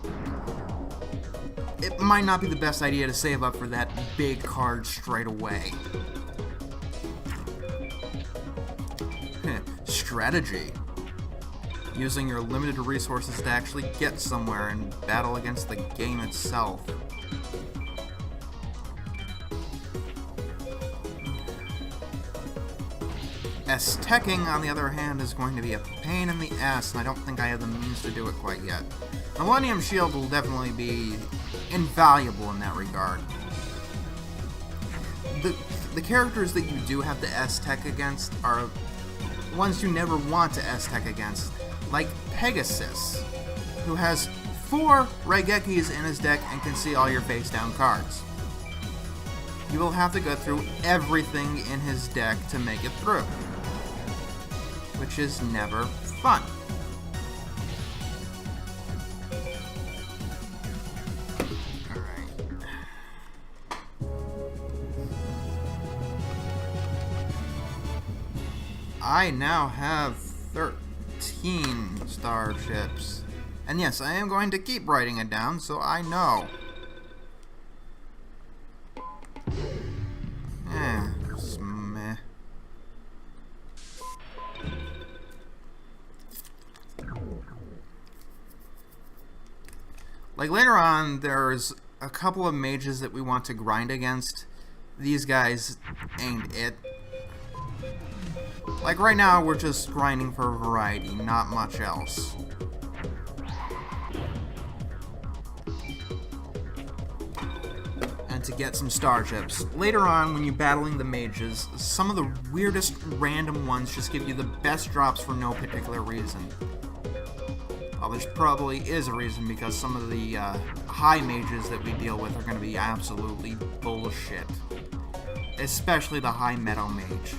It might not be the best idea to save up for that big card straight away. Strategy. Using your limited resources to actually get somewhere and battle against the game itself. S-Teching, on the other hand, is going to be a pain in the ass, and I don't think I have the means to do it quite yet. Millennium Shield will definitely be invaluable in that regard. The characters that you do have to S-Tech against are ones you never want to S-Tech against, like Pegasus, who has 4 Raigekis in his deck and can see all your face-down cards. You will have to go through everything in his deck to make it through, which is never fun. I now have 13 starships. And yes, I am going to keep writing it down so I know. Meh. Like later on, there's a couple of mages that we want to grind against. These guys ain't it. Like right now, we're just grinding for variety, not much else. And to get some starships. Later on, when you're battling the mages, some of the weirdest random ones just give you the best drops for no particular reason. Well, there probably is a reason, because some of the high mages that we deal with are going to be absolutely bullshit. Especially the high metal mage.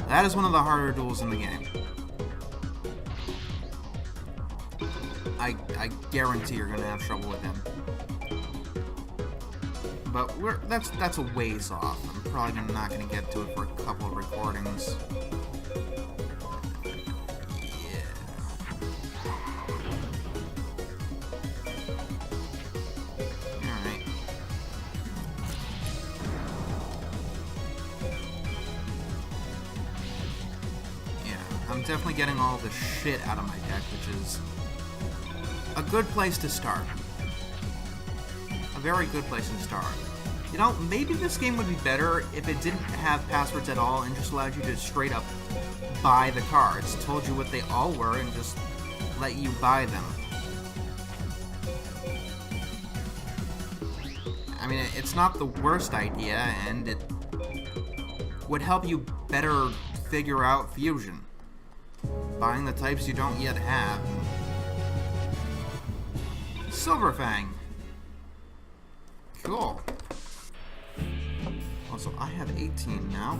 That is one of the harder duels in the game. I guarantee you're gonna have trouble with him. But that's a ways off. I'm probably not gonna get to it for a couple of recordings. I'm definitely getting all the shit out of my deck, which is a good place to start. A very good place to start. You know, maybe this game would be better if it didn't have passwords at all and just allowed you to straight up buy the cards. Told you what they all were and just let you buy them. I mean, it's not the worst idea, and it would help you better figure out Fusion. Buying the types you don't yet have. Silverfang. Cool. Also, I have 18 now.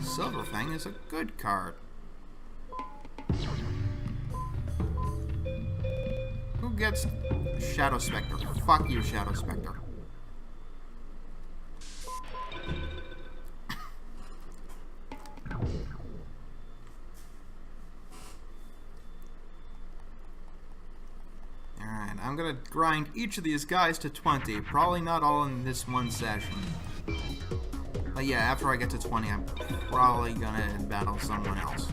Silverfang is a good card. Who gets Shadow Spectre? Fuck you, Shadow Spectre. I'm gonna grind each of these guys to 20. Probably not all in this one session. But yeah, after I get to 20, I'm probably gonna battle someone else.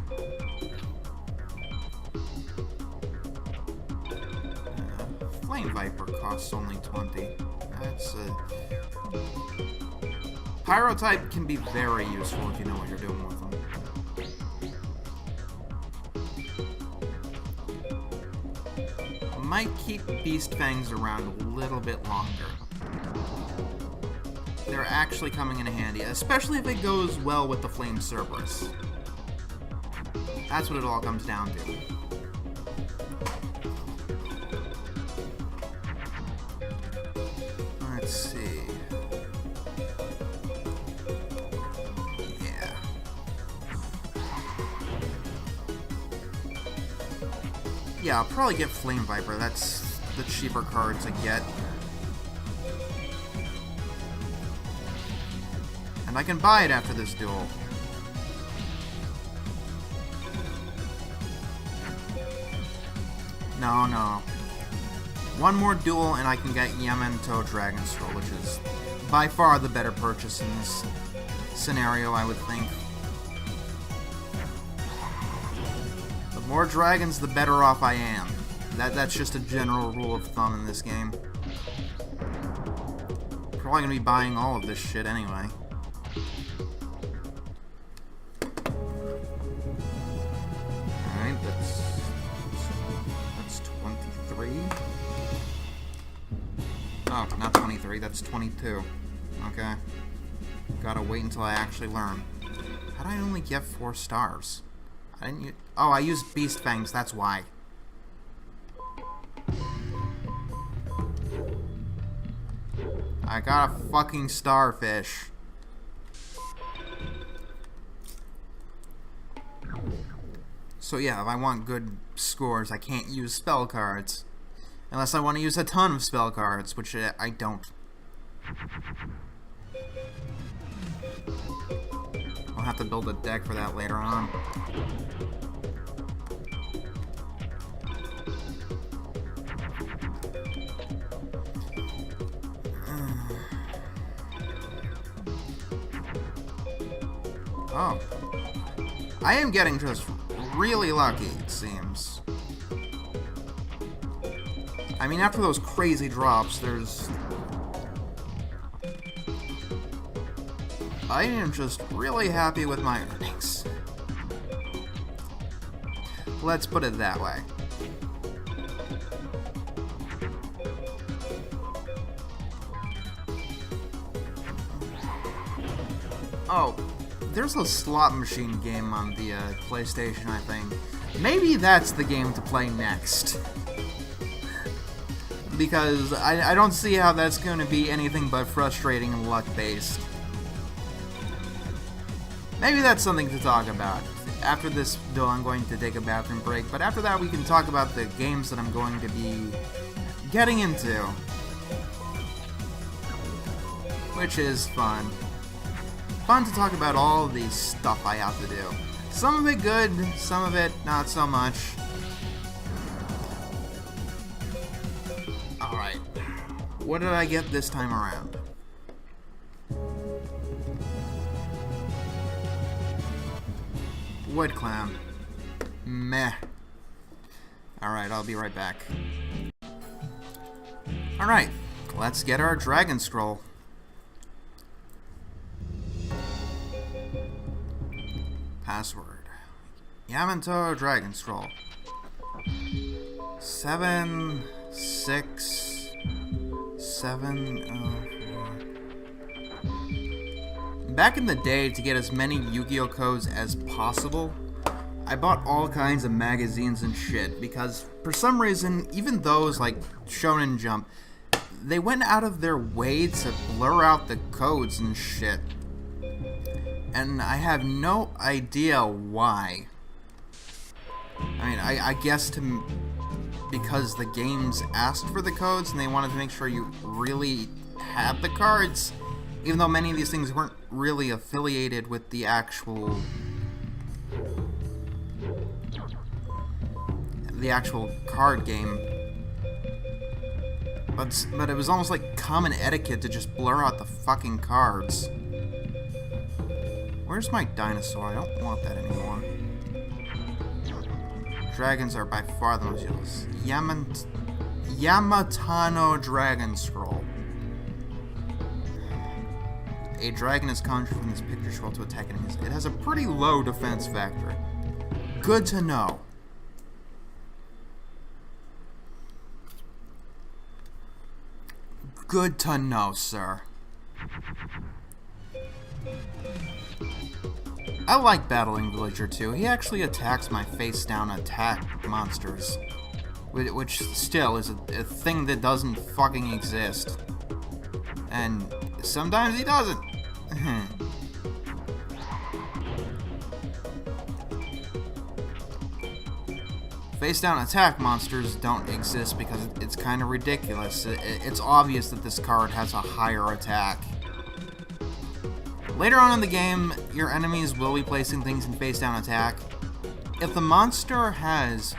Flame Viper costs only 20. That's Pyrotype can be very useful if you know what you're doing with them. Might keep Beast Fangs around a little bit longer. They're actually coming in handy, especially if it goes well with the Flame Cerberus. That's what it all comes down to. Let's see. Yeah. Yeah, I'll probably get Flame Viper. That's the cheaper card to get. And I can buy it after this duel. No. One more duel and I can get Yamato Dragon Scroll, which is by far the better purchase in this scenario, I would think. The more dragons, the better off I am. That's just a general rule of thumb in this game. Probably gonna be buying all of this shit anyway. Alright, that's 23. No, not 23, that's 22. Okay. Gotta wait until I actually learn. How did I only get 4 stars? I didn't oh, I used Beast Fangs, that's why. I got a fucking starfish. So yeah, if I want good scores, I can't use spell cards. Unless I want to use a ton of spell cards, which I don't. I'll have to build a deck for that later on. Oh. I am getting just really lucky, it seems. I mean, after those crazy drops, there's... I am just really happy with my earnings. Let's put it that way. Oh, there's a slot machine game on the PlayStation, I think. Maybe that's the game to play next. Because I don't see how that's going to be anything but frustrating and luck-based. Maybe that's something to talk about. After this, though, I'm going to take a bathroom break, but after that we can talk about the games that I'm going to be getting into. Which is fun. Fun to talk about all the stuff I have to do. Some of it good, some of it not so much. Alright. What did I get this time around? Wood Clown. Meh. Alright, I'll be right back. Alright, let's get our Dragon Scroll. Password. Yamato Dragon Scroll. 7, 6, 7, 4. Back in the day, to get as many Yu-Gi-Oh codes as possible, I bought all kinds of magazines and shit, because for some reason, even those like Shonen Jump, they went out of their way to blur out the codes and shit. And I have no idea why. I mean, I guess because the games asked for the codes and they wanted to make sure you really had the cards, even though many of these things weren't really affiliated with the actual card game. But it was almost like common etiquette to just blur out the fucking cards. Where's my dinosaur? I don't want that anymore. Dragons are by far the most useless. Yamatano Dragon Scroll. A dragon is conjured from this picture scroll to attack enemies. It has a pretty low defense factor. Good to know. Good to know, sir. I like battling Villager too. He actually attacks my face-down attack monsters. Which still is a thing that doesn't fucking exist. And sometimes he doesn't. Face-down attack monsters don't exist because it's kind of ridiculous. It's obvious that this card has a higher attack. Later on in the game, your enemies will be placing things in face-down attack. If the monster has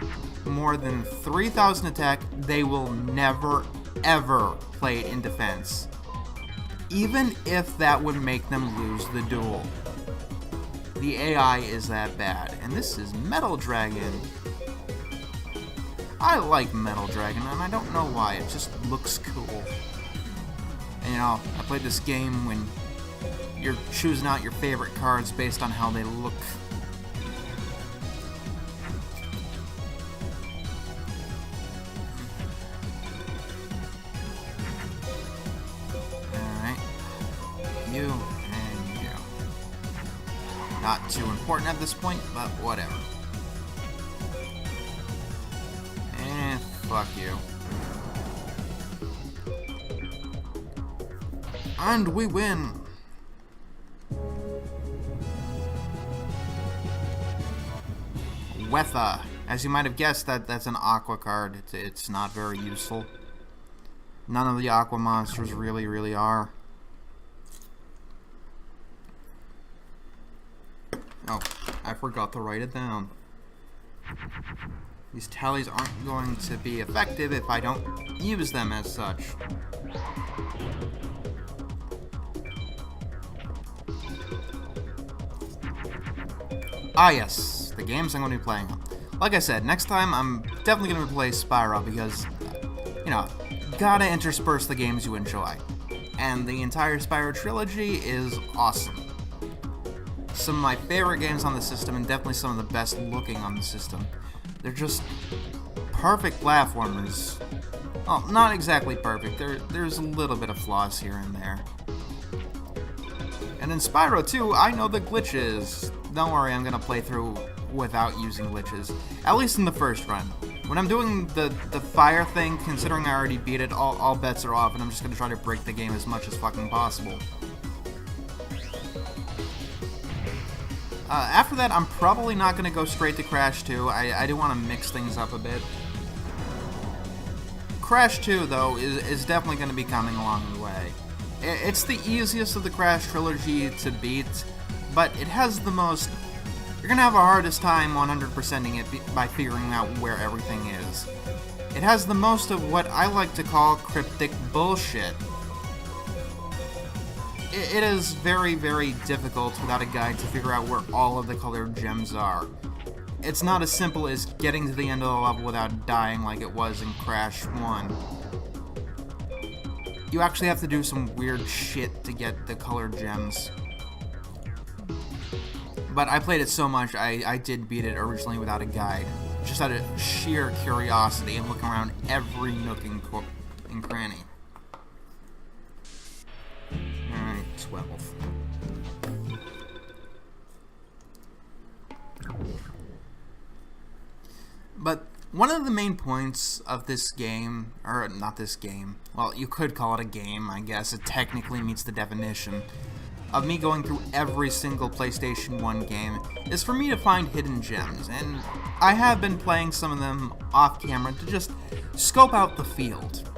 more than 3,000 attack, they will never, ever play it in defense. Even if that would make them lose the duel. The AI is that bad. And this is Metal Dragon. I like Metal Dragon, and I don't know why. It just looks cool. And you know, I played this game when you're choosing out your favorite cards based on how they look. you, and you. Not too important at this point, but whatever. And fuck you. And we win! Wetha. As you might have guessed, that's an aqua card. It's not very useful. None of the aqua monsters really are. Oh, I forgot to write it down. These tallies aren't going to be effective if I don't use them as such. Ah yes, the games I'm going to be playing. Like I said, next time I'm definitely going to play Spyro because, you know, gotta intersperse the games you enjoy. And the entire Spyro trilogy is awesome. Some of my favorite games on the system, and definitely some of the best looking on the system. They're just perfect platformers. Well, not exactly perfect. There's a little bit of flaws here and there. And in Spyro 2, I know the glitches. Don't worry, I'm gonna play through without using glitches. At least in the first run. When I'm doing the fire thing, considering I already beat it, all bets are off, and I'm just gonna try to break the game as much as fucking possible. After that, I'm probably not gonna go straight to Crash 2. I do want to mix things up a bit. Crash 2, though, is definitely gonna be coming along the way. It's the easiest of the Crash trilogy to beat, but it has the most... You're gonna have a hardest time 100%ing it by figuring out where everything is. It has the most of what I like to call cryptic bullshit. It is very difficult without a guide to figure out where all of the colored gems are. It's not as simple as getting to the end of the level without dying like it was in Crash 1. You actually have to do some weird shit to get the colored gems. But I played it so much, I did beat it originally without a guide. Just out of sheer curiosity and looking around every nook and cranny. Alright, 12. But one of the main points of this game, or not this game, well, you could call it a game, I guess. It technically meets the definition of me going through every single PlayStation 1 game, is for me to find hidden gems, and I have been playing some of them off camera to just scope out the field.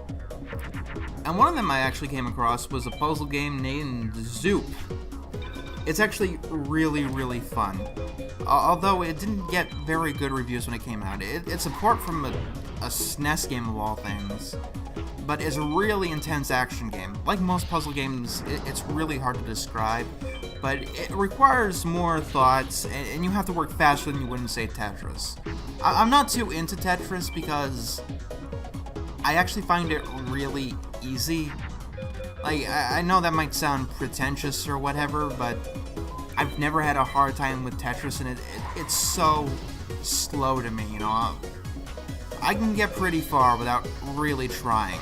And one of them I actually came across was a puzzle game named Zoop. It's actually really fun, although it didn't get very good reviews when it came out. It's a port from a SNES game of all things, but it's a really intense action game. Like most puzzle games, it's really hard to describe, but it requires more thoughts, and you have to work faster than you would in, say, Tetris. I'm not too into Tetris because I actually find it really easy. Like, I know that might sound pretentious or whatever, but I've never had a hard time with Tetris, and it's so slow to me, you know? I can get pretty far without really trying.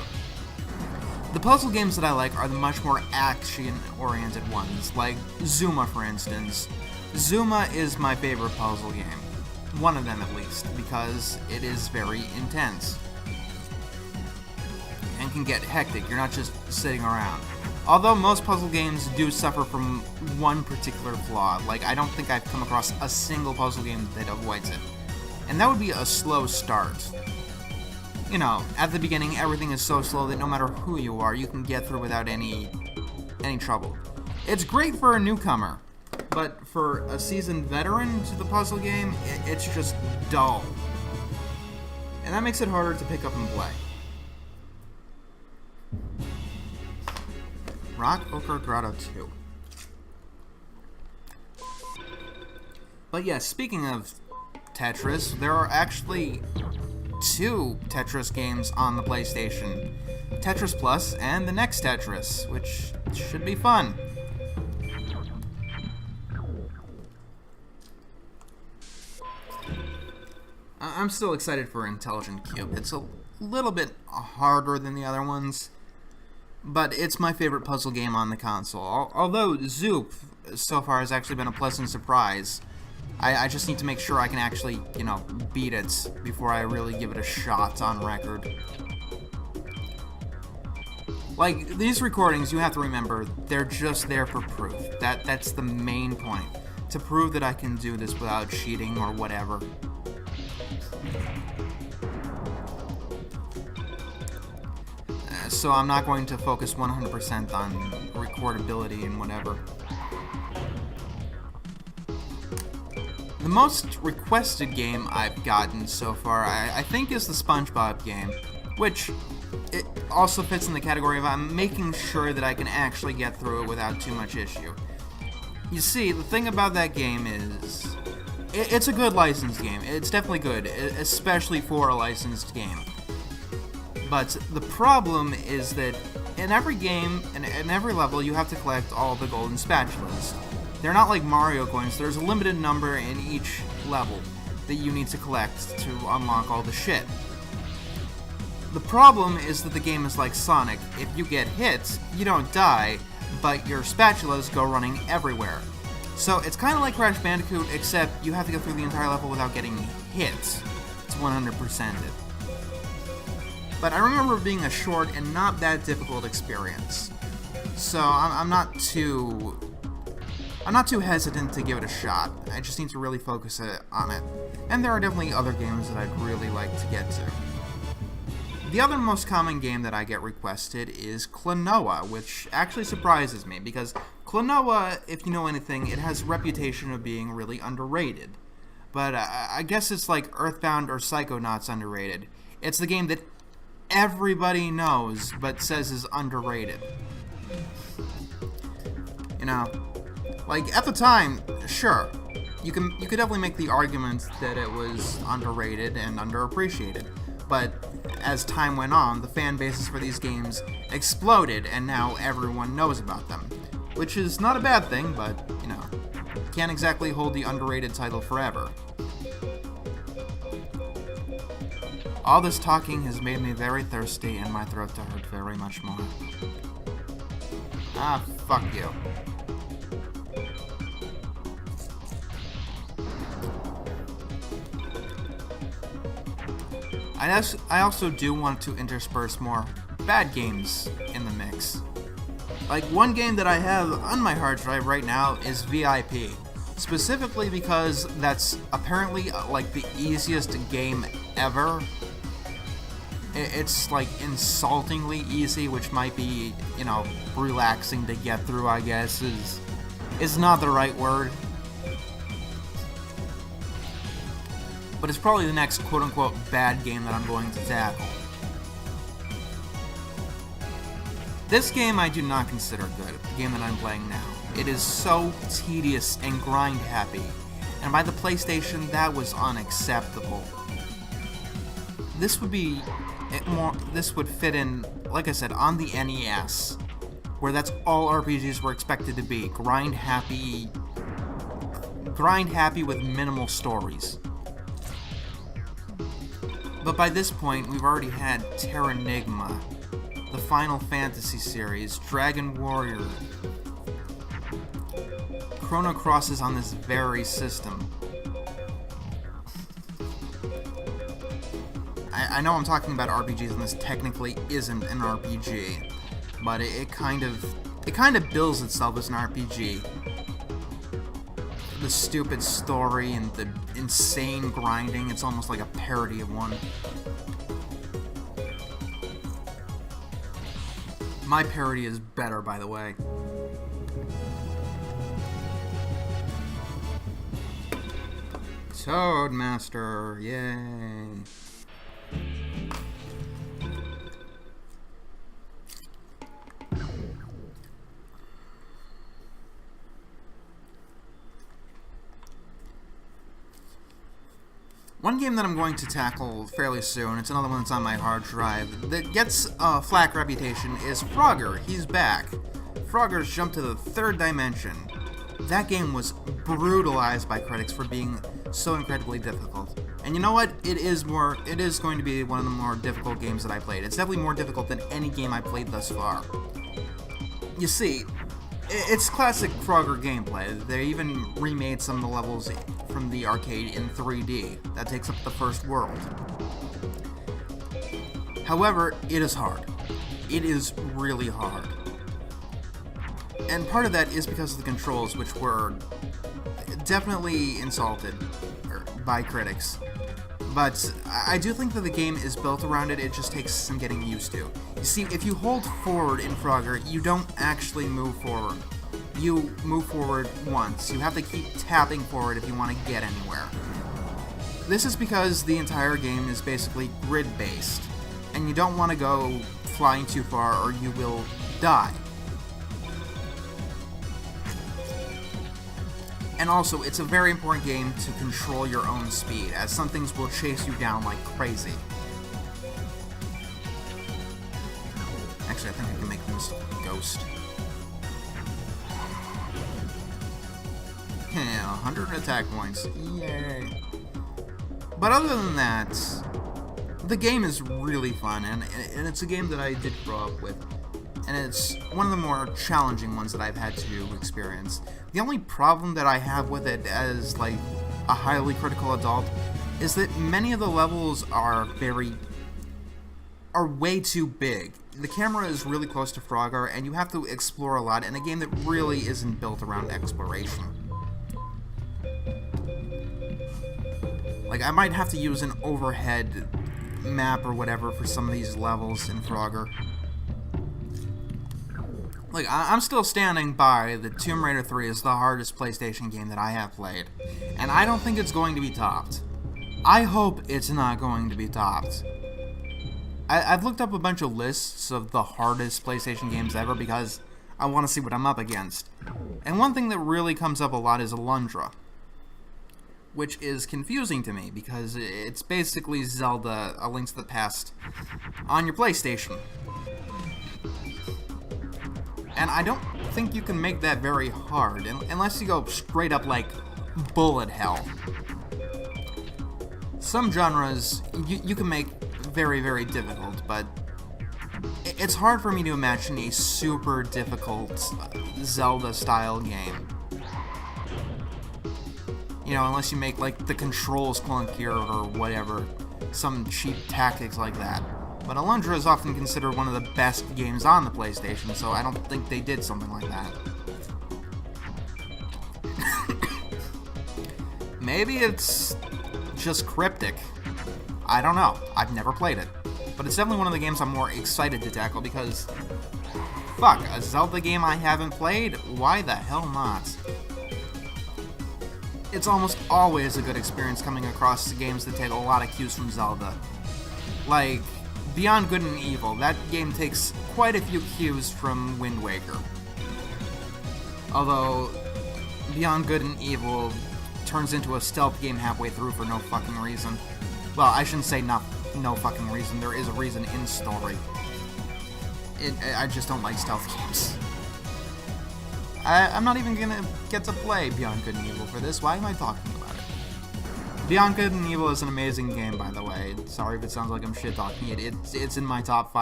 The puzzle games that I like are the much more action-oriented ones, like Zuma, for instance. Zuma is my favorite puzzle game. One of them, at least, because it is very intense. And can get hectic, you're not just sitting around. Although most puzzle games do suffer from one particular flaw, like I don't think I've come across a single puzzle game that avoids it. And that would be a slow start. You know, at the beginning everything is so slow that no matter who you are, you can get through without any trouble. It's great for a newcomer, but for a seasoned veteran to the puzzle game, it's just dull. And that makes it harder to pick up and play. Rock Ochre Grotto 2. But yes, speaking of Tetris, there are actually 2 Tetris games on the PlayStation. Tetris Plus and the next Tetris, which should be fun. I'm still excited for Intelligent Cube. It's a little bit harder than the other ones. but it's my favorite puzzle game on the console. Although Zoop so far has actually been a pleasant surprise. I just need to make sure I can actually, beat it before I really give it a shot on record. Like, these recordings, you have to remember, they're just there for proof. That's the main point. To prove that I can do this without cheating or whatever. So I'm not going to focus 100% on recordability and whatever. The most requested game I've gotten so far, I think, is the SpongeBob game, which it also fits in the category of I'm making sure that I can actually get through it without too much issue. You see, the thing about that game is, it's a good licensed game. It's definitely good, especially for a licensed game. But the problem is that in every game, and in every level, you have to collect all the golden spatulas. They're not like Mario coins. There's a limited number in each level that you need to collect to unlock all the shit. The problem is that the game is like Sonic. If you get hit, you don't die, but your spatulas go running everywhere. So it's kind of like Crash Bandicoot, except you have to go through the entire level without getting hit. It's 100%ed. But I remember it being a short and not that difficult experience. So I'm not too hesitant to give it a shot. I just need to really focus on it. And there are definitely other games that I'd really like to get to. The other most common game that I get requested is Klonoa, which actually surprises me, because Klonoa, if you know anything, it has a reputation of being really underrated. But I guess it's like Earthbound or Psychonauts underrated. It's the game that everybody knows, but says is underrated. Like, at the time, sure, you could definitely make the argument that it was underrated and underappreciated. But as time went on, the fan bases for these games exploded, and now everyone knows about them. Which is not a bad thing, but, can't exactly hold the underrated title forever. All this talking has made me very thirsty, and my throat to hurt very much more. Ah, fuck you. I also do want to intersperse more bad games in the mix. Like, one game that I have on my hard drive right now is VIP. Specifically because that's apparently, like, the easiest game ever. It's, like, insultingly easy, which might be, relaxing to get through, I guess, is not the right word. But it's probably the next quote-unquote bad game that I'm going to tackle. This game I do not consider good, the game that I'm playing now. It is so tedious and grind-happy, and by the PlayStation, that was unacceptable. This would fit in, like I said, on the NES, where that's all RPGs were expected to be, grind-happy with minimal stories. But by this point, we've already had Terranigma, the Final Fantasy series, Dragon Warrior. Chrono Cross is on this very system. I know I'm talking about RPGs, and this technically isn't an RPG, but it kind of bills itself as an RPG. The stupid story and the insane grinding, it's almost like a parody of one. My parody is better, by the way. Toadmaster, yay. One game that I'm going to tackle fairly soon, it's another one that's on my hard drive, that gets a flack reputation, is Frogger. He's back. Frogger's jumped to the third dimension. That game was brutalized by critics for being so incredibly difficult. And And you know what? It is going to be one of the more difficult games that I played. It's definitely more difficult than any game I played thus far. You see, it's classic Frogger gameplay. They even remade some of the levels from the arcade in 3D. That takes up the first world. However, it is hard. It is really hard. And part of that is because of the controls, which were definitely insulted by critics. But I do think that the game is built around it, it just takes some getting used to. You see, if you hold forward in Frogger, you don't actually move forward. You move forward once. You have to keep tapping forward if you want to get anywhere. This is because the entire game is basically grid-based, and you don't want to go flying too far or you will die. And also, it's a very important game to control your own speed, as some things will chase you down like crazy. Actually, I think I can make this ghost. Yeah, 100 attack points. Yay. But other than that, the game is really fun, and it's a game that I did grow up with. And it's one of the more challenging ones that I've had to experience. The only problem that I have with it as, like, a highly critical adult is that many of the levels are way too big. The camera is really close to Frogger, and you have to explore a lot in a game that really isn't built around exploration. Like, I might have to use an overhead map or whatever for some of these levels in Frogger. Like, I'm still standing by that Tomb Raider 3 is the hardest PlayStation game that I have played, and I don't think it's going to be topped. I hope it's not going to be topped. I've looked up a bunch of lists of the hardest PlayStation games ever because I want to see what I'm up against. And one thing that really comes up a lot is Alundra, which is confusing to me because it's basically Zelda: A Link to the Past on your PlayStation. And I don't think you can make that very hard, unless you go straight up, like, bullet hell. Some genres you can make very, very difficult, but it's hard for me to imagine a super difficult Zelda-style game. You know, unless you make, like, the controls clunkier or whatever, some cheap tactics like that. But Alundra is often considered one of the best games on the PlayStation, so I don't think they did something like that. Maybe it's just cryptic. I don't know. I've never played it. But it's definitely one of the games I'm more excited to tackle because, fuck, a Zelda game I haven't played? Why the hell not? It's almost always a good experience coming across games that take a lot of cues from Zelda. Like Beyond Good and Evil, that game takes quite a few cues from Wind Waker. Although, Beyond Good and Evil turns into a stealth game halfway through for no fucking reason. Well, I shouldn't say no fucking reason, there is a reason in story. I just don't like stealth games. I'm not even gonna get to play Beyond Good and Evil for this, why am I talking about it? Beyond Good and Evil is an amazing game, by the way. Sorry if it sounds like I'm shit-talking it. It's in my top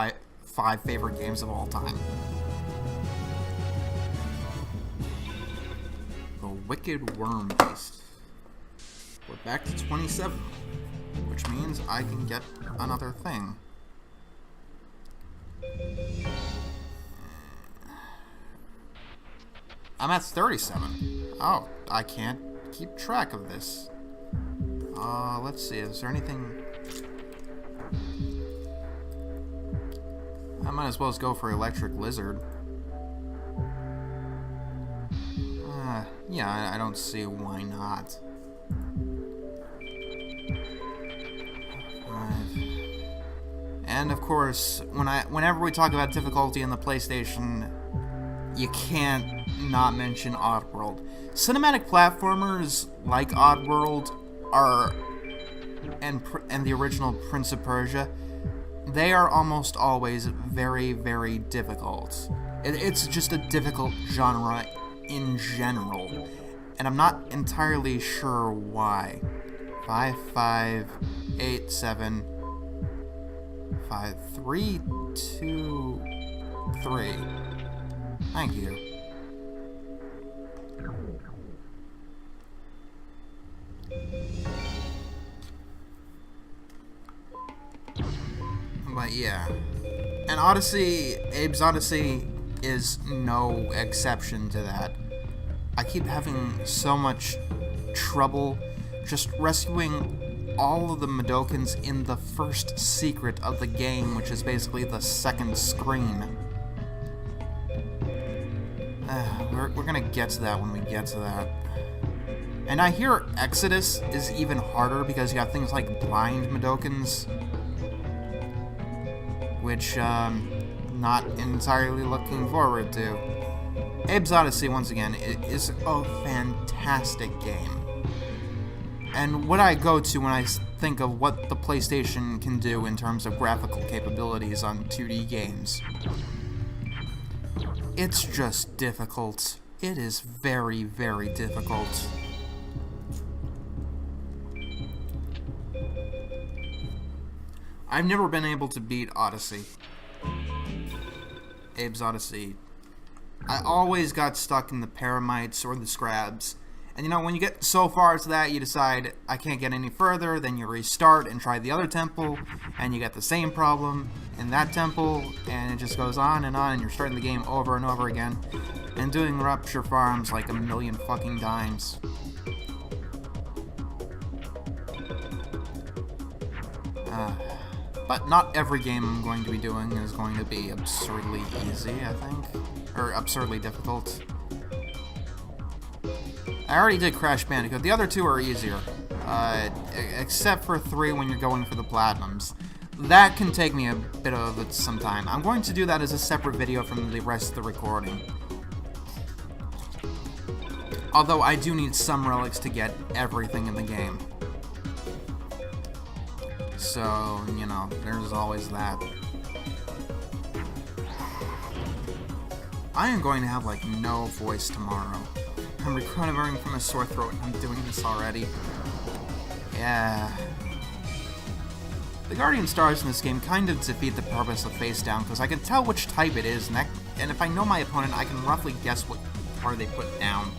five favorite games of all time. The Wicked Worm Beast. We're back to 27, which means I can get another thing. I'm at 37. Oh, I can't keep track of this. Let's see, is there anything... I might as well just go for Electric Lizard. Yeah, I don't see why not. And of course, whenever we talk about difficulty in the PlayStation, you can't not mention Oddworld. Cinematic platformers like Oddworld and the original Prince of Persia, they are almost always very, very difficult. It's just a difficult genre in general, and I'm not entirely sure why. 55875323. Thank you. But yeah. And Odyssey, Abe's Odyssey is no exception to that. I keep having so much trouble just rescuing all of the Madokans in the first secret of the game, which is basically the second screen. We're gonna get to that when we get to that. And I hear Exodus is even harder because you have things like blind Madokans, which not entirely looking forward to. Abe's Odyssey, once again, is a fantastic game. And what I go to when I think of what the PlayStation can do in terms of graphical capabilities on 2D games, it's just difficult. It is very, very difficult. I've never been able to beat Odyssey. Abe's Odyssey. I always got stuck in the Paramites or the Scrabs. And you know, when you get so far as that, you decide, I can't get any further, then you restart and try the other temple, and you get the same problem in that temple, and it just goes on, and you're starting the game over and over again, and doing Rupture Farms like a million fucking times. But not every game I'm going to be doing is going to be absurdly easy, I think. Or absurdly difficult. I already did Crash Bandicoot. The other two are easier. Except for 3 when you're going for the Platinums. That can take me a bit of some time. I'm going to do that as a separate video from the rest of the recording. Although I do need some relics to get everything in the game. So, you know, there's always that. I am going to have, like, no voice tomorrow. I'm recovering from a sore throat and I'm doing this already. Yeah. The Guardian Stars in this game kind of defeat the purpose of Face Down, because I can tell which type it is, and if I know my opponent, I can roughly guess what card they put down.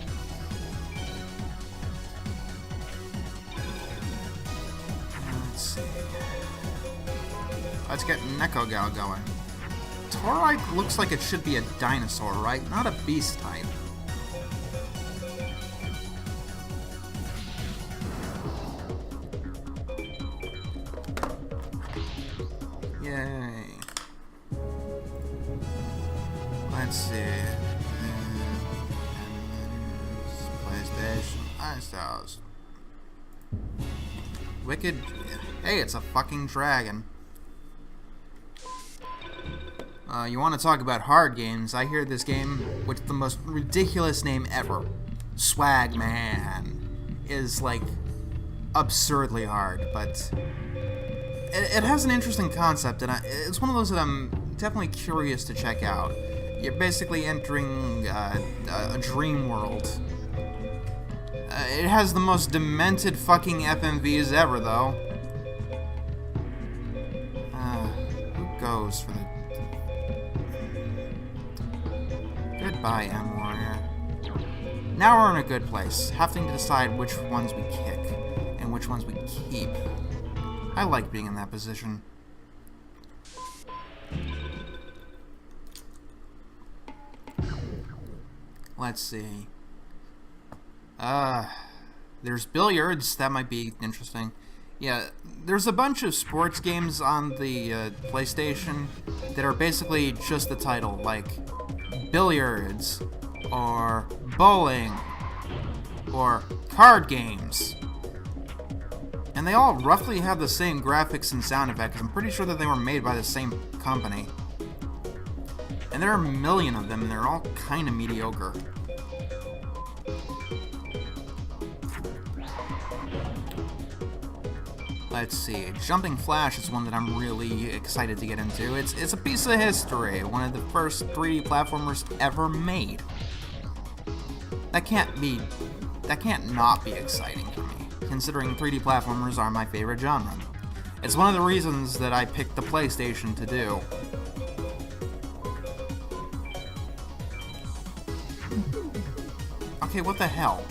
Let's see. Let's get Nekogal going. Torite looks like it should be a dinosaur, right? Not a beast type. Yay. Let's see. PlayStation. iStars. Wicked. Hey, it's a fucking dragon. You want to talk about hard games? I hear this game, with the most ridiculous name ever, Swagman, is like absurdly hard, but it has an interesting concept, and it's one of those that I'm definitely curious to check out. You're basically entering a dream world. It has the most demented fucking FMVs ever, though. Who goes for the... Goodbye, M-Warrior. Now we're in a good place, having to decide which ones we kick and which ones we keep. I like being in that position. Let's see. There's billiards. That might be interesting. Yeah, there's a bunch of sports games on the PlayStation that are basically just the title, like billiards, or bowling, or card games. And they all roughly have the same graphics and sound effects. I'm pretty sure that they were made by the same company. And there are a million of them, and they're all kind of mediocre. Let's see. Jumping Flash is one that I'm really excited to get into. It's a piece of history. One of the first 3D platformers ever made. That can't not be exciting for me. considering 3D platformers are my favorite genre. It's one of the reasons that I picked the PlayStation to do. Okay, what the hell?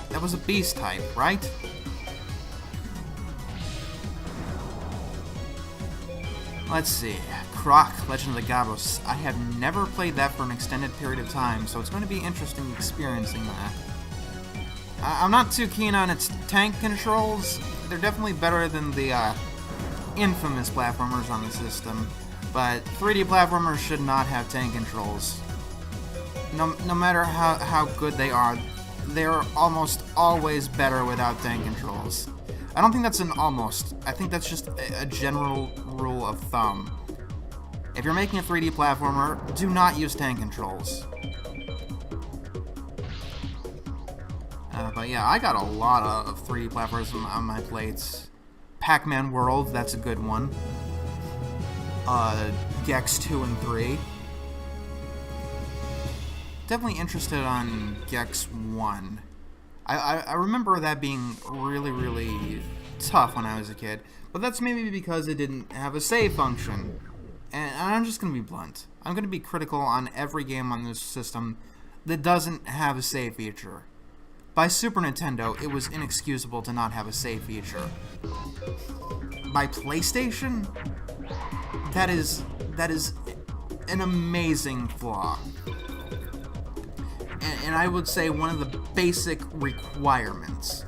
That was a beast type, right? Let's see. Croc, Legend of the Gabos. I have never played that for an extended period of time, so it's going to be interesting experiencing that. I'm not too keen on its tank controls. They're definitely better than the infamous platformers on the system, but 3D platformers should not have tank controls. No matter how good they are, they're almost always better without tank controls. I don't think that's an almost. I think that's just a general rule of thumb. If you're making a 3D platformer, do not use tank controls. But yeah, I got a lot of 3D platformers on my plates. Pac-Man World, that's a good one. Gex 2 and 3. Definitely interested on Gex 1. I remember that being really, really tough when I was a kid, but that's maybe because it didn't have a save function. And I'm just going to be blunt. I'm going to be critical on every game on this system that doesn't have a save feature. By Super Nintendo, it was inexcusable to not have a save feature. By PlayStation, that is an amazing flaw. And I would say one of the basic requirements.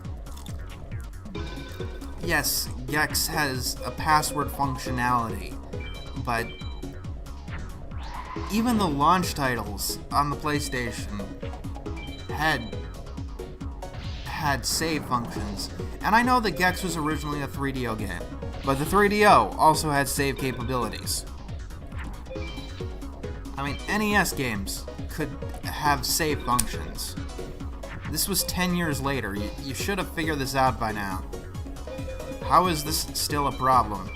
Yes, Gex has a password functionality, but even the launch titles on the PlayStation had save functions. And I know that Gex was originally a 3DO game, but the 3DO also had save capabilities. I mean, NES games could have save functions. This was 10 years later. You should have figured this out by now. How is this still a problem?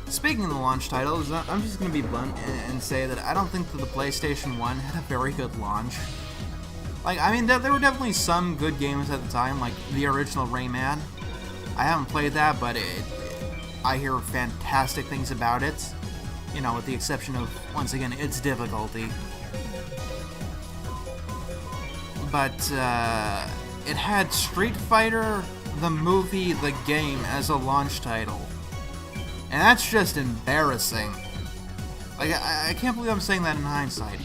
Speaking of the launch titles, I'm just going to be blunt and say that I don't think that the PlayStation 1 had a very good launch. Like, I mean, there were definitely some good games at the time, like the original Rayman. I haven't played that, but I hear fantastic things about it. You know, with the exception of, once again, its difficulty. But, it had Street Fighter, the movie, the game, as a launch title. And that's just embarrassing. Like, I can't believe I'm saying that in hindsight.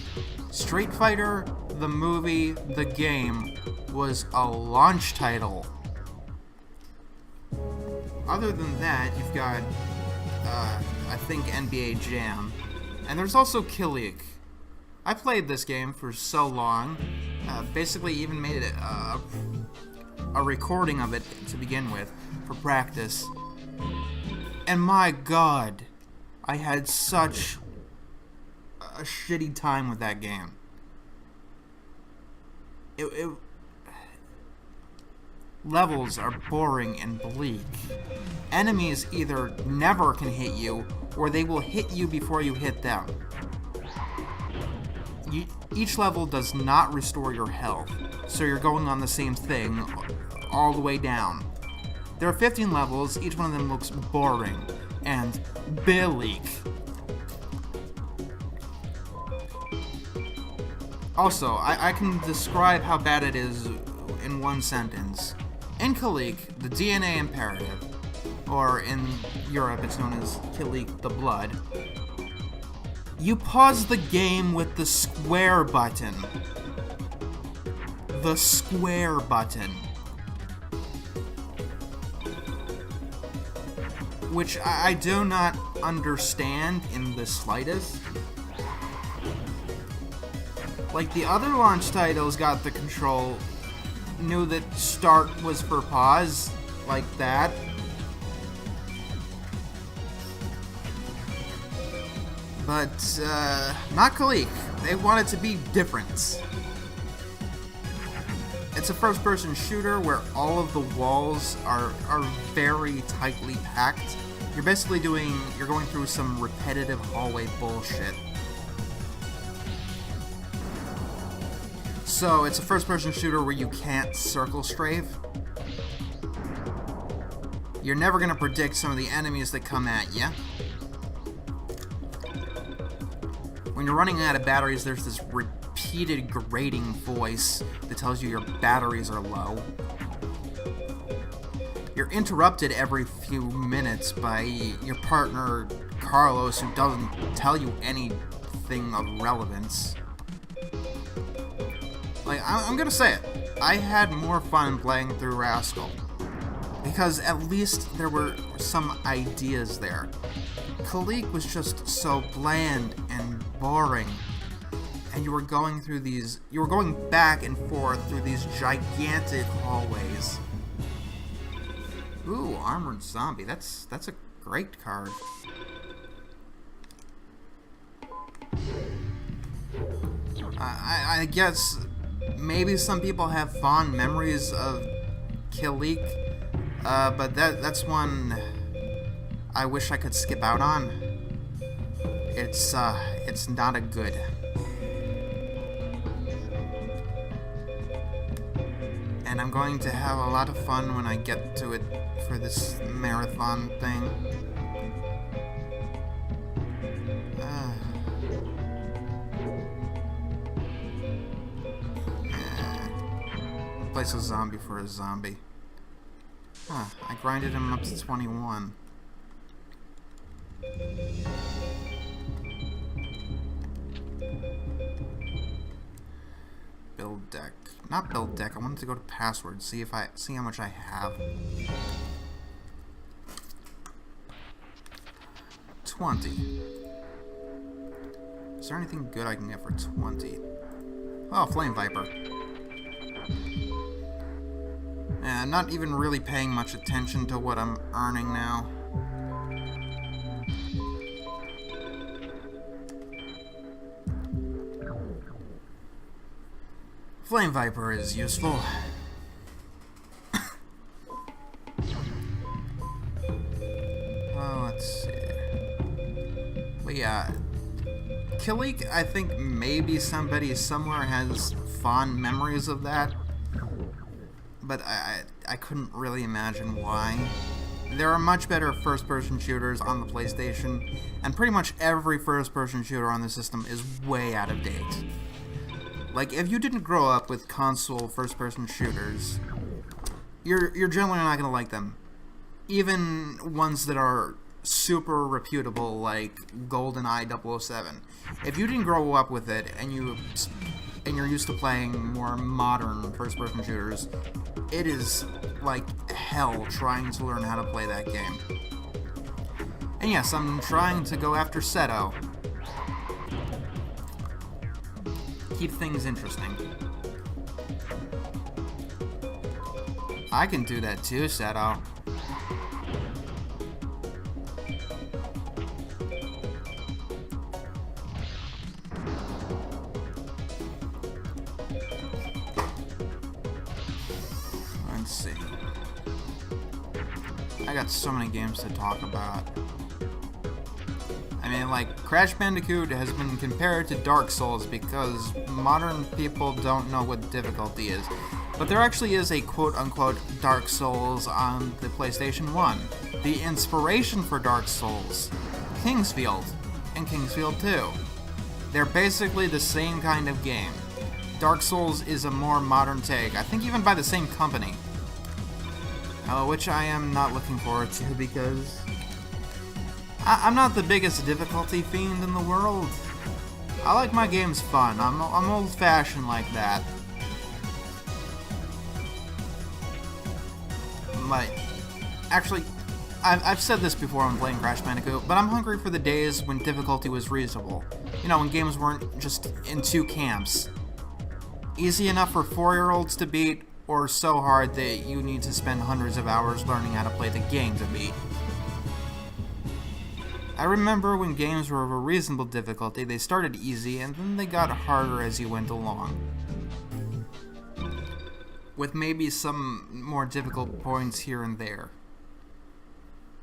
Street Fighter, the movie, the game, was a launch title. Other than that, you've got, I think NBA Jam. And there's also Kill League. I played this game for so long. Basically even made it a recording of it to begin with for practice. And my god, I had such a shitty time with that game. Levels are boring and bleak. Enemies either never can hit you, or they will hit you before you hit them. Each level does not restore your health, so you're going on the same thing all the way down. There are 15 levels, each one of them looks boring and bleak. Also, I can describe how bad it is in one sentence. In Kalik, the DNA imperative, or in Europe it's known as Kalik the Blood, you pause the game with the square button. The square button. Which I do not understand in the slightest. Like, the other launch titles got the control, knew that start was for pause, like that. But, not Kalik. They want it to be different. It's a first-person shooter where all of the walls are very tightly packed. You're basically you're going through some repetitive hallway bullshit. So, it's a first-person shooter where you can't circle strafe. You're never gonna predict some of the enemies that come at you. When you're running out of batteries, there's this repeated grating voice that tells you your batteries are low. You're interrupted every few minutes by your partner, Carlos, who doesn't tell you anything of relevance. Like, I'm gonna say it. I had more fun playing through Rascal. Because at least there were some ideas there. Kalik was just so bland and boring. And you were going back and forth through these gigantic hallways. Ooh, Armored Zombie. That's a great card. I guess maybe some people have fond memories of Kalik, but that's one I wish I could skip out on. It's not a good. And I'm going to have a lot of fun when I get to it for this marathon thing. Place a zombie for a zombie. Huh, I grinded him up to 21. Build deck. Not build deck, I wanted to go to password, see how much I have. 20. Is there anything good I can get for 20? Oh, Flame Viper. Yeah, I'm not even really paying much attention to what I'm earning now. Flame Viper is useful. Oh, let's see. But yeah, Kalik, I think maybe somebody somewhere has fond memories of that. But I couldn't really imagine why. There are much better first-person shooters on the PlayStation, and pretty much every first-person shooter on the system is way out of date. Like, if you didn't grow up with console first-person shooters, you're generally not gonna like them. Even ones that are super reputable, like GoldenEye 007. If you didn't grow up with it, and you're used to playing more modern first-person shooters, it is like hell trying to learn how to play that game. And yes, I'm trying to go after Seto. Keep things interesting. I can do that too, Seto. Let's see. I got so many games to talk about. I mean, like, Crash Bandicoot has been compared to Dark Souls because modern people don't know what difficulty is. But there actually is a quote-unquote Dark Souls on the PlayStation 1. The inspiration for Dark Souls, Kingsfield, and Kingsfield 2. They're basically the same kind of game. Dark Souls is a more modern take, I think even by the same company. Which I am not looking forward to because I'm not the biggest difficulty fiend in the world. I like my games fun. I'm old-fashioned like that. But actually, I've said this before when playing Crash Bandicoot, but I'm hungry for the days when difficulty was reasonable. You know, when games weren't just in two camps. Easy enough for 4-year-olds to beat, or so hard that you need to spend hundreds of hours learning how to play the game to beat. I remember when games were of a reasonable difficulty, they started easy and then they got harder as you went along. With maybe some more difficult points here and there.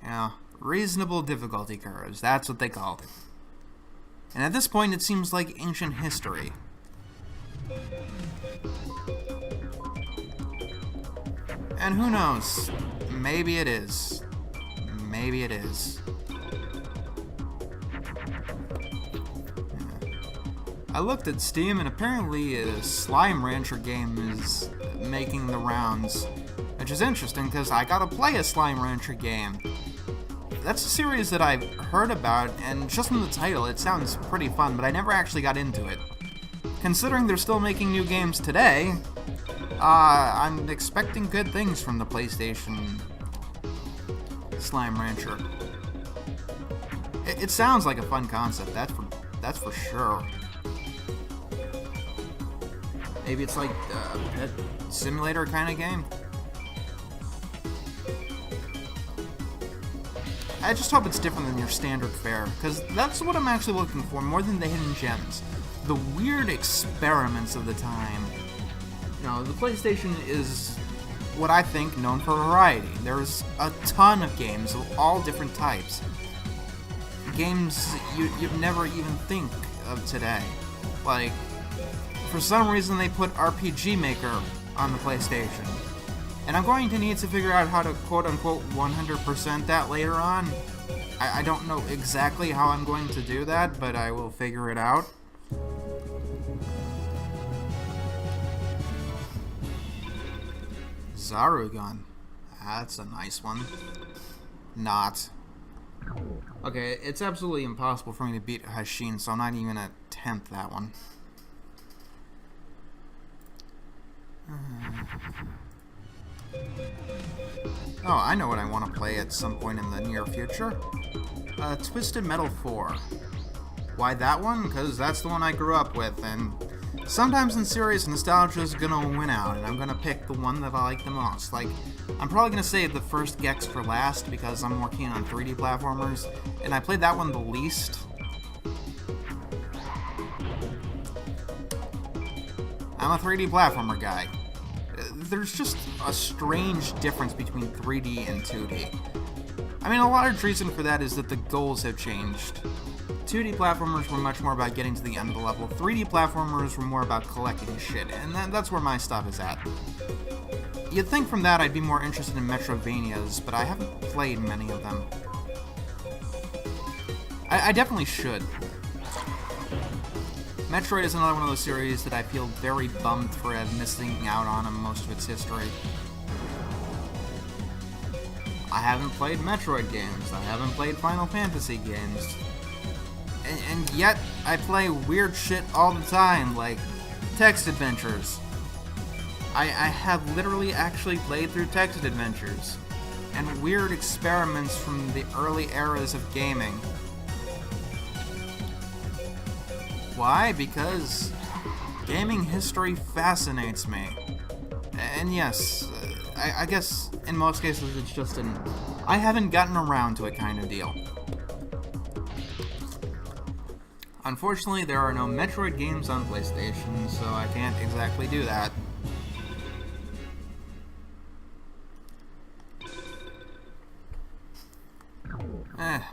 Yeah, reasonable difficulty curves, that's what they called it. And at this point it seems like ancient history. And who knows? Maybe it is. Maybe it is. I looked at Steam, and apparently a Slime Rancher game is making the rounds, which is interesting because I gotta play a Slime Rancher game. That's a series that I've heard about, and just from the title, it sounds pretty fun, but I never actually got into it. Considering they're still making new games today, I'm expecting good things from the PlayStation Slime Rancher. It sounds like a fun concept, that's for sure. Maybe it's like a pet simulator kind of game. I just hope it's different than your standard fare, because that's what I'm actually looking for, more than the hidden gems. The weird experiments of the time. You know, the PlayStation is what I think known for variety. There's a ton of games of all different types. Games you'd never even think of today. Like, for some reason they put RPG Maker on the PlayStation. And I'm going to need to figure out how to quote-unquote 100% that later on. I don't know exactly how I'm going to do that, but I will figure it out. Zarugan. That's a nice one. Not. Okay, it's absolutely impossible for me to beat Hashin, so I'm not even gonna attempt that one. Oh, I know what I want to play at some point in the near future. Twisted Metal 4. Why that one? Because that's the one I grew up with, and sometimes in series, nostalgia is gonna win out, and I'm gonna pick the one that I like the most. Like, I'm probably gonna save the first Gex for last, because I'm more keen on 3D platformers, and I played that one the least. I'm a 3D platformer guy. There's just a strange difference between 3D and 2D. I mean, a large reason for that is that the goals have changed. 2D platformers were much more about getting to the end of the level. 3D platformers were more about collecting shit, and that's where my stuff is at. You'd think from that I'd be more interested in Metroidvanias, but I haven't played many of them. I definitely should. Metroid is another one of those series that I feel very bummed for missing out on in most of its history. I haven't played Metroid games, I haven't played Final Fantasy games, and yet I play weird shit all the time, like text adventures. I have literally actually played through text adventures, and weird experiments from the early eras of gaming. Why? Because gaming history fascinates me. And yes, I guess in most cases it's just an I haven't gotten around to it kind of deal. Unfortunately, there are no Metroid games on PlayStation, so I can't exactly do that.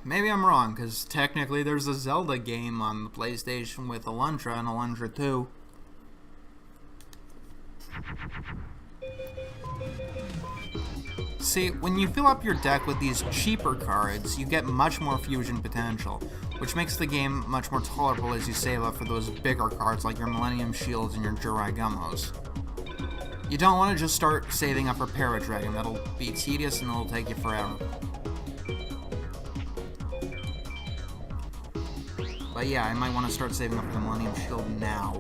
Maybe I'm wrong, because technically there's a Zelda game on the PlayStation with Alundra and Alundra 2. See, when you fill up your deck with these cheaper cards, you get much more fusion potential, which makes the game much more tolerable as you save up for those bigger cards like your Millennium Shields and your Jirai Gummos. You don't want to just start saving up for Paradragon, that'll be tedious and it'll take you forever. But yeah, I might want to start saving up for the Millennium Shield now.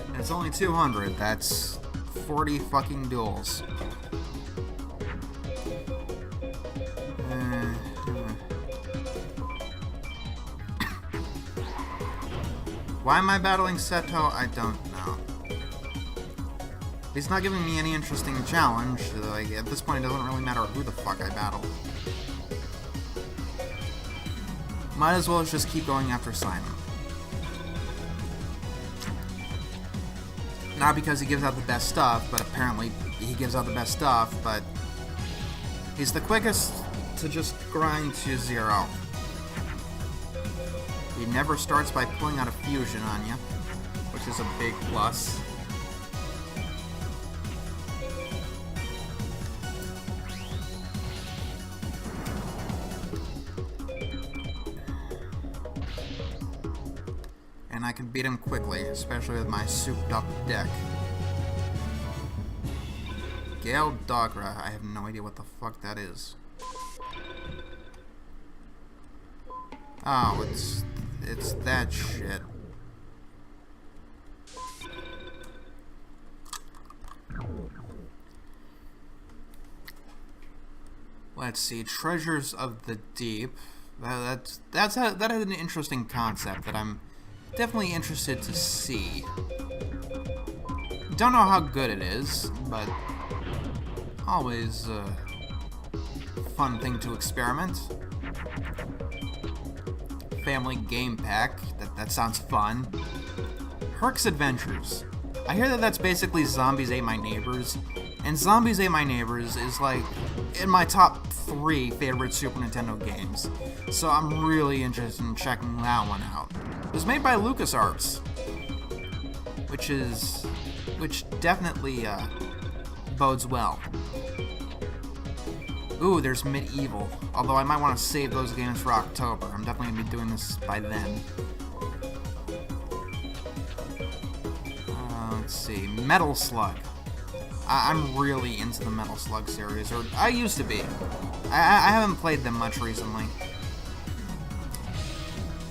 And it's only 200, that's 40 fucking duels. Why am I battling Seto? I don't know. He's not giving me any interesting challenge. Like, at this point, it doesn't really matter who the fuck I battle. Might as well just keep going after Simon. Not because he gives out the best stuff, but apparently he gives out the best stuff, but he's the quickest to just grind to 0. He never starts by pulling out a fusion on you. which is a big plus. And I can beat him quickly, especially with my souped-up deck. Gale Dogra, I have no idea what the fuck that is. Oh, it's that shit. Let's see, Treasures of the Deep. That has an interesting concept that I'm definitely interested to see. Don't know how good it is, but always a fun thing to experiment. Family Game Pack, that sounds fun. Herc's Adventures. I hear that that's basically Zombies Ate My Neighbors, and Zombies Ate My Neighbors is like in my top 3 favorite Super Nintendo games, so I'm really interested in checking that one out. It was made by LucasArts, which definitely bodes well. Ooh, there's Medieval, although I might want to save those games for October. I'm definitely going to be doing this by then. Let's see, Metal Slug. I'm really into the Metal Slug series, or I used to be. I haven't played them much recently.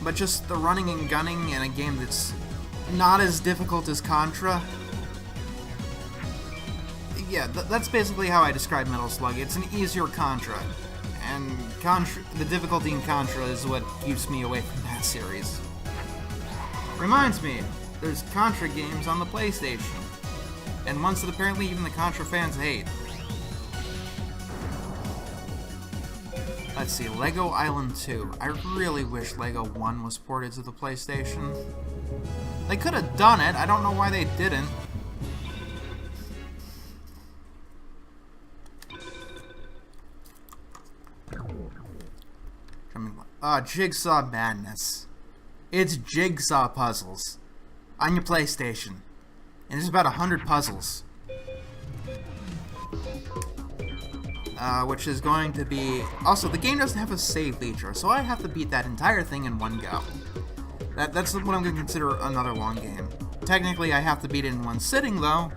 But just the running and gunning in a game that's not as difficult as Contra. Yeah, that's basically how I describe Metal Slug. It's an easier Contra. And the difficulty in Contra is what keeps me away from that series. Reminds me, there's Contra games on the PlayStation. And ones that apparently even the Contra fans hate. Let's see, Lego Island 2. I really wish Lego 1 was ported to the PlayStation. They could have done it, I don't know why they didn't. Jigsaw Madness. It's Jigsaw puzzles on your PlayStation. And there's about 100 puzzles. Which is going to be... Also, the game doesn't have a save feature, so I have to beat that entire thing in one go. That's what I'm going to consider another long game. Technically, I have to beat it in one sitting, though.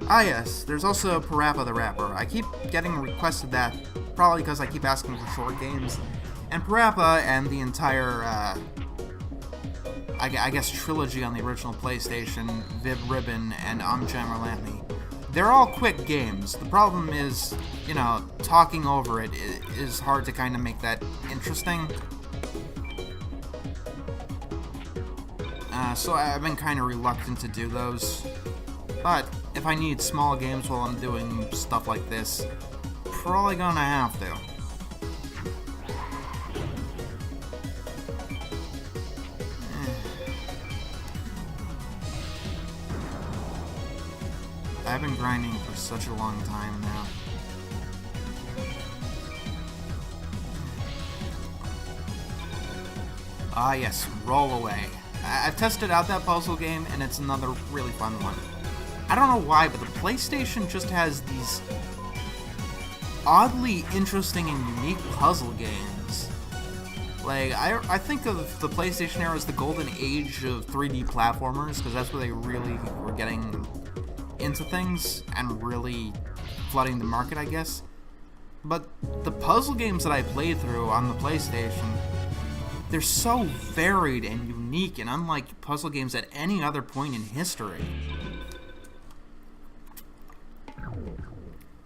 Ah yes, there's also Parappa the Rapper. I keep getting requested that, probably because I keep asking for short games. And Parappa and the entire, I guess, trilogy on the original PlayStation, Viv Ribbon and Jam Relant Me, they're all quick games. The problem is, you know, talking over it is hard to kind of make that interesting. So I've been kind of reluctant to do those. But if I need small games while I'm doing stuff like this, probably gonna have to. I've been grinding for such a long time now. Ah yes, Roll Away. I've tested out that puzzle game, and it's another really fun one. I don't know why, but the PlayStation just has these oddly interesting and unique puzzle games. Like, I think of the PlayStation era as the golden age of 3D platformers, because that's where they really were getting into things and really flooding the market, I guess. But the puzzle games that I played through on the PlayStation, they're so varied and unique and unlike puzzle games at any other point in history.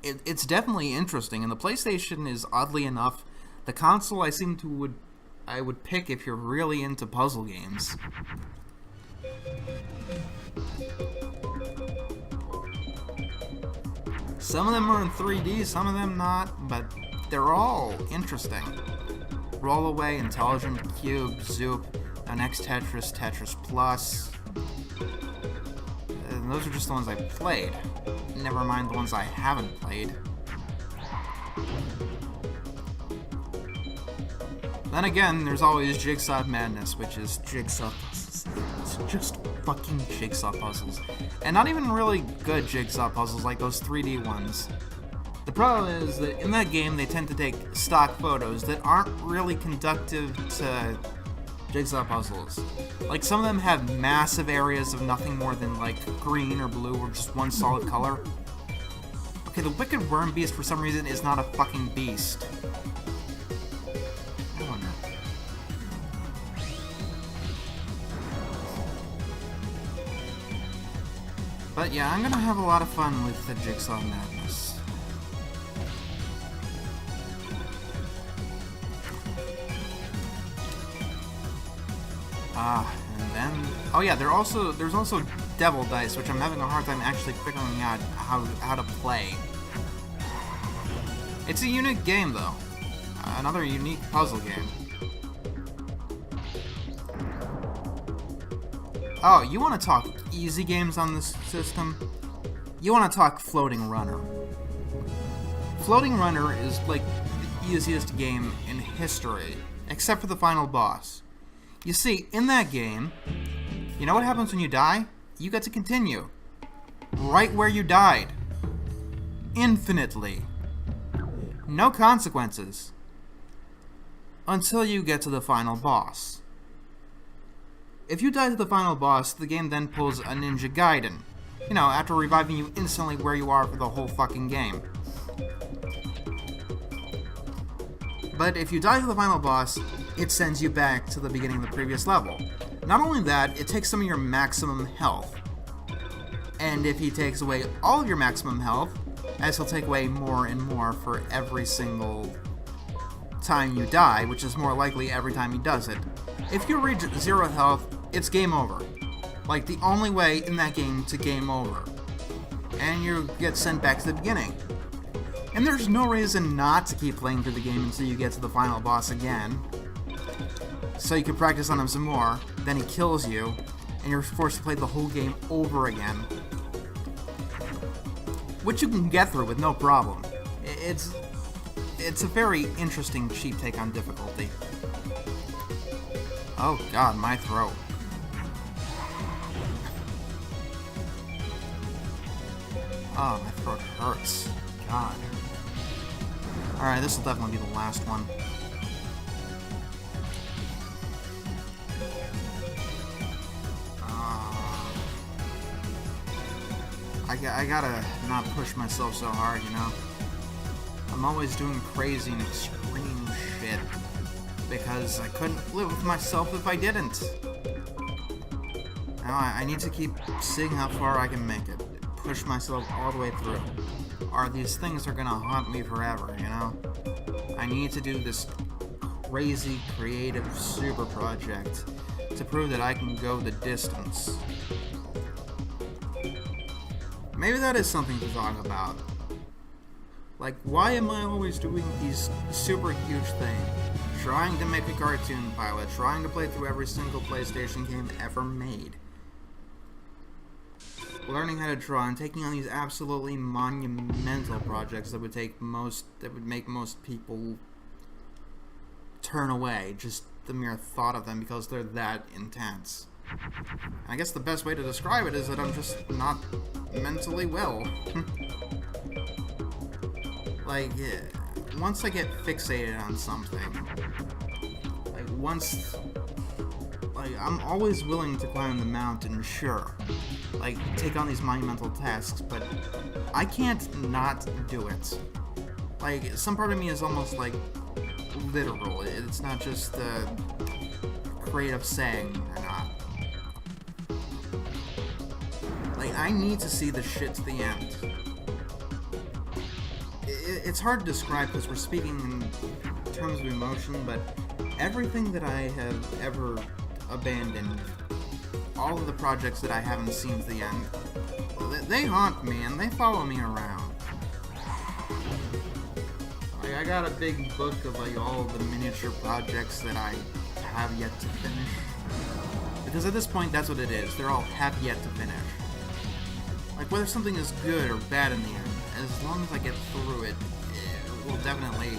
It's definitely interesting, and the PlayStation is, oddly enough, the console I would pick if you're really into puzzle games. Some of them are in 3D, some of them not, but they're all interesting. Roll Away, Intelligent Cube, Zoop, Next Tetris, Tetris Plus. And those are just the ones I played. Never mind the ones I haven't played. Then again, there's always Jigsaw Madness, which is Jigsaw puzzles. It's just fucking jigsaw puzzles. And not even really good jigsaw puzzles like those 3D ones. The problem is that in that game they tend to take stock photos that aren't really conducive to jigsaw puzzles. Like, some of them have massive areas of nothing more than like green or blue or just one solid color. Okay, the Wicked Worm Beast for some reason is not a fucking beast. I wonder. But yeah, I'm gonna have a lot of fun with the Jigsaw Madness. And then... oh yeah, there's also Devil Dice, which I'm having a hard time actually figuring out how to play. It's a unique game, though. Another unique puzzle game. Oh, you want to talk easy games on this system? You want to talk Floating Runner. Floating Runner is like the easiest game in history, except for the final boss. You see, in that game, you know what happens when you die? You get to continue. Right where you died. Infinitely. No consequences. Until you get to the final boss. If you die to the final boss, the game then pulls a Ninja Gaiden. You know, after reviving you instantly where you are for the whole fucking game. But if you die to the final boss, it sends you back to the beginning of the previous level. Not only that, it takes some of your maximum health. And if he takes away all of your maximum health, as he'll take away more and more for every single time you die, which is more likely every time he does it. If you reach 0 health, it's game over. Like, the only way in that game to game over. And you get sent back to the beginning. And there's no reason not to keep playing through the game until you get to the final boss again. So you can practice on him some more, then he kills you, and you're forced to play the whole game over again. Which you can get through with no problem. It's a very interesting, cheap take on difficulty. Oh god, my throat. Oh, my throat hurts. God. Alright, this will definitely be the last one. I gotta not push myself so hard, you know? I'm always doing crazy and extreme shit because I couldn't live with myself if I didn't. Now I need to keep seeing how far I can make it. Push myself all the way through. Or these things are gonna haunt me forever, you know? I need to do this crazy, creative super project to prove that I can go the distance. Maybe that is something to talk about. Like, why am I always doing these super huge things? Trying to make a cartoon pilot, trying to play through every single PlayStation game ever made. Learning how to draw and taking on these absolutely monumental projects that would make most people turn away, just the mere thought of them, because they're that intense. I guess the best way to describe it is that I'm just not mentally well. Like, once I get fixated on something, I'm always willing to climb the mountain, sure. Like, take on these monumental tasks, but I can't not do it. Like, some part of me is almost, like, literal. It's not just a creative saying or not. Like, I need to see this shit to the end. It's hard to describe because we're speaking in terms of emotion, but everything that I have ever abandoned, all of the projects that I haven't seen to the end, they haunt me and they follow me around. Like, I got a big book of like all the miniature projects that I have yet to finish. Because at this point, that's what it is. They're all have yet to finish. Like, whether something is good or bad in the end, as long as I get through it, it will definitely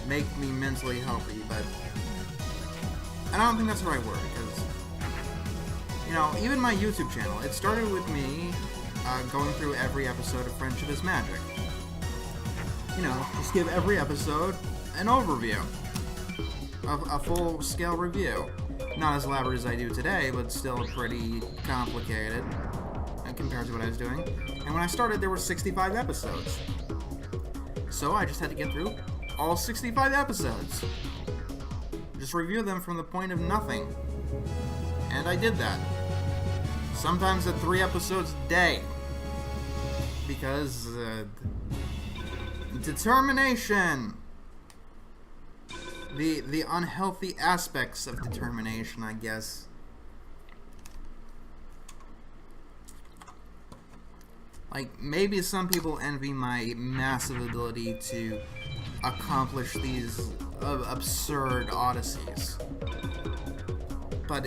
make me mentally healthy, but I don't think that's the right word, because You know, even my YouTube channel, it started with me going through every episode of Friendship is Magic. You know, just give every episode an overview. A full-scale review. Not as elaborate as I do today, but still pretty complicated compared to what I was doing. And when I started, there were 65 episodes. So I just had to get through all 65 episodes. Just review them from the point of nothing. And I did that. Sometimes at 3 episodes a day. Because, determination! The unhealthy aspects of determination, I guess. Like, maybe some people envy my massive ability to accomplish these absurd odysseys. But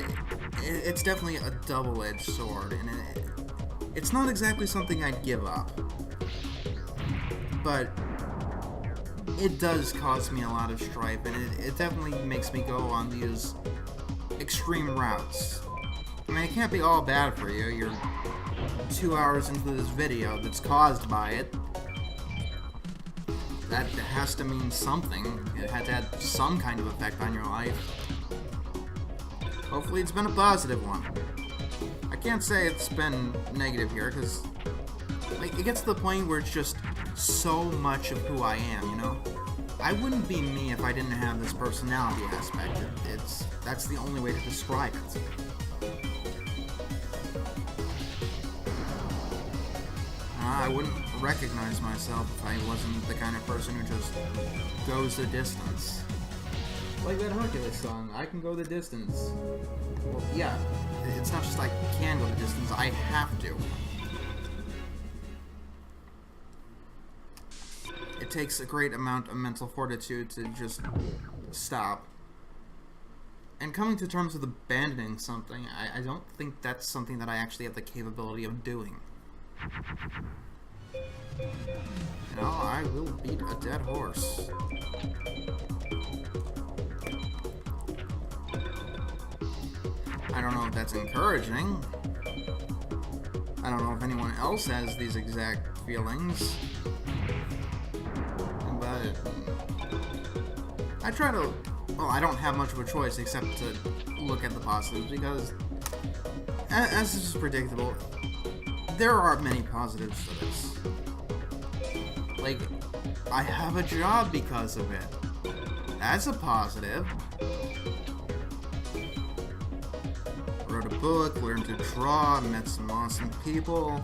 it's definitely a double-edged sword, and it's not exactly something I'd give up. But it does cause me a lot of strife, and it definitely makes me go on these extreme routes. I mean, it can't be all bad for you. You're 2 hours into this video that's caused by it. That has to mean something. It had to have some kind of effect on your life. Hopefully it's been a positive one. I can't say it's been negative here, because like, it gets to the point where it's just so much of who I am, you know? I wouldn't be me if I didn't have this personality aspect. That's the only way to describe it. I wouldn't recognize myself if I wasn't the kind of person who just goes the distance. Like that Hercules song, I can go the distance. Well, yeah, it's not just I can go the distance, I have to. It takes a great amount of mental fortitude to just stop. And coming to terms with abandoning something, I don't think that's something that I actually have the capability of doing. You know, I will beat a dead horse. I don't know if that's encouraging. I don't know if anyone else has these exact feelings. But I try to... Well, I don't have much of a choice except to look at the positives, because as this is predictable, there are many positives to this. Like, I have a job because of it. That's a positive. Wrote a book, learned to draw, met some awesome people,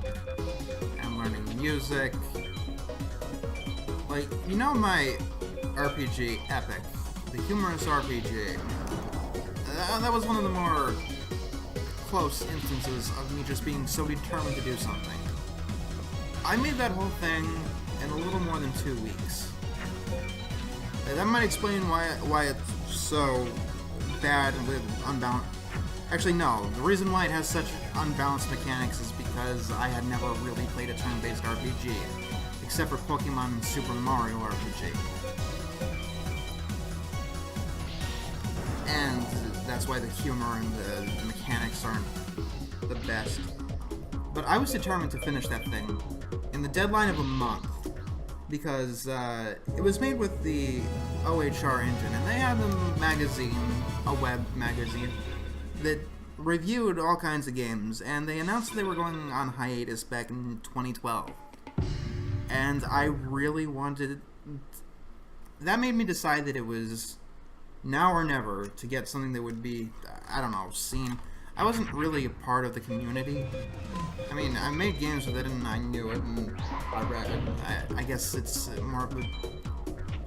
and learning music. Like, you know my RPG, Epic, the humorous RPG, that was one of the more close instances of me just being so determined to do something. I made that whole thing in a little more than 2 weeks. That might explain why it's so bad with unbalanced... Actually, no. The reason why it has such unbalanced mechanics is because I had never really played a turn-based RPG, except for Pokemon and Super Mario RPG. And that's why the humor and the mechanics aren't the best. But I was determined to finish that thing in the deadline of a month, because it was made with the OHR engine, and they had a magazine, a web magazine, that reviewed all kinds of games, and they announced they were going on hiatus back in 2012. And I really wanted... That made me decide that it was now or never to get something that would be, I don't know, seen. I wasn't really a part of the community. I mean, I made games with it and I knew it, and I guess it's more of a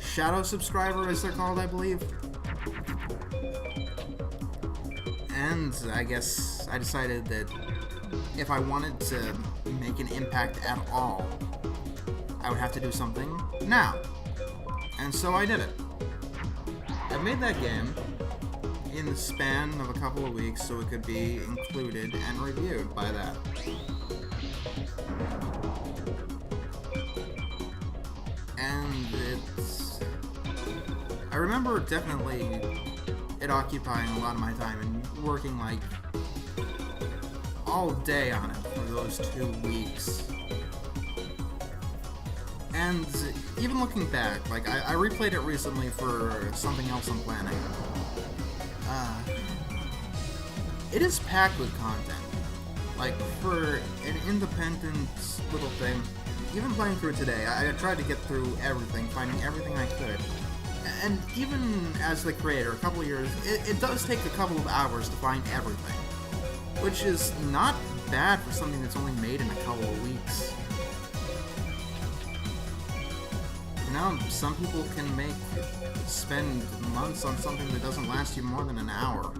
shadow subscriber, as they're called, I believe. And I guess I decided that if I wanted to make an impact at all, I would have to do something now. And so I did it. I made that game in the span of a couple of weeks so it could be included and reviewed by that. And it's... I remember definitely it occupying a lot of my time and working like all day on it for those 2 weeks. And even looking back, like, I replayed it recently for something else I'm planning. It is packed with content. Like, for an independent little thing, even playing through it today, I tried to get through everything, finding everything I could. And even as the creator, a couple of years, it does take a couple of hours to find everything. Which is not bad for something that's only made in a couple of weeks. You know, some people can spend months on something that doesn't last you more than an hour.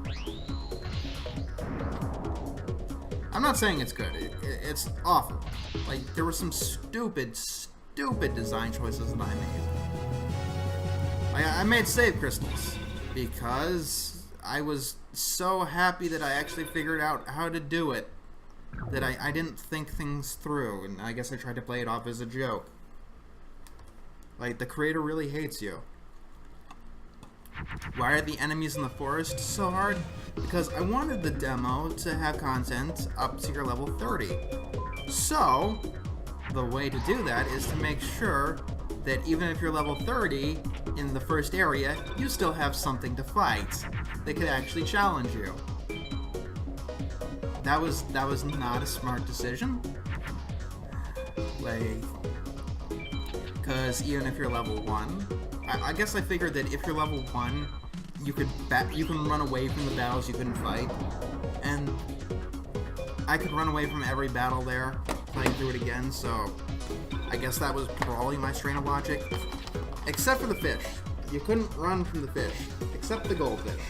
I'm not saying it's good. It's awful. Like, there were some stupid design choices that I made. Like, I made save crystals because I was so happy that I actually figured out how to do it that I didn't think things through, and I guess I tried to play it off as a joke. Like, the creator really hates you. Why are the enemies in the forest so hard? Because I wanted the demo to have content up to your level 30. So, the way to do that is to make sure that even if you're level 30 in the first area, you still have something to fight that could actually challenge you. That was not a smart decision. Like, because even if you're level 1, I guess I figured that if you're level 1, you can run away from the battles you couldn't fight, and I could run away from every battle there, playing through it again, so I guess that was probably my strain of logic. Except for the fish. You couldn't run from the fish, except the goldfish.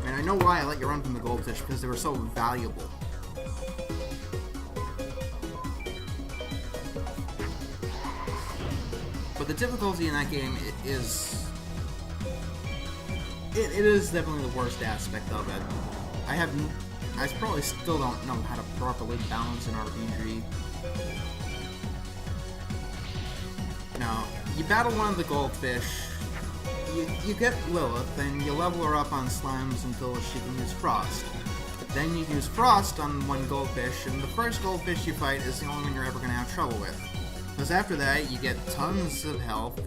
And I know why I let you run from the goldfish, because they were so valuable. But the difficulty in that game is definitely the worst aspect of it. I probably still don't know how to properly balance an RPG. Now, you battle one of the goldfish, you get Lilith, and you level her up on slimes until she can use Frost. Then you use Frost on one goldfish, and the first goldfish you fight is the only one you're ever going to have trouble with. Because after that, you get tons of health,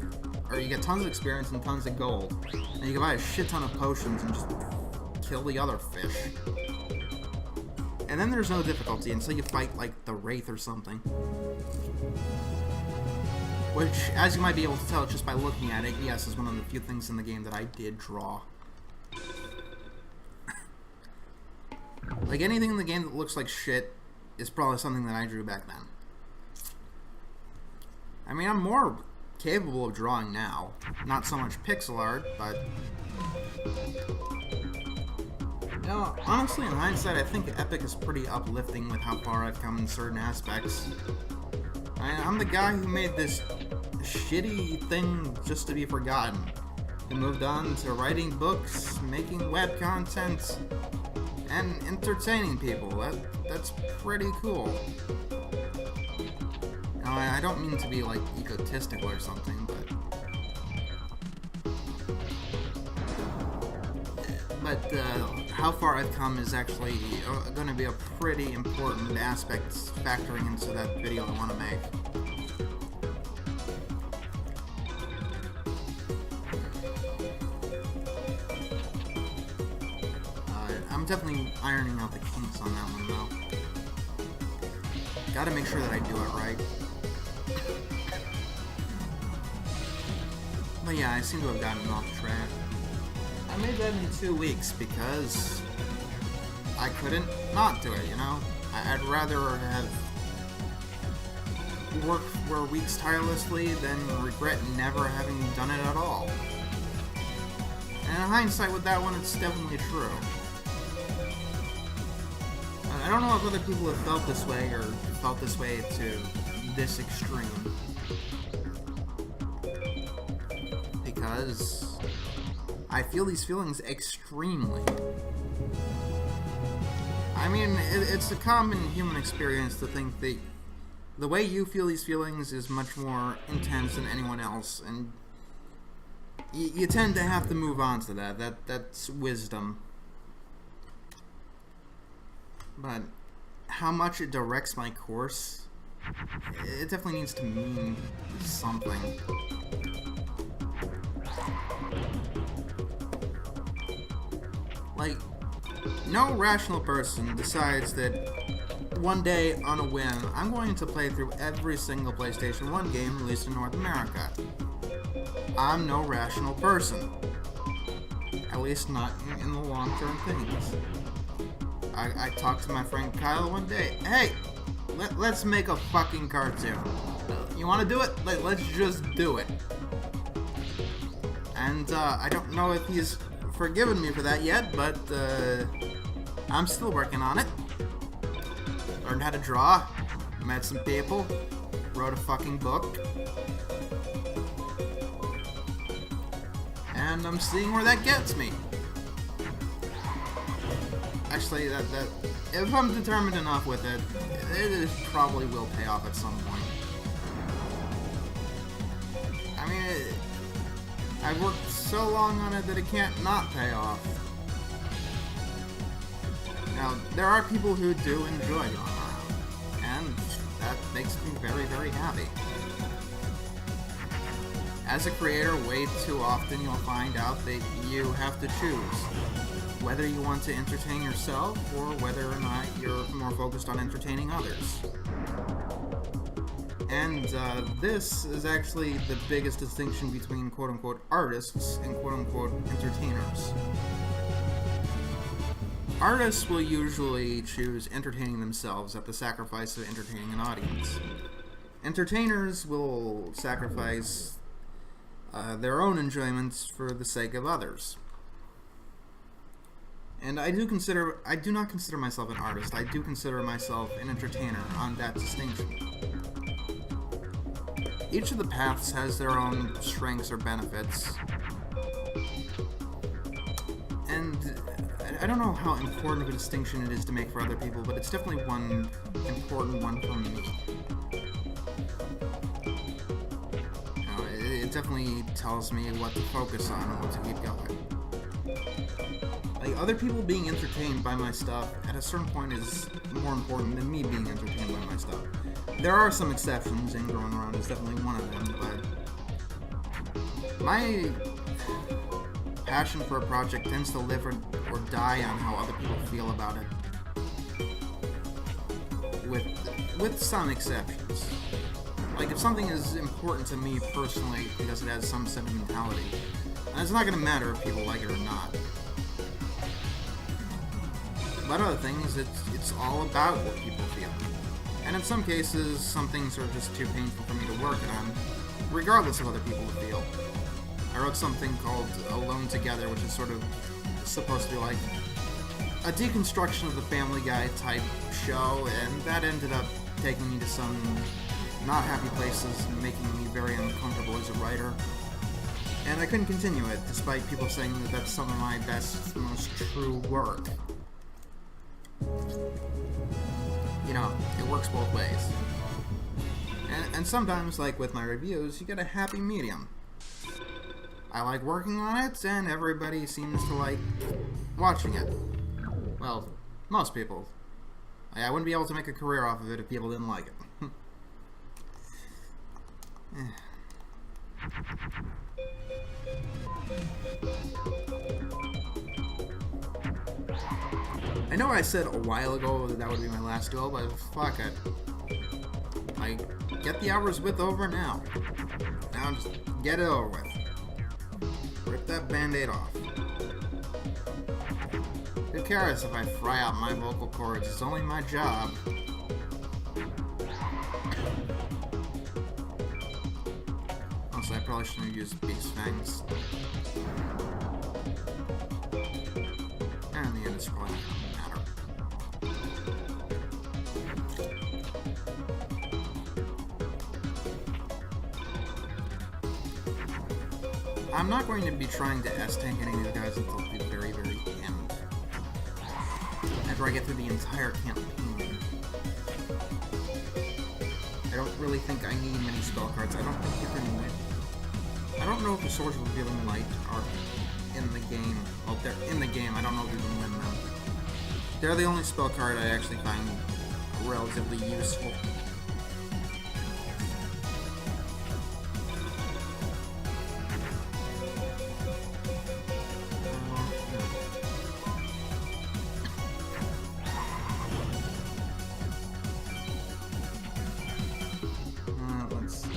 or you get tons of experience and tons of gold. And you can buy a shit ton of potions and just kill the other fish. And then there's no difficulty until you fight, like, the Wraith or something. Which, as you might be able to tell just by looking at it, yes, is one of the few things in the game that I did draw. Like, anything in the game that looks like shit is probably something that I drew back then. I mean, I'm more capable of drawing now. Not so much pixel art, but... You know, honestly, in hindsight, I think Epic is pretty uplifting with how far I've come in certain aspects. I'm the guy who made this shitty thing just to be forgotten. Who moved on to writing books, making web content, and entertaining people. That's pretty cool. Now, I don't mean to be, like, egotistical or something, but how far I've come is actually going to be a pretty important aspect factoring into that video I want to make. I'm definitely ironing out the kinks on that one, though. Gotta make sure that I do it right. But yeah, I seem to have gotten off track. I made that in 2 weeks because I couldn't not do it, you know? I'd rather have worked for weeks tirelessly than regret never having done it at all. And in hindsight with that one, it's definitely true. I don't know if other people have felt this way or felt this way to this extreme. Because I feel these feelings extremely. I mean, it's a common human experience to think that the way you feel these feelings is much more intense than anyone else, and you tend to have to move on to that. That's wisdom. but how much it directs my course, it definitely needs to mean something. Like, no rational person decides that one day, on a whim, I'm going to play through every single PlayStation 1 game released in North America. I'm no rational person. At least not in the long-term things. I talked to my friend Kyle one day. Hey, let's make a fucking cartoon. You want to do it? Let's just do it. And I don't know if he's forgiven me for that yet, but I'm still working on it. Learned how to draw, met some people, wrote a fucking book. And I'm seeing where that gets me. Actually, that if I'm determined enough with it, it probably will pay off at some point. I mean, I've worked so long on it that it can't not pay off. Now, there are people who do enjoy it, and that makes me very, very happy. As a creator, way too often you'll find out that you have to choose whether you want to entertain yourself or whether or not you're more focused on entertaining others. And this is actually the biggest distinction between quote-unquote artists and quote-unquote entertainers. Artists will usually choose entertaining themselves at the sacrifice of entertaining an audience. Entertainers will sacrifice their own enjoyments for the sake of others. And I do not consider myself an artist. I do consider myself an entertainer on that distinction. Each of the paths has their own strengths or benefits. And I don't know how important of a distinction it is to make for other people, but it's definitely one important one for me. It definitely tells me what to focus on and what to keep going. Like, other people being entertained by my stuff at a certain point is more important than me being entertained by my stuff. There are some exceptions, and Going Around is definitely one of them, but my passion for a project tends to live or die on how other people feel about it, with some exceptions. Like, if something is important to me personally because it has some sentimentality, it's not going to matter if people like it or not. But other things, it's all about what people feel. And in some cases, some things are just too painful for me to work on, regardless of other people feel. I wrote something called Alone Together, which is sort of supposed to be like a deconstruction of the Family Guy type show, and that ended up taking me to some not happy places and making me very uncomfortable as a writer. And I couldn't continue it, despite people saying that that's some of my best, most true work. You know, it works both ways. And sometimes, like with my reviews, you get a happy medium. I like working on it, and everybody seems to like watching it. Well, most people. I wouldn't be able to make a career off of it if people didn't like it. I know I said a while ago that would be my last duel, but fuck it. I get the hours with over now. Now just get it over with. Rip that band-aid off. Who cares if I fry out my vocal cords? It's only my job. Also, I probably shouldn't have used beast fangs. And in the end, it's probably not gonna matter. I'm not going to be trying to S-tank any of these guys until the very, very end. After I get through the entire campaign. I don't really think I need many spell cards. I don't think you can win. I don't know if the Swords of Revealing Light are in the game. Well, they're in the game. I don't know if you can win them. They're the only spell card I actually find relatively useful. Let's see.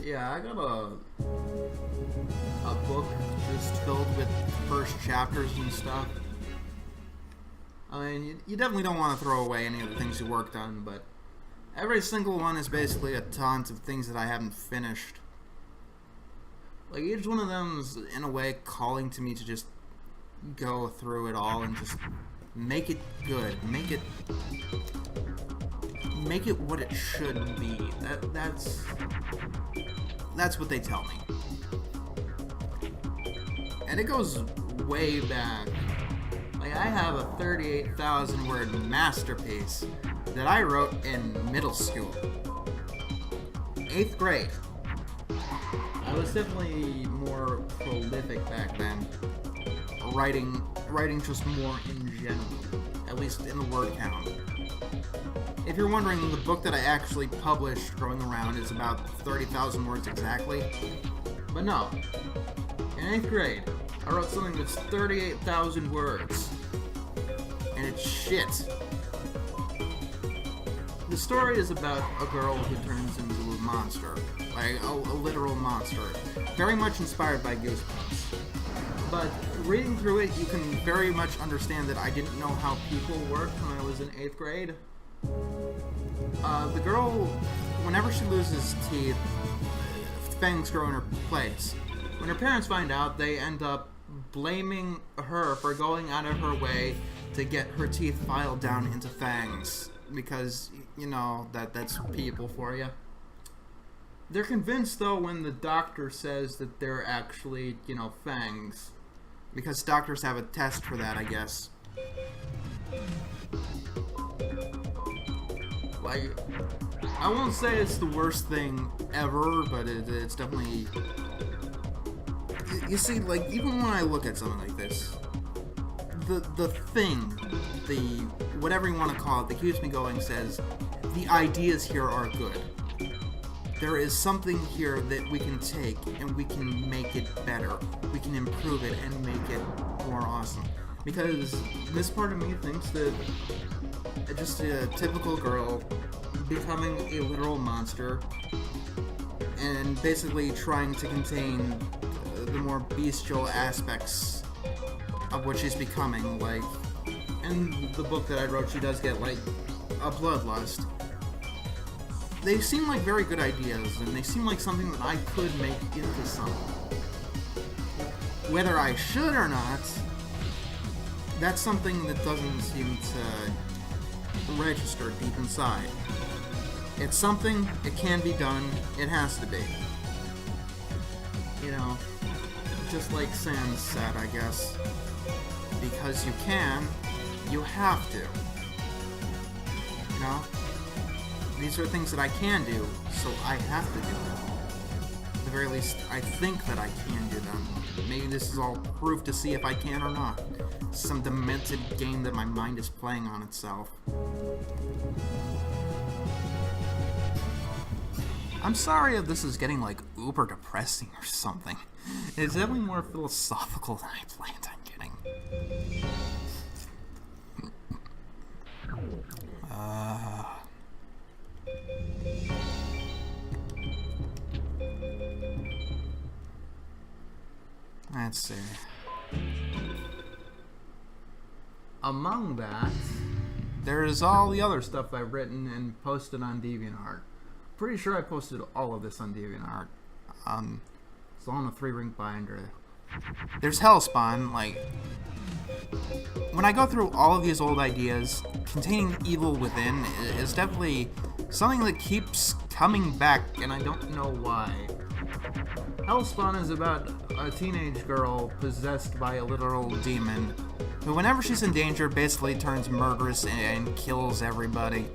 Yeah, I got a book just filled with first chapters and stuff. I mean, you definitely don't want to throw away any of the things you worked on, but every single one is basically a taunt of things that I haven't finished. Like, each one of them is, in a way, calling to me to just go through it all and just make it good. Make it what it should be. That's what they tell me. And it goes way back. Like, I have a 38,000 word masterpiece that I wrote in middle school. 8th grade. I was definitely more prolific back then. Writing just more in general. At least in the word count. If you're wondering, the book that I actually published going around is about 30,000 words exactly. But no. In 8th grade, I wrote something that's 38,000 words. And it's shit. The story is about a girl who turns into a monster. Like, a literal monster. Very much inspired by Goosebumps. But reading through it, you can very much understand that I didn't know how people worked when I was in 8th grade. The girl, whenever she loses teeth, fangs grow in her place. When her parents find out, they end up blaming her for going out of her way to get her teeth filed down into fangs. Because, you know, that's people for you. They're convinced, though, when the doctor says that they're actually, you know, fangs. Because doctors have a test for that, I guess. Like, I won't say it's the worst thing ever, but it's definitely... You see, like, even when I look at something like this, the thing, whatever you want to call it, that keeps me going says, the ideas here are good. There is something here that we can take and we can make it better. We can improve it and make it more awesome. Because this part of me thinks that just a typical girl becoming a literal monster and basically trying to contain the more bestial aspects of what she's becoming. Like, in the book that I wrote, she does get, like, a bloodlust. They seem like very good ideas, and they seem like something that I could make into something. Whether I should or not, that's something that doesn't seem to register deep inside. It's something, it can be done, it has to be. You know, just like Sans said, I guess. Because you can, you have to. You know? These are things that I can do, so I have to do them. At the very least, I think that I can do them. Maybe this is all proof to see if I can or not. Some demented game that my mind is playing on itself. I'm sorry if this is getting, like, uber depressing or something. It's definitely more philosophical than I planned on getting. Let's see. Among that, there's all the other stuff I've written and posted on DeviantArt. Pretty sure I posted all of this on DeviantArt. It's all in a 3-ring binder. There's Hellspawn, like... When I go through all of these old ideas, containing evil within is definitely something that keeps coming back, and I don't know why. Hellspawn is about a teenage girl possessed by a literal demon, who whenever she's in danger basically turns murderous and kills everybody.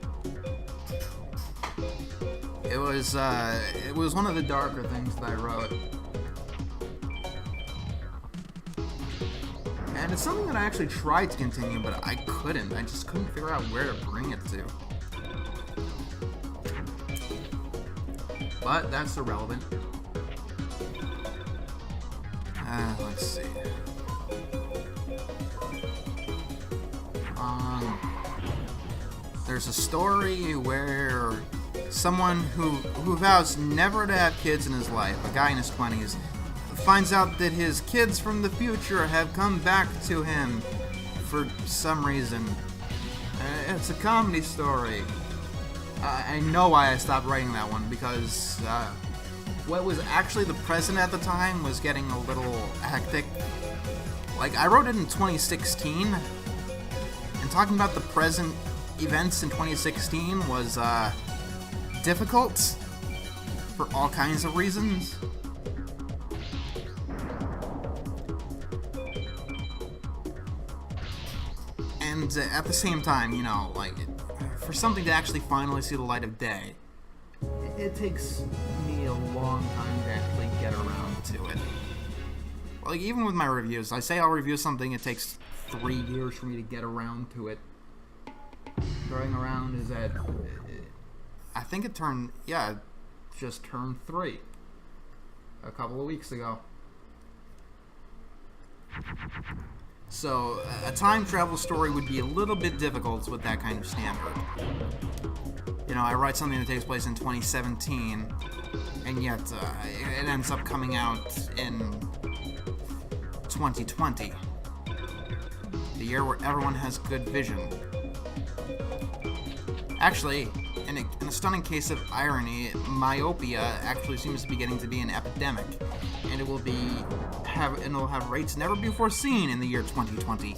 It was one of the darker things that I wrote. And it's something that I actually tried to continue, but I couldn't. I just couldn't figure out where to bring it to. But that's irrelevant. Let's see. There's a story where someone who vows never to have kids in his life, a guy in his 20s, finds out that his kids from the future have come back to him for some reason. It's a comedy story. I know why I stopped writing that one, because what was actually the present at the time was getting a little hectic. Like, I wrote it in 2016, and talking about the present events in 2016 was difficult for all kinds of reasons. And at the same time, you know, like, for something to actually finally see the light of day, it takes me a long time to actually get around to it. Like, even with my reviews, I say I'll review something, it takes 3 years for me to get around to it. Throwing around is at, I think it turned, yeah, it just turned 3 a couple of weeks ago. So, a time travel story would be a little bit difficult with that kind of standard. You know, I write something that takes place in 2017, and yet it ends up coming out in 2020. The year where everyone has good vision. Actually, in a stunning case of irony, myopia actually seems to be getting to be an epidemic, and it'll have rates never before seen in the year 2020.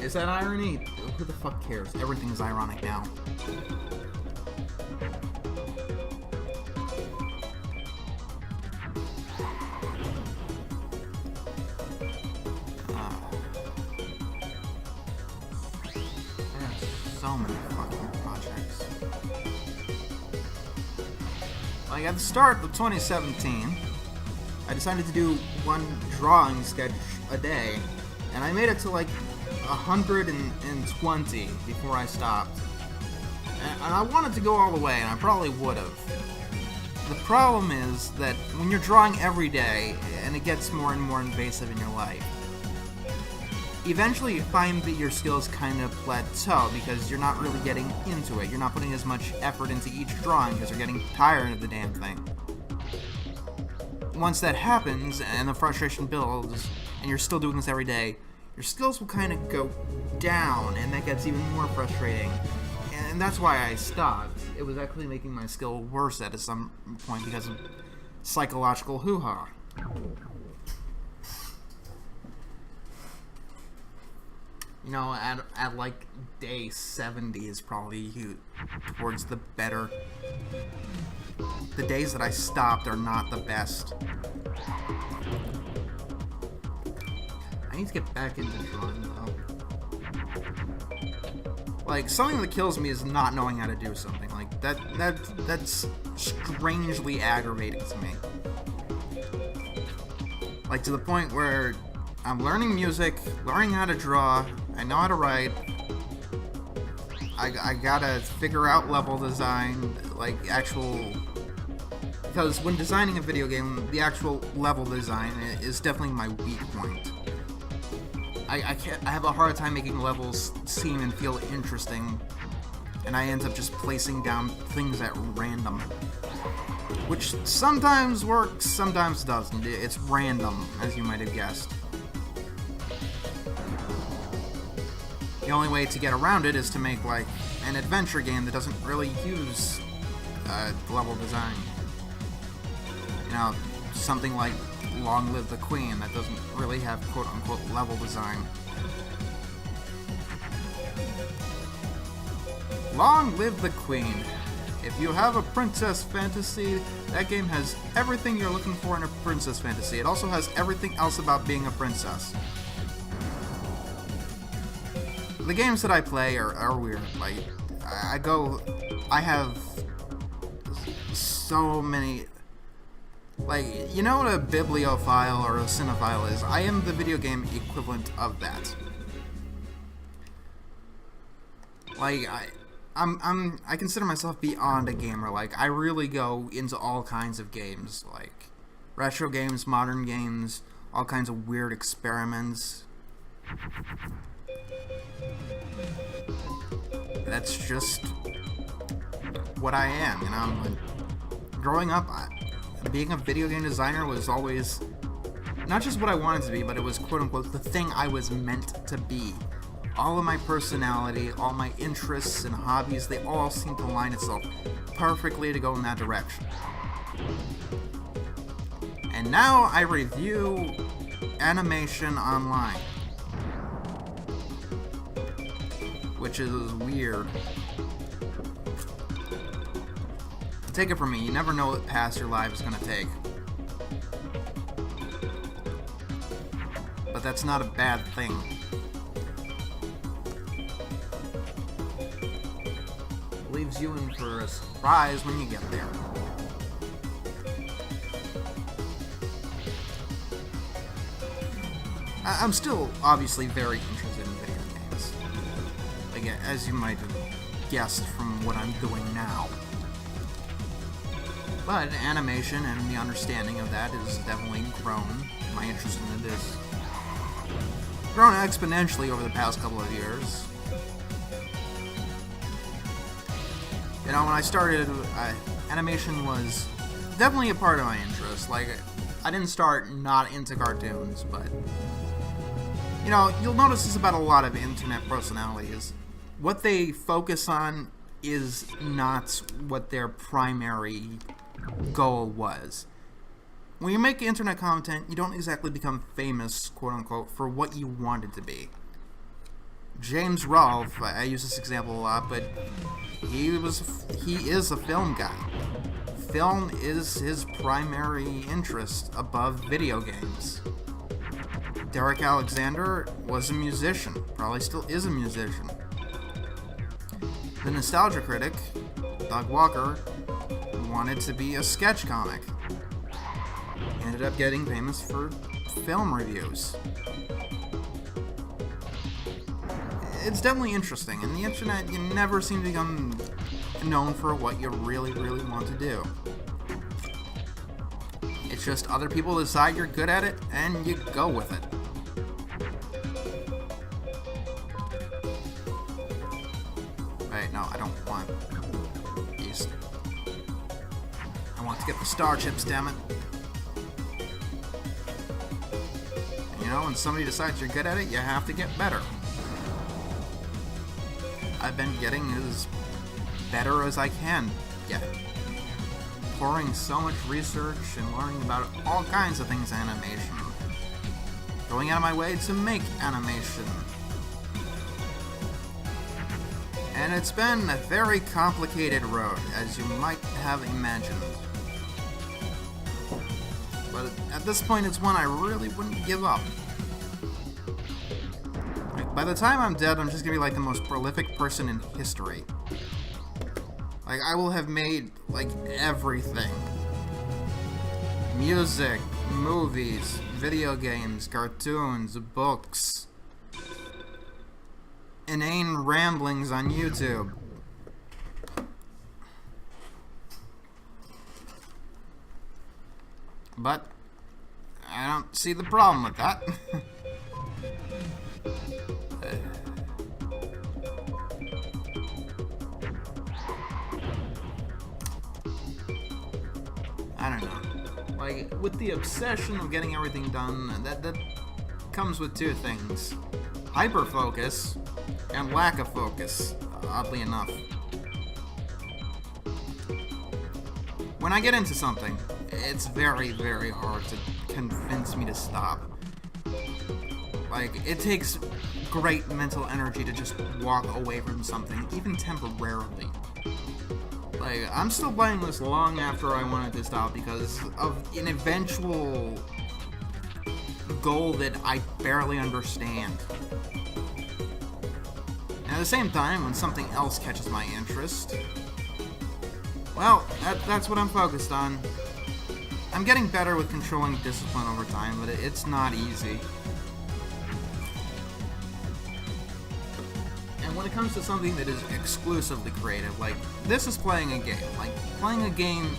Is that irony? Who the fuck cares? Everything is ironic now. So many fucking projects. Like, at the start of 2017, I decided to do one drawing sketch a day, and I made it to like 120 before I stopped. And I wanted to go all the way, and I probably would have. The problem is that when you're drawing every day, and it gets more and more invasive in your life, eventually you find that your skills kind of plateau because you're not really getting into it. You're not putting as much effort into each drawing because you're getting tired of the damn thing. Once that happens and the frustration builds and you're still doing this every day, your skills will kind of go down, and that gets even more frustrating. And that's why I stopped. It was actually making my skill worse at some point because of psychological hoo-ha. You know, at like day 70 is probably towards the better. The days that I stopped are not the best. I need to get back into drawing, though. Like, something that kills me is not knowing how to do something. Like, that's strangely aggravating to me. Like, to the point where I'm learning music, learning how to draw, I know how to write, I gotta figure out level design, like, actual... Because when designing a video game, the actual level design is definitely my weak point. I have a hard time making levels seem and feel interesting, and I end up just placing down things at random. Which sometimes works, sometimes doesn't. It's random, as you might have guessed. The only way to get around it is to make, like, an adventure game that doesn't really use level design. You know, something like Long Live the Queen that doesn't really have quote-unquote level design. Long Live the Queen. If you have a princess fantasy, that game has everything you're looking for in a princess fantasy. It also has everything else about being a princess. The games that I play are weird. Like, I have so many Like, you know what a bibliophile or a cinephile is? I am the video game equivalent of that. Like, I consider myself beyond a gamer. Like, I really go into all kinds of games, like retro games, modern games, all kinds of weird experiments. That's just what I am, you know? Like, growing up, being a video game designer was always not just what I wanted to be, but it was quote-unquote the thing I was meant to be. All of my personality, all my interests and hobbies, they all seem to align itself perfectly to go in that direction. And now I review animation online, which is weird. Take it from me, you never know what path your life is going to take. But that's not a bad thing. Leaves you in for a surprise when you get there. I'm still obviously very interested in video games. Like, as you might have guessed from what I'm doing now. But animation and the understanding of that has definitely grown. My interest in it has grown exponentially over the past couple of years. You know, when I started, animation was definitely a part of my interest. Like, I didn't start not into cartoons, but, you know, you'll notice this about a lot of internet personalities. What they focus on is not what their primary goal was. When you make internet content, you don't exactly become famous, quote-unquote, for what you wanted to be. James Rolfe, I use this example a lot, but he is a film guy. Film is his primary interest above video games. Derek Alexander was a musician, probably still is a musician. The nostalgia critic, Doug Walker, wanted to be a sketch comic. He ended up getting famous for film reviews. It's definitely interesting. In the internet, you never seem to become known for what you really, really want to do. It's just other people decide you're good at it, and you go with it. Wait, no, I don't want these. I want to get the star chips, damn it. You know, when somebody decides you're good at it, you have to get better. I've been getting as better as I can get. Pouring so much research and learning about all kinds of things in animation. Going out of my way to make animation. And it's been a very complicated road, as you might have imagined. But at this point, it's one I really wouldn't give up. By the time I'm dead, I'm just gonna be like the most prolific person in history. Like, I will have made, like, everything. Music, movies, video games, cartoons, books. Inane ramblings on YouTube. But I don't see the problem with that. I don't know. Like, with the obsession of getting everything done, that comes with two things. Hyper-focus and lack of focus, oddly enough. When I get into something, it's very, very hard to convince me to stop. Like, it takes great mental energy to just walk away from something, even temporarily. Like, I'm still playing this long after I wanted to stop because of an eventual goal that I barely understand. And at the same time, when something else catches my interest, well, that's what I'm focused on. I'm getting better with controlling discipline over time, but it's not easy. And when it comes to something that is exclusively creative, like, this is playing a game. Like, playing a game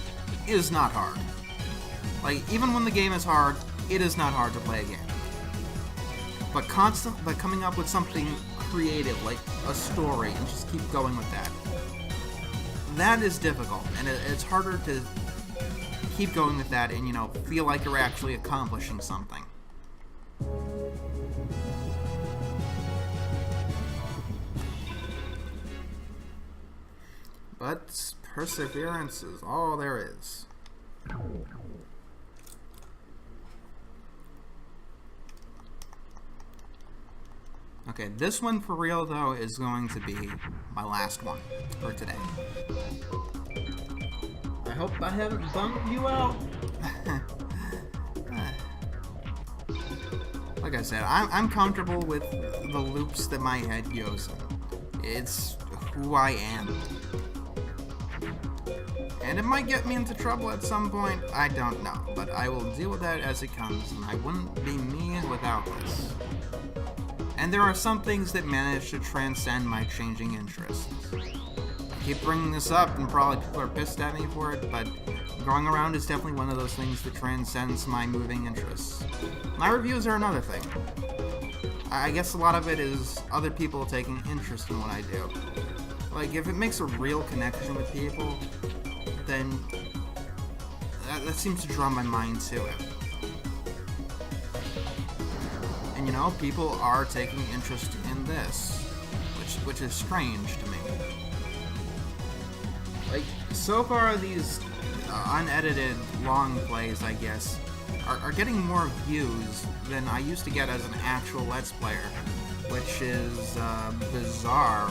is not hard. Like, even when the game is hard, it is not hard to play a game. But coming up with something creative, like a story, and just keep going with that, that is difficult, and it's harder to keep going with that and, feel like you're actually accomplishing something. But perseverance is all there is. Okay, this one for real, though, is going to be my last one for today. I hope I haven't bummed you out. Like I said, I'm comfortable with the loops that my head goes in. It's who I am. And it might get me into trouble at some point, I don't know. But I will deal with that as it comes, and I wouldn't be me without this. And there are some things that manage to transcend my changing interests. I keep bringing this up, and probably people are pissed at me for it, but going around is definitely one of those things that transcends my moving interests. My reviews are another thing. I guess a lot of it is other people taking interest in what I do. Like, if it makes a real connection with people, then that seems to draw my mind to it. And people are taking interest in this, which is strange to me. Like, so far these unedited long plays, I guess, are getting more views than I used to get as an actual Let's Player, which is bizarre.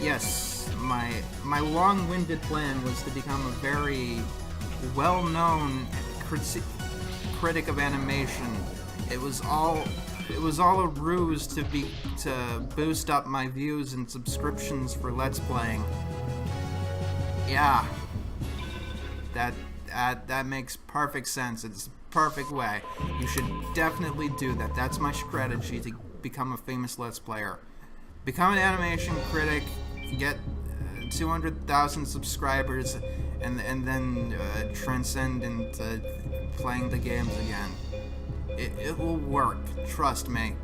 Yes, my long-winded plan was to become a very well-known critic of animation. It was all a ruse to boost up my views and subscriptions for Let's Playing. Yeah, that makes perfect sense. It's the perfect way. You should definitely do that. That's my strategy to become a famous Let's Player. Become an animation critic, get 200,000 subscribers, and then transcend into playing the games again. It will work, trust me.